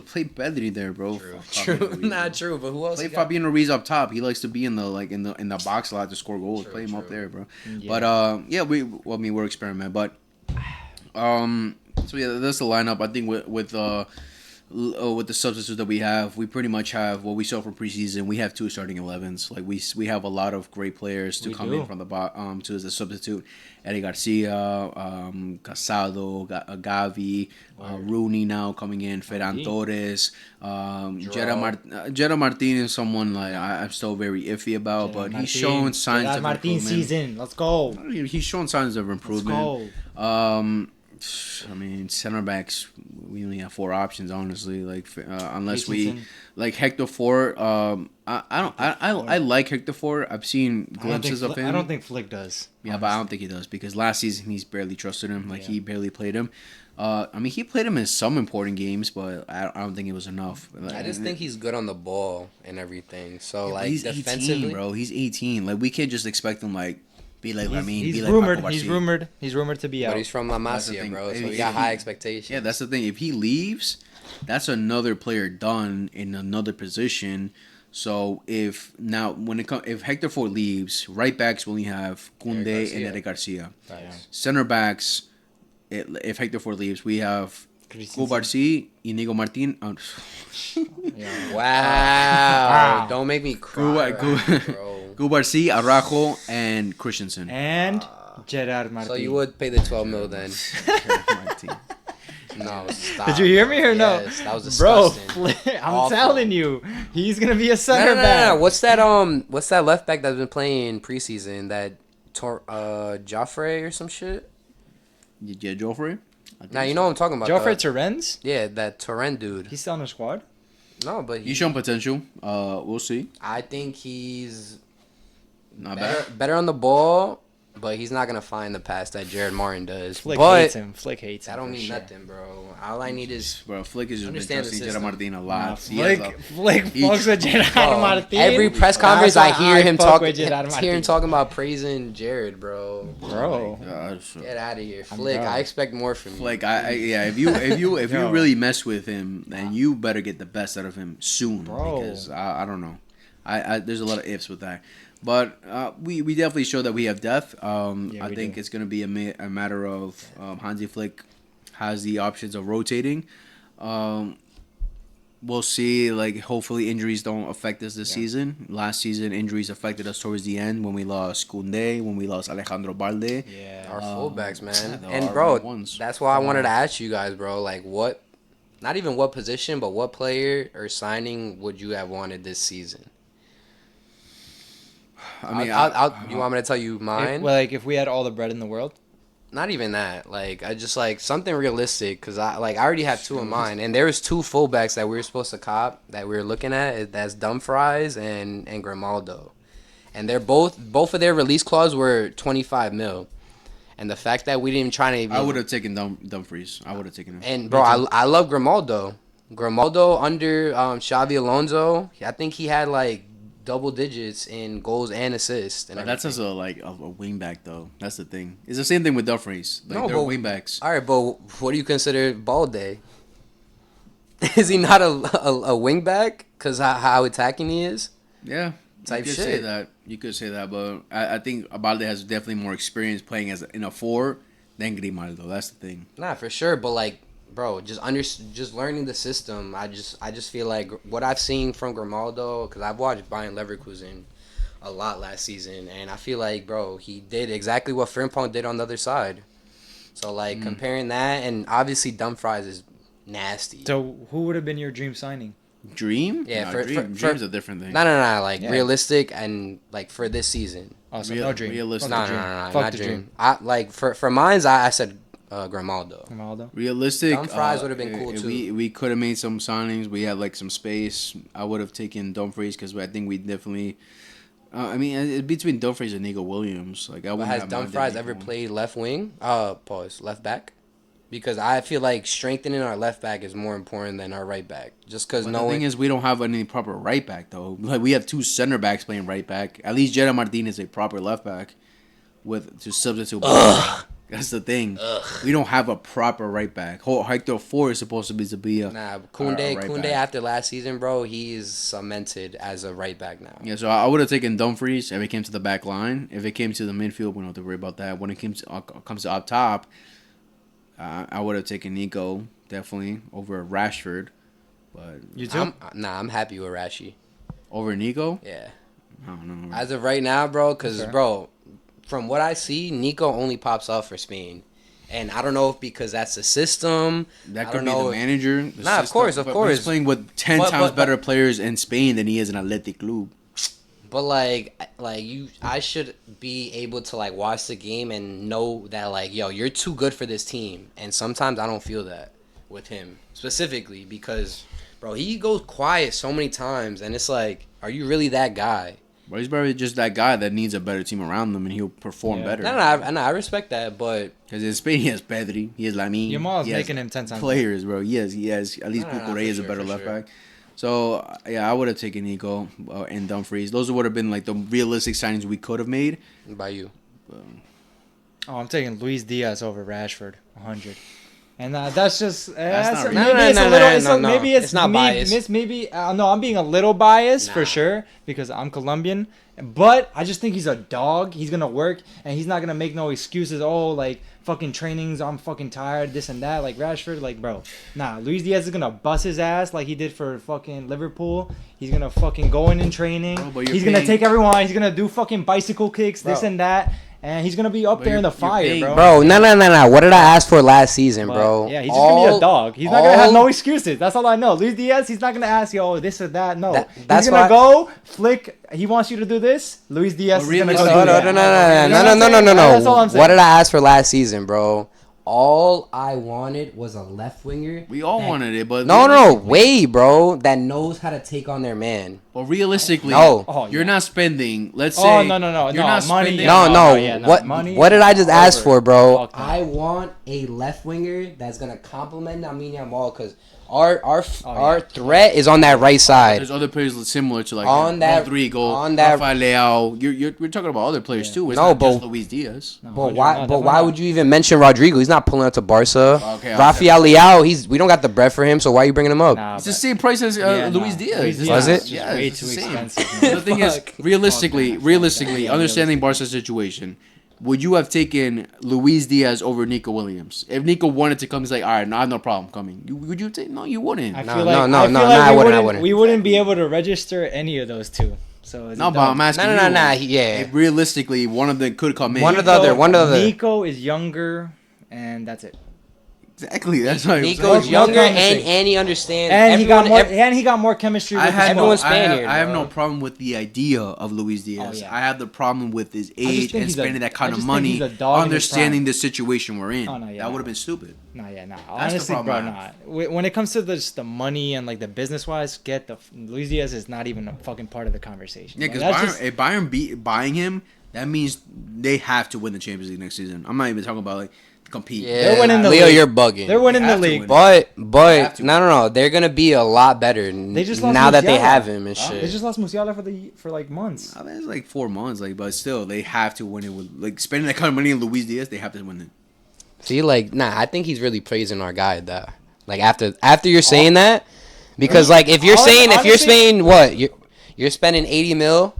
S1: play Pedri there, bro.
S3: True. Not true. But who else?
S1: Play Fabian Ruiz up top. He likes to be in the box a lot to score goals. Play him up there, bro. Yeah. But we're experimenting. But so yeah, that's the lineup. I think with the substitutes that we have, we pretty much have what we saw from preseason. We have 2 starting 11s. Like we have a lot of great players to come in from the to as a substitute. Eddie Garcia, Casado, Gavi, Rooney now coming in, Ferran Torres, Jera Martin is someone like I'm still very iffy about, but he's showing signs of improvement.
S2: Season, let's go.
S1: He's showing signs of improvement.
S2: Let's go.
S1: I mean, center backs, we only have 4 options, honestly. Like, unless we like Hector Ford. I like Hector Ford. I've seen glimpses of him.
S2: I don't think Flick does.
S1: Yeah, but I don't think he does because last season he's barely trusted him. Like he barely played him. I mean, he played him in some important games, but I don't think it was enough. Like,
S3: I just think he's good on the ball and everything. So like
S1: he's
S3: defensively,
S1: 18, bro. He's 18. Like we can't just expect him like. He's
S2: rumored to be out.
S3: But he's from La Masia, bro. So he got high expectations.
S1: Yeah, that's the thing. If he leaves, that's another player done in another position. So if Hector Ford leaves, right backs we only have Koundé and Eric Garcia. Center backs, if Hector Ford leaves, we have Cubarsí, Inigo Martin.
S3: Wow. Don't make me cry.
S1: Cubarsí, Araujo, and Christensen.
S2: And Gerard Martin.
S3: So you would pay the 12 mil then? No, stop.
S2: Did you hear me or no?
S3: Yes, that was disgusting.
S2: Bro, I'm telling you, he's gonna be a center back.
S3: No. What's that left back that's been playing preseason? That Joffrey or some shit?
S1: Yeah, Joffrey.
S3: Now you know what I'm talking about.
S2: Joffrey Torrens?
S3: Yeah, that Torrent dude.
S2: He's still on the squad?
S3: No, but
S1: he's shown potential. We'll see.
S3: I think he's
S1: not
S3: better on the ball. But he's not gonna find the pass that Jared Martin does.
S2: Flick hates him. Flick hates him.
S3: That don't mean nothing, bro. All I need is
S1: Flick is just been trusting Jared Martin a lot.
S2: Flick fucks with Jared Martin.
S3: Every press conference I hear him talking about praising Jared, bro. Get out of here, Flick. I expect more from you.
S1: Flick, if you really mess with him, then you better get the best out of him soon, bro. Because I don't know. There's a lot of ifs with that. But we definitely show that we have depth. I think it's going to be a matter of Hansi Flick has the options of rotating. We'll see. Like, hopefully injuries don't affect us this season. Last season, injuries affected us towards the end when we lost Koundé, when we lost Alejandro Balde.
S3: Yeah, our fullbacks, man. And, bro, that's why I wanted to ask you guys, bro, like, not even what position, but what player or signing would you have wanted this season? I mean, you want me to tell you mine?
S2: If we had all the bread in the world?
S3: Not even that. Like, I just, like, something realistic. Because, I already have two in mind. And there was two fullbacks that we were supposed to cop that we were looking at. That's Dumfries and Grimaldo. And they're both of their release clause were 25 mil. And the fact that we didn't try to even...
S1: I would have taken Dumfries. I would have taken him.
S3: And, bro, I love Grimaldo. Grimaldo under Xavi Alonso, I think he had, like, double digits in goals and assists. And
S1: that's as a wing back, though. That's the thing. It's the same thing with Dumfries. Like, they're wing backs.
S3: All right, but what do you consider Balde? Is he not a wing back? Because how attacking he is?
S1: Yeah.
S3: Type shit.
S1: You could say that, but I think Balde has definitely more experience playing in a 4 than Grimaldo. That's the thing.
S3: Nah, for sure. But, like, bro, just learning the system. I just feel like what I've seen from Grimaldo, because I've watched Bayern Leverkusen a lot last season, and I feel like, bro, he did exactly what Frimpong did on the other side. So, like, comparing that, and obviously Dumfries is nasty.
S2: So, who would have been your dream signing?
S1: Dream?
S3: Yeah,
S1: Dream's a different thing.
S3: No. Like, realistic and, like, for this season.
S2: Oh, so no dream.
S1: Realistic.
S3: No, not dream. For mine, I said... Grimaldo.
S1: Realistic.
S3: Dumfries would have been cool too.
S1: We could have made some signings. We had like some space. I would have taken Dumfries because I think we definitely. It's between Dumfries and Nico Williams. Like,
S3: has Dumfries ever played left wing? Left back. Because I feel like strengthening our left back is more important than our right back. Just because
S1: the thing is, we don't have any proper right back though. Like, we have 2 center backs playing right back. At least Gerard Martin is a proper left back, to substitute. That's the thing. We don't have a proper right back. Hector Ford is supposed to be a
S3: Koundé after last season, bro, he is cemented as a right back now.
S1: Yeah, so I would have taken Dumfries if it came to the back line. If it came to the midfield, we don't have to worry about that. When it comes to up top, I would have taken Nico definitely over Rashford. But
S2: you too?
S3: I'm happy with Rashi.
S1: Over Nico?
S3: Yeah.
S1: I don't know.
S3: As of right now, bro, because, bro, from what I see, Nico only pops off for Spain. And I don't know if because that's the system.
S1: That could be the manager.
S3: Of course.
S1: But he's playing with 10 times better players in Spain than he is in Athletic Club.
S3: But, I should be able to, like, watch the game and know that, like, yo, you're too good for this team. And sometimes I don't feel that with him specifically because, bro, he goes quiet so many times. And it's like, are you really that guy?
S1: But he's probably just that guy that needs a better team around him, and he'll perform better.
S3: No, I respect that, but...
S1: Because in Spain, he has Pedri, he has Lamine.
S2: Yamal's making him 10 times
S1: players, bro. He has at least Cucurella is a better left back. So, yeah, I would have taken Nico and Dumfries. Those would have been, like, the realistic signings we could have made.
S3: By you.
S2: I'm taking Luis Diaz over Rashford, 100. And that's just
S1: not
S2: maybe
S1: right.
S2: it's a little.
S3: No.
S2: Maybe it's
S3: not
S2: me,
S3: biased.
S2: Maybe no, I'm being a little biased for sure because I'm Colombian. But I just think he's a dog. He's gonna work, and he's not gonna make no excuses. Oh, like fucking trainings. I'm fucking tired. This and that. Like Rashford. Like bro, nah. Luis Diaz is gonna bust his ass like he did for fucking Liverpool. He's gonna fucking go in training.
S1: Bro,
S2: he's gonna take everyone. He's gonna do fucking bicycle kicks. This and that. And he's gonna be up there in the fire, bro.
S3: Bro, no. What did I ask for last season, bro?
S2: Yeah, he's just gonna be a dog. He's not gonna have no excuses. That's all I know. Luis Diaz, he's not gonna ask you, oh, this or that. No,
S3: that's
S2: he's gonna go flick. He wants you to do this. Luis Diaz is gonna go do that.
S3: No.
S2: That's all I'm saying.
S3: What did I ask for last season, bro? All I wanted was a left winger.
S1: We all wanted it, but
S3: no, way, bro. That knows how to take on their man.
S1: But realistically,
S3: no,
S1: you're not spending. Let's say,
S2: no,
S1: you're not
S2: money.
S1: spending.
S3: What did I just ask for, bro?
S2: I
S3: want a left winger that's gonna complement Lamine Yamal because our threat is on that right side.
S1: There's other players similar to like
S3: on that
S1: Rodrigo,
S3: on that
S1: Rafael Leao. We're talking about other players too. It's
S3: No,
S1: not
S3: but-
S1: just Luis Diaz.
S3: But why would you even mention Rodrigo? He's not pulling up to Barca.
S1: Okay,
S3: Rafael Leao, we don't got the bread for him, so why are you bringing him up?
S2: Nah,
S1: It's the same price as Luis Diaz.
S3: Was it?
S1: Yeah,
S2: way
S1: it's
S2: too
S1: the same.
S2: expensive.
S1: The thing is, realistically, understanding Barca's situation, would you have taken Luis Diaz over Nico Williams? If Nico wanted to come, he's like, all right, no, I have no problem coming. Would you take? No, you wouldn't.
S2: I
S3: No,
S2: feel
S3: no,
S2: like,
S3: no,
S2: I feel
S3: no,
S2: like
S3: I
S2: we
S3: wouldn't,
S2: wouldn't. We wouldn't be able to register any of those two. So
S1: No, but I'm asking you.
S3: No. Yeah.
S1: If realistically, one of them could come in.
S3: One of the other.
S2: Nico is younger, and that's it.
S1: Exactly. That's why
S3: Nico's younger and he understands.
S2: And he got more chemistry with
S3: everyone's Spaniard,
S1: I have
S3: bro.
S1: no problem with the idea of Luis Diaz.
S2: yeah.
S1: I have the problem with his age
S2: think
S1: and
S2: he's
S1: spending that kind
S2: I
S1: of
S2: just think
S1: money,
S2: he's a dog in his
S1: understanding
S2: prime.
S1: the situation we're in.
S2: Oh, no, yeah,
S1: that would
S2: no.
S1: have been stupid.
S2: Nah.
S1: the
S2: Honestly, bro,
S1: problem I
S2: nah. When it comes to the money and like the business wise, Luis Diaz is not even a fucking part of the conversation.
S1: Yeah,
S2: Like,
S1: because
S2: that's
S1: if Bayern buying him, that means they have to win the Champions League next season. I'm not even talking about like compete.
S3: Yeah,
S2: They're winning the
S3: Leo,
S2: league.
S3: you're bugging.
S2: They're winning
S1: They
S2: the
S1: have to
S2: league.
S1: win.
S3: But no, they're gonna be a lot better
S2: They just lost
S3: now that they
S2: Musiala.
S3: have him and shit.
S2: They just lost Musiala for like months.
S1: I mean, it's like 4 months, but still, they have to win it with spending that kind of money in Luis Diaz. They have to win it.
S3: See, I think he's really praising our guy. That after you're saying that, because if you're saying what you're spending 80 mil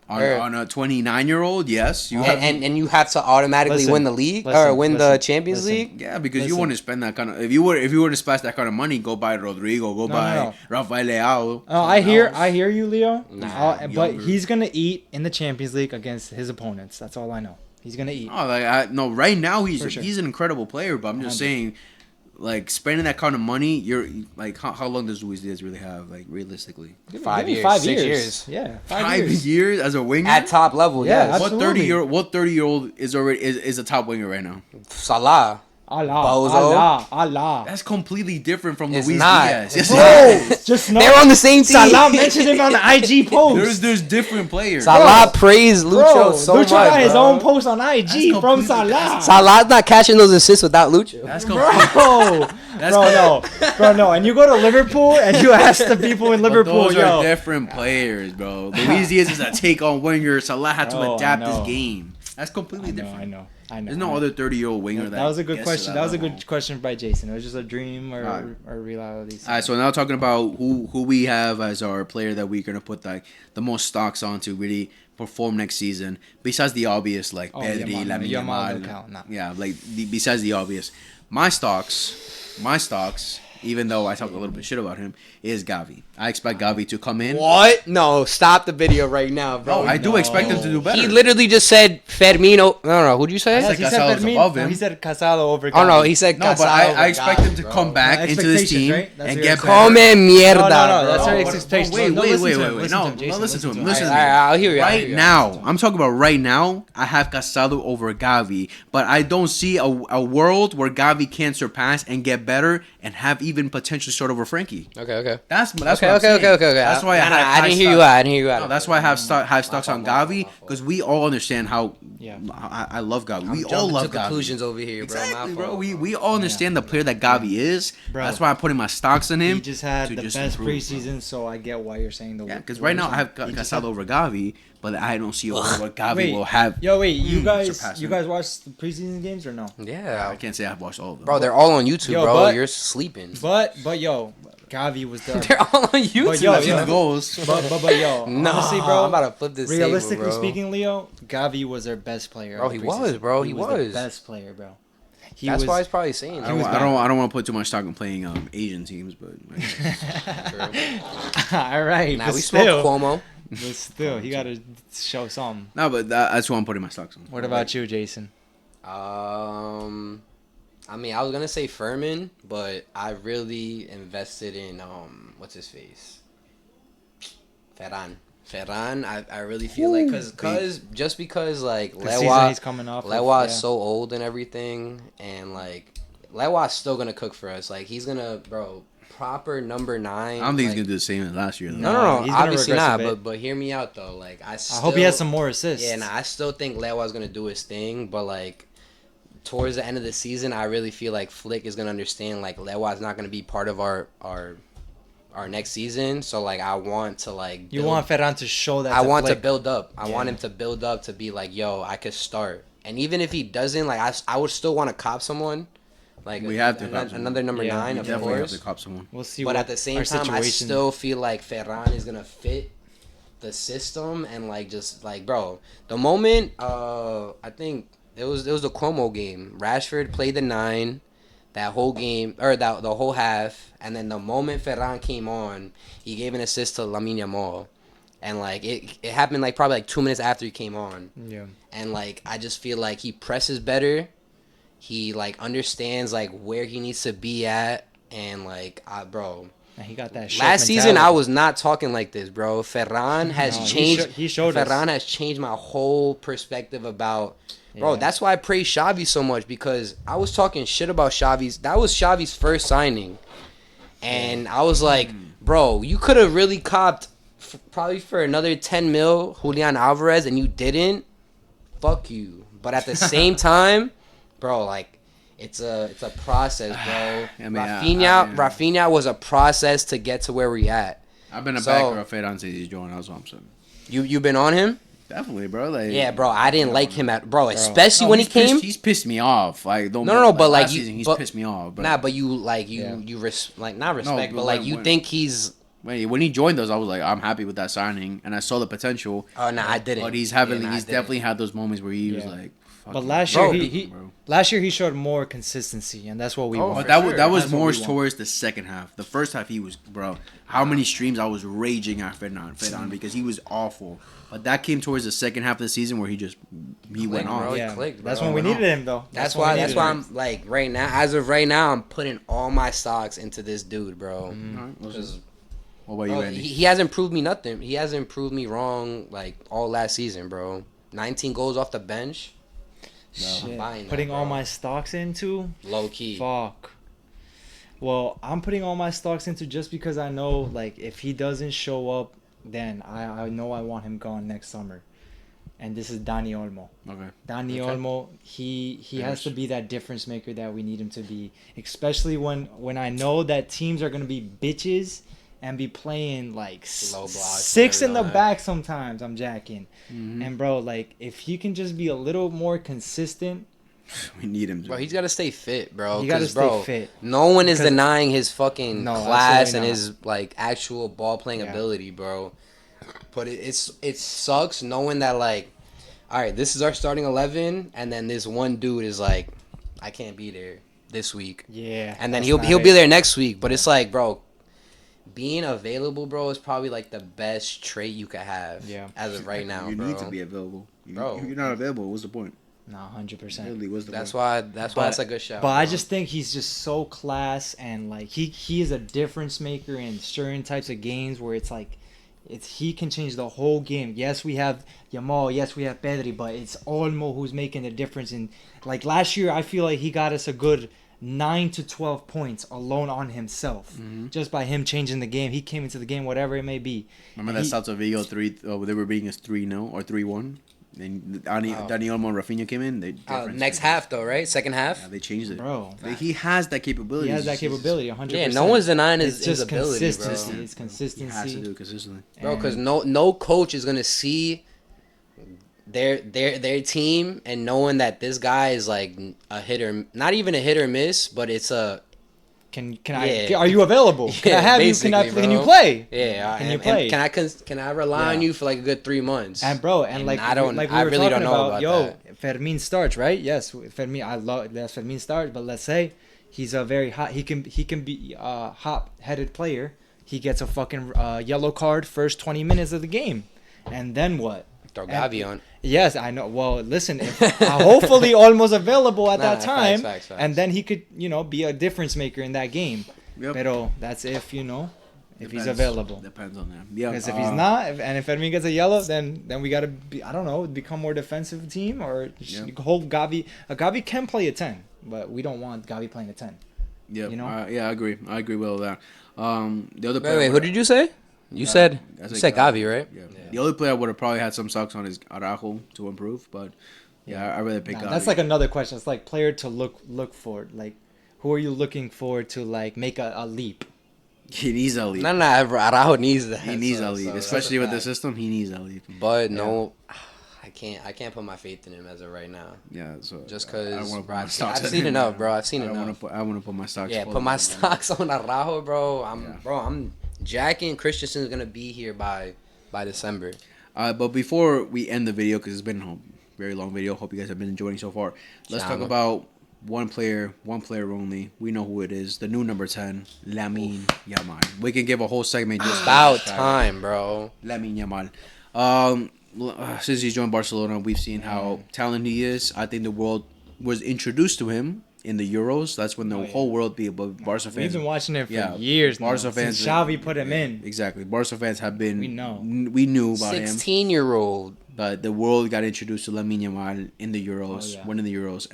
S1: On a 29-year-old, yes, you have.
S3: and you have to automatically win the league or win the Champions League.
S1: Yeah, because you want to spend that kind of. If you were to splash that kind of money, go buy Rodrigo, buy Rafael Leao.
S2: I hear you, Leo.
S3: Nah,
S2: but he's gonna eat in the Champions League against his opponents. That's all I know. He's gonna eat.
S1: Oh, right now he's
S2: For sure.
S1: he's an incredible player, but I'm just saying, spending that kind of money, you're how long does Luis Diaz really have, realistically?
S3: 5 years,
S2: 5
S3: 6
S2: years.
S3: years.
S2: Yeah,
S1: 5 years as a winger
S3: At top level,
S2: Yeah,
S3: yes.
S2: absolutely.
S1: What 30-year-old is already is a top winger right now?
S3: Salah. Bozo.
S2: Allah.
S1: That's completely different from
S3: It's
S1: Luis
S3: not.
S1: Diaz.
S3: It's
S2: Bro, just know.
S3: They're on the same team.
S2: Salah mentioned him on the IG post.
S1: There's different players.
S3: Salah praised Lucho
S2: Bro,
S3: so
S2: Lucho
S3: much.
S2: got his
S3: bro.
S2: own post on IG from
S1: completely-
S2: Salah.
S3: Salah's not catching those assists without Lucho.
S1: That's
S2: Bro,
S1: completely.
S2: bro, no. And you go to Liverpool and you ask the people in
S1: But
S2: Liverpool,
S1: those
S2: yo.
S1: are different players, bro. Luis Diaz is a take on winger. Salah had to
S2: Oh,
S1: adapt
S2: I know.
S1: his game. That's completely different.
S2: I know.
S1: There's no other 30-year-old winger
S2: That was a good
S1: gets to
S2: question. That was a
S1: level.
S2: good question by Jason. It was just a dream or
S1: Alright.
S2: reality.
S1: All right, so now talking about who we have as our player that we're gonna put the most stocks on to really perform next season. Besides the obvious, Pedri,
S2: Yamal.
S1: Lamine
S2: Yamal
S1: Yamal,
S2: don't count, nah.
S1: yeah, besides the obvious, my stocks. Even though I talk a little bit shit about him, is Gavi. I expect Gavi to come in.
S3: What? No, stop the video right now, bro.
S1: I do expect him to do better.
S3: He literally just said Firmino. No. Who'd you say?
S1: Yes,
S2: He
S1: Casado's
S2: said Fermin.
S1: above him.
S2: No, he said Casado over.
S3: Oh, no,
S2: Gavi.
S3: he said
S1: No, but
S3: Casado
S1: I
S3: over
S1: expect him
S3: Gavi,
S1: to
S3: bro.
S1: come back into this team
S2: Expectations, right?
S1: and
S2: That's
S1: get
S2: your
S3: Come
S1: better.
S3: mierda,
S2: No, that's
S3: bro.
S2: your expectations.
S1: Wait.
S2: No, listen to him,
S1: No,
S2: Jason,
S1: listen to him.
S2: him.
S1: Listen to
S3: All
S1: me.
S3: right, I'll hear you.
S1: Right now, I'm talking about right now. I have Casado over Gavi, but I don't see a world where Gavi can surpass and get better and have even potentially start over Frankie.
S3: Okay.
S1: That's
S3: Okay.
S1: what I'm saying. That's why
S3: I didn't hear you out. I didn't hear you out.
S1: No, that's why I have stocks on Gavi because we all understand how.
S2: Yeah.
S1: I love Gavi. We
S3: I'm
S1: all
S3: jumping
S1: love
S3: to
S1: Gavi.
S3: conclusions over here, bro.
S1: Exactly,
S3: My
S1: bro.
S3: fault,
S1: We all understand the player that Gavi is.
S2: Bro.
S1: That's why I'm putting my stocks in him.
S2: He just had
S1: to
S2: the
S1: just
S2: best
S1: improve,
S2: preseason, so I get why you're saying the.
S1: Yeah, because right now I have Casado over Gavi, but I don't see what Gavi will have.
S2: You guys watched the preseason games or no?
S3: Yeah,
S1: I can't say I've watched all of them.
S3: Bro, they're all on YouTube, bro. You're sleeping.
S2: But Gavi was there.
S3: They're all on YouTube.
S1: But goals.
S2: But
S3: no,
S2: honestly, bro,
S3: I'm about to flip this.
S2: Realistically speaking, Leo, Gavi was their best player.
S3: Bro, he was, bro. He was
S2: the best player, bro.
S3: That's why he's probably saying.
S1: I don't want to put too much stock in playing Asian teams, but.
S2: All right.
S3: Now we smoked Cuomo.
S2: But still, he got to show something.
S1: No, but that's who I'm putting my stocks on.
S2: What about you, Jason?
S3: I mean, I was gonna say Furman, but I really invested in what's his face, Ferran. I really feel like because like Lewa is so old and everything, and like Lewa's still gonna cook for us. Like he's gonna proper number 9.
S1: I don't think he's gonna do the same as last year. Though.
S3: No, obviously not. But hear me out though. Like I
S2: hope he has some more assists.
S3: Yeah, and I still think Lewa's gonna do his thing, but like towards the end of the season, I really feel like Flick is gonna understand like Lewa's not gonna be part of our next season. So like I want to like
S2: you want Ferran to show that.
S3: I want to build up. I want him to build up to be like, yo, I could start. And even if he doesn't, like I would still want to cop someone. Like
S1: we have to
S3: another number 9, of course.
S1: Have to cop someone.
S2: We'll see.
S3: But at the same time, I still feel like Ferran is gonna fit the system and like just like bro, the moment I think it was the Cuomo game. Rashford played the 9 that whole game or the whole half, and then the moment Ferran came on, he gave an assist to Lamine Yamal. And like it happened like probably like 2 minutes after he came on.
S2: Yeah. And
S3: like I just feel like he presses better. He like understands like where he needs to be at, and like bro. And he got that. Last season I was not talking like this, bro. Ferran has changed. He showed Ferran has changed my whole perspective about. Bro, that's why I praise Xavi so much, because I was talking shit about Xavi's. That was Xavi's first signing, and I was like, bro, you could have really copped probably for another 10 mil Julian Alvarez, and you didn't. Fuck you. But at the same time, bro, like it's a process, bro. I mean, Rafinha was a process to get to where we at.
S1: I've been a backer of Ferran since he's joined. That's what I'm saying.
S3: You been on him?
S1: Definitely, bro. Like,
S3: yeah, bro. I didn't like him especially when he came.
S1: He's pissed me off. Like,
S3: but like
S1: he's pissed me off. But,
S3: but you like not respect, but like you think he's.
S1: When he joined us, I was like, I'm happy with that signing, and I saw the potential.
S3: Oh no, I didn't.
S1: But he's definitely had those moments where he was like.
S2: But last year he showed more consistency, and that's what we want.
S1: But that was more towards the second half. The first half he was, bro. How many streams I was raging at Ferran because he was awful. But that came towards the second half of the season where he went off.
S2: Bro, he clicked, bro. That's when we needed him, though.
S3: That's why I'm like right now. As of right now, I'm putting all my stocks into this dude, bro.
S1: What about you, Andy?
S3: He hasn't proved me nothing. He hasn't proved me wrong like all last season, bro. 19 goals off the bench.
S2: Shit. Putting all my stocks into
S3: low key.
S2: Fuck. Well, I'm putting all my stocks into just because I know, like, if he doesn't show up, then I know I want him gone next summer. And this is Dani Olmo.
S1: Okay.
S2: Dani Olmo, he has to be that difference maker that we need him to be, especially when I know that teams are gonna be bitches and be playing like
S3: low
S2: 6 in the back sometimes. I'm jacking. And bro, like if he can just be a little more consistent,
S1: we need him.
S3: Bro, he's got to stay fit, bro.
S2: You got to stay fit.
S3: No one is denying his fucking class and his like actual ball playing ability, bro. But it sucks knowing that like, all right, this is our starting 11, and then this one dude is like, I can't be there this week.
S2: Yeah.
S3: And then he'll be there next week. But it's like, bro, being available, bro, is probably like the best trait you could have.
S2: Yeah.
S3: As of right now,
S1: you
S3: bro.
S1: need to be available.
S3: Bro,
S1: you're not available. What's the point?
S2: No, 100%.
S1: Really, what's the
S3: that's
S1: point?
S3: Why that's a good shout.
S2: But bro. I just think he's just so class, and like he is a difference maker in certain types of games where it's like he can change the whole game. Yes, we have Yamal. Yes, we have Pedri, but it's Olmo who's making the difference. In like last year, I feel like he got us a good 9 to 12 points alone on himself, just by him changing the game. He came into the game, whatever it may be.
S1: Remember that Celta Vigo 3? They were beating us 3-0 or 3-1. Then Dani Olmo and Rafinha came in.
S3: Next half though, right? Second half.
S1: Yeah, they changed it,
S2: bro.
S1: He has that capability.
S2: He has that capability, 100%.
S3: Yeah, no one's denying his ability,
S2: consistency.
S3: Bro.
S2: It's consistency.
S1: He has to do it consistently,
S3: bro. Because no coach is gonna see their team and knowing that this guy is like a not even a hit or miss, but it's a.
S2: Are you available? Can I have you? Can you play?
S3: Yeah,
S2: can you play?
S3: Can I rely on you for like a good 3 months?
S2: And bro, and like I really don't know about that. Fermin starts, right? Yes, Fermin. I love that's Fermin starts, but let's say he's a very hot. He can be a hot-headed player. He gets a fucking yellow card first 20 minutes of the game, and then what?
S3: Throw Gavi on.
S2: Yes, I know. Well, listen, hopefully almost available at that time, facts. And then he could, be a difference maker in that game. Yep. Pero that's if he's available.
S1: Depends on that. Yeah.
S2: Because if he's not, and if Fermin gets a yellow, then we gotta be, I don't know, become more defensive team or hold Gavi. Gavi can play a 10, but we don't want Gavi playing a 10.
S1: Yeah. I agree. I agree with all that. The other
S3: wait, who did you say? You said Gavi, right?
S1: Yeah. The only player I would have probably had some socks on is Araujo to improve, but I rather pick Gavi.
S2: That's like another question. It's like player to look for. Like, who are you looking for to like make a leap?
S1: He needs a leap.
S3: No, Araujo needs that.
S1: He needs a leap, especially with the system. He needs a leap.
S3: But no, I can't put my faith in him as of right now.
S1: Yeah, so
S3: just because I've seen enough, bro. I've seen enough.
S1: I want to put my stocks.
S3: Yeah, put my stocks on Araujo, bro. I'm Jacking Christensen is gonna be here by December.
S1: But before we end the video, because it's been a very long video, hope you guys have been enjoying so far. Let's talk about one player only. We know who it is. The new number 10, LAMINE YAMAL. We can give a whole segment just
S3: about time, bro.
S1: LAMINE YAMAL. Since he's joined Barcelona, we've seen how talented he is. I think the world was introduced to him in the Euros. That's when the whole world be above Barca fans.
S2: We've been watching it for years now.
S1: Barca fans.
S2: Since Xavi put him in.
S1: Exactly. Barca fans have been.
S2: We
S1: knew about
S3: 16-year-old.
S1: But the world got introduced to LAMINE YAMAL in the Euros. Winning the Euros.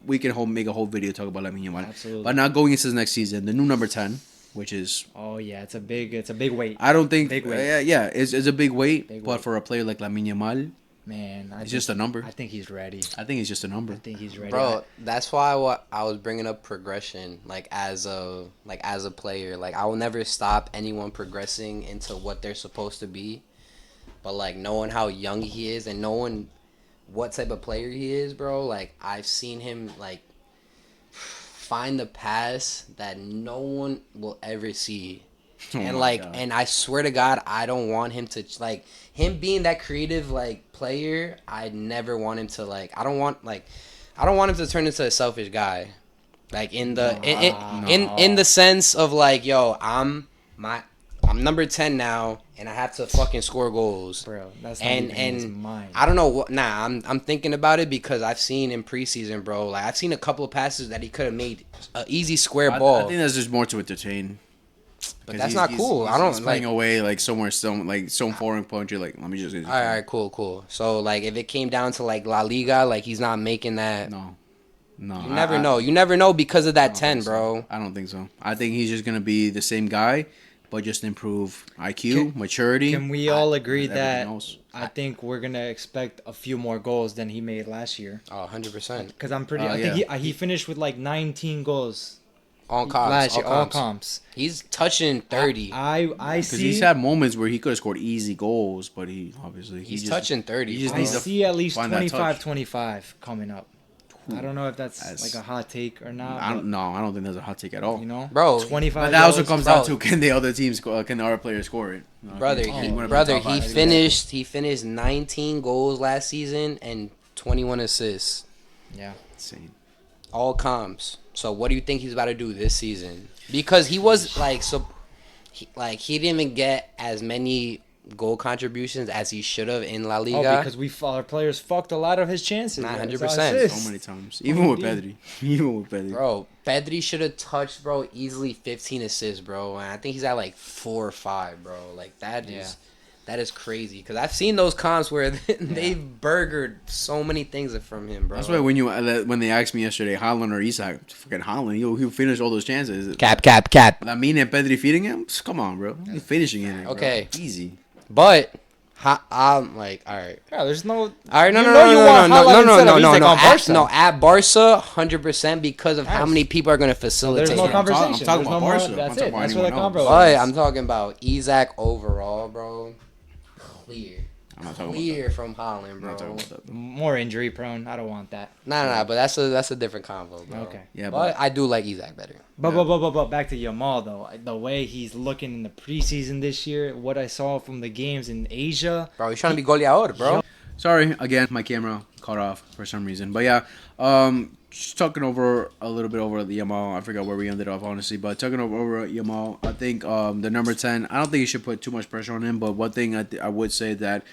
S1: We can make a whole video talk about LAMINE YAMAL.
S2: Absolutely.
S1: But now going into the next season, the new number 10, which is.
S2: It's a big weight.
S1: I don't think.
S2: Big weight.
S1: It's a big weight. But for a player like LAMINE YAMAL.
S2: Man,
S1: it's just a number.
S2: I think he's ready.
S1: I think he's just a number.
S2: I think he's ready.
S3: Bro, that's why I was bringing up progression, as a player. Like, I will never stop anyone progressing into what they're supposed to be. But knowing how young he is and knowing what type of player he is, bro, I've seen him find the pass that no one will ever see. And I swear to God, I don't want him to him being that creative player. I never want him to I don't want him to turn into a selfish guy, in the sense of I'm number 10 now and I have to fucking score goals,
S2: bro. That's not even in his mind.
S3: I don't know what. I'm thinking about it because I've seen in preseason, bro. I've seen a couple of passes that he could have made an easy square ball.
S1: I think there's just more to entertain.
S3: But that's not cool. I don't.
S1: He's playing away somewhere, some foreign country. Let me just.
S3: All right, cool. So if it came down to La Liga, he's not making that.
S1: No.
S3: You never know. You never know because of that 10, bro.
S1: I don't think so. I think he's just gonna be the same guy, but just improve IQ, maturity.
S2: Can we all agree that I think we're gonna expect a few more goals than he made last year?
S3: Oh, 100%.
S2: Because I'm pretty. I think he finished with 19 goals.
S3: All comps.
S2: All comps.
S3: He's touching 30.
S2: I see.
S1: Because he's had moments where he could have scored easy goals, but he's
S3: touching 30.
S2: I see at least 25 coming up. I don't know if that's a hot take or not.
S1: I don't think that's a hot take at all.
S3: Bro,
S2: 25.
S1: But that also comes down to can the other teams can the other players score it?
S3: He finished 19 goals last season and 21 assists.
S2: Yeah,
S1: insane.
S3: All comps. So what do you think he's about to do this season? Because he was he didn't even get as many goal contributions as he should have in La Liga.
S2: Because our players fucked a lot of his chances.
S3: 100%.
S1: So many times. Even with Pedri.
S3: Bro, Pedri should have touched, bro, easily 15 assists, bro. And I think he's at 4 or 5, bro. That is crazy. Because I've seen those comps where they've burgered so many things from him, bro.
S1: That's why when they asked me yesterday, Haaland or Isak, fucking Haaland, he'll finish all those chances.
S3: Cap.
S1: LAMINE and Pedri feeding him? Come on, bro. He's finishing it.
S3: Okay.
S1: Bro. Easy.
S3: But I'm all right.
S2: Yeah, there's no.
S3: All right, no. At Barca, 100% because of how many people are going to facilitate.
S2: There's no conversation.
S1: I'm talking about Barca.
S2: That's it. That's where the convo is.
S3: But I'm talking about Isak overall, bro. Clear.
S1: I'm not talking
S3: clear
S1: about that.
S3: from Holland, bro.
S1: I'm not talking about that.
S2: More injury prone. I don't want that.
S3: Nah, but that's a different convo, bro.
S2: Okay.
S1: Yeah,
S3: but I do like Isaac better.
S2: But back to Yamal though. The way he's looking in the preseason this year, what I saw from the games in Asia.
S3: Bro, he's trying to be goleador, bro.
S1: Sorry, again, my camera caught off for some reason. But yeah, just talking over a little bit over the Yamal. I forgot where we ended up, honestly. But talking over Yamal, I think the number 10, I don't think you should put too much pressure on him. But one thing I would say that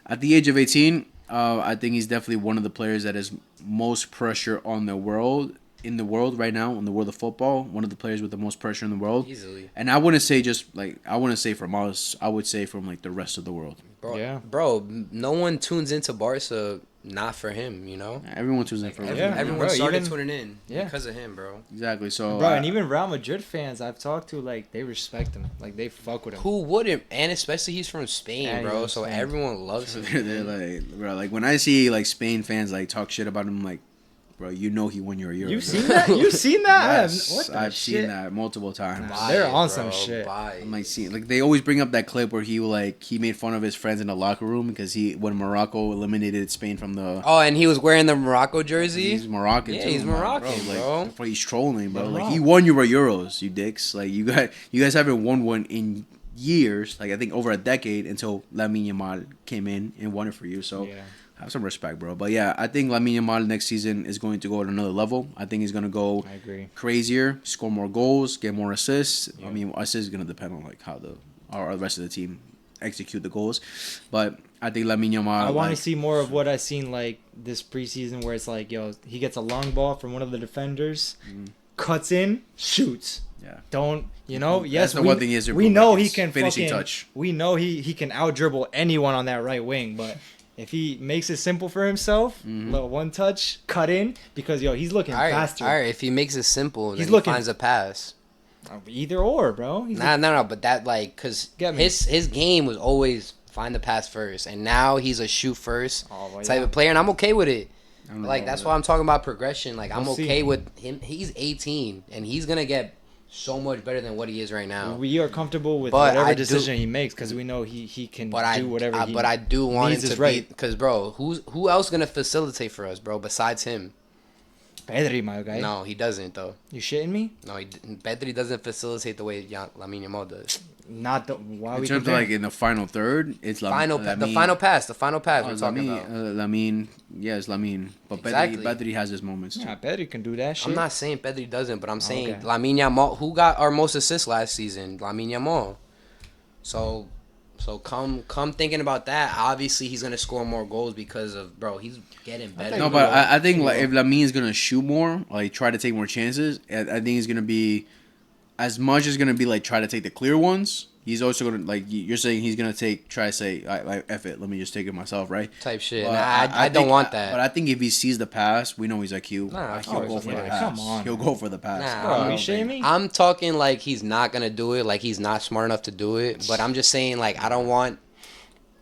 S1: at the age of 18, I think he's definitely one of the players that has most pressure on the world. In the world right now, in the world of football, one of the players with the most pressure in the world.
S3: Easily.
S1: And I wouldn't say I wouldn't say from us. I would say from like the rest of the world.
S3: Bro, no one tunes into Barca not for him, you know?
S1: Everyone tunes in for him.
S3: Everyone started tuning in because of him, bro.
S1: Exactly. So,
S2: bro, and even Real Madrid fans I've talked to, like, they respect him. Like, they fuck with him.
S3: Who wouldn't? And especially he's from Spain, bro. So everyone loves him.
S1: They're like, bro, like when I see like Spain fans like talk shit about him, like, bro, you know he won your Euro.
S2: You've seen that? You've seen that?
S1: Yes, I've seen that multiple times.
S2: They're on some shit.
S1: I'm like seeing like they always bring up that clip where he made fun of his friends in the locker room because when Morocco eliminated Spain from the.
S3: Oh, and he was wearing the Morocco jersey.
S1: He's Moroccan.
S3: Yeah,
S1: too,
S3: he's Moroccan, bro.
S1: Like, he's trolling, bro. Like he won your Euros, you dicks. Like you guys haven't won one in years. Like I think over a decade until Lamine Yamal came in and won it for you. So. Yeah. Have some respect, bro. But yeah, I think Lamine Yamal next season is going to go at another level. I think he's going to go crazier, score more goals, get more assists. Yeah. I mean, assists is going to depend on like how the rest of the team execute the goals. But I think Lamine Yamal.
S2: I want to see more of what I've seen like this preseason, where it's like, he gets a long ball from one of the defenders, cuts in, shoots. Yeah. Don't yes.
S1: One thing is
S2: we know he can
S1: finishing touch.
S2: We know he can out dribble anyone on that right wing, but. If he makes it simple for himself, little one touch, cut in, because he's looking faster.
S3: All right, if he makes it simple, then he finds a pass.
S2: Either or, bro.
S3: No, but that because his game was always find the pass first, and now he's a shoot first type of player, and I'm okay with it. Like that's why I'm talking about progression. Like I'm okay with him. He's 18, and he's gonna get so much better than what he is right now.
S2: We are comfortable with whatever decision he makes because we know he can do whatever he
S3: But I do want him to be because, bro, who else gonna facilitate for us, bro, besides him?
S2: Pedri, my guy.
S3: No, he doesn't though.
S2: You shitting me?
S3: No, Pedri doesn't facilitate the way Lamine Yamal does.
S2: Not the why
S1: in terms of like in the final third, it's
S3: the final pass. We're talking about
S1: Lamine. Yeah, it's Lamine, but Pedri has his moments.
S2: Yeah, Pedri can do that shit.
S3: I'm not saying Pedri doesn't, but I'm saying Lamine Yamal, who got our most assists last season, Lamine Yamal. So come thinking about that. Obviously, he's gonna score more goals because of he's getting better.
S1: No, but I think like if Lamine's gonna shoot more, like try to take more chances, I think he's gonna be. As much as gonna be like try to take the clear ones, he's also gonna like you're saying he's gonna try to say like F it, let me just take it myself, right?
S3: Type shit. I don't want that.
S1: But I think if he sees the pass, we know he's IQ. He'll go for the pass.
S2: Come on,
S1: he'll go for the pass.
S2: Are you shaming me?
S3: I'm talking like he's not gonna do it, like he's not smart enough to do it. But I'm just saying like I don't want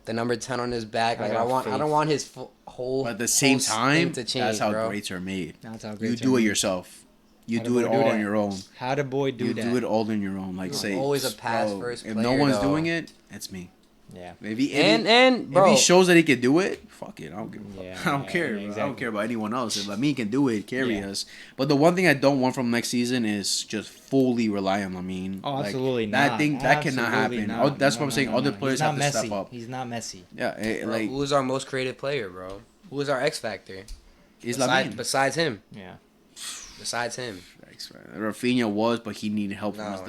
S3: the number 10 on his back. Like I don't want his whole. But
S1: at the same time,
S3: to change,
S1: that's how greats are made.
S2: That's how greats
S1: you do it yourself. You do it all on your own.
S2: How the boy do that?
S1: You do it all on your own. Like say,
S3: always a pass first player.
S1: If no one's doing it, it's me.
S2: Yeah.
S1: Maybe
S3: bro,
S1: if he shows that he can do it, fuck it. I don't care. I don't care.
S2: Exactly.
S1: I don't care about anyone else. If Lamine can do it, carry us. But the one thing I don't want from next season is just fully rely on Lamine.
S2: Oh, absolutely not.
S1: I think that cannot happen. That's what I'm saying. Other players have to step up.
S2: He's not Messi.
S1: Yeah.
S3: Bro, who is our most creative player, bro? Who is our X factor? Besides him.
S2: Yeah.
S3: Besides him.
S1: Rafinha was, but he needed help from his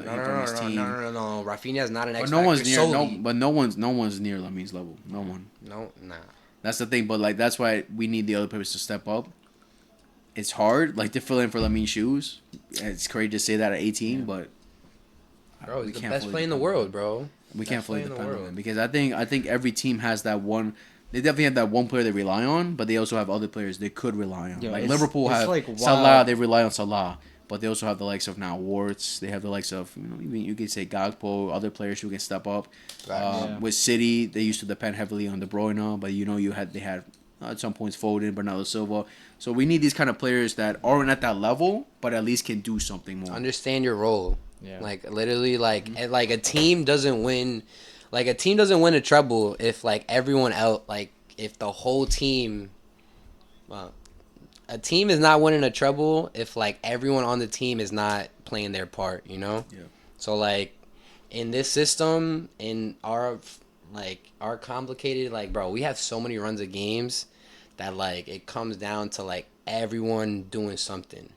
S1: team.
S3: No. Rafinha is not an X
S1: factor. No one's near Lamine's level. No one.
S3: No, nah.
S1: That's the thing, but like that's why we need the other players to step up. It's hard, like to fill in for Lamine's shoes. It's crazy to say that at 18, but
S3: bro, he's the best player in the world, bro.
S1: We can't fully depend on him because I think every team has that one. They definitely have that one player they rely on, but they also have other players they could rely on. Like Liverpool have Salah, they rely on Salah. But they also have the likes of now Warts. They have the likes of even you could say Gakpo, other players who can step up. With City, they used to depend heavily on De Bruyne, but they had at some points Foden, Bernardo Silva. So we need these kind of players that aren't at that level, but at least can do something more.
S3: Understand your role. Yeah. Like literally, like a team doesn't win. Like, a team doesn't win a treble if, like, everyone else, like, if the whole team, well, a team is not winning a treble if, like, everyone on the team is not playing their part, you know?
S1: Yeah.
S3: So, like, in this system, in our complicated, like, bro, we have so many runs of games that, like, it comes down to, like, everyone doing something.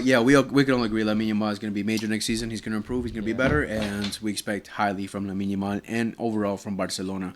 S1: Yeah, we can only agree Lamine Yamal is going to be major next season. He's going to improve. He's going to be better, and we expect highly from Lamine Yamal and overall from Barcelona.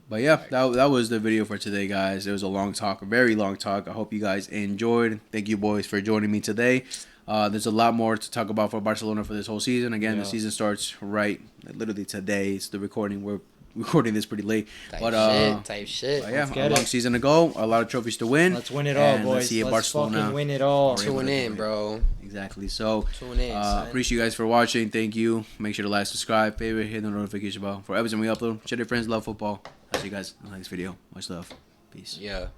S1: But yeah, that was the video for today, guys. It was a long talk, a very long talk. I hope you guys enjoyed. Thank you, boys, for joining me today. There's a lot more to talk about for Barcelona for this whole season. Again, the season starts literally today. It's the recording. We're recording this pretty late.
S3: Type shit.
S1: But yeah, a long season to go. A lot of trophies to win.
S2: Let's win it all, boys.
S1: Let's see if Barcelona
S2: fucking win it all.
S3: Tune in, bro.
S1: Exactly. So,
S3: tune in.
S1: Appreciate you guys for watching. Thank you. Make sure to like, subscribe, favorite, hit the notification bell for everything we upload. Share your friends, love football. I'll see you guys in the next video. Much love. Peace.
S3: Yeah.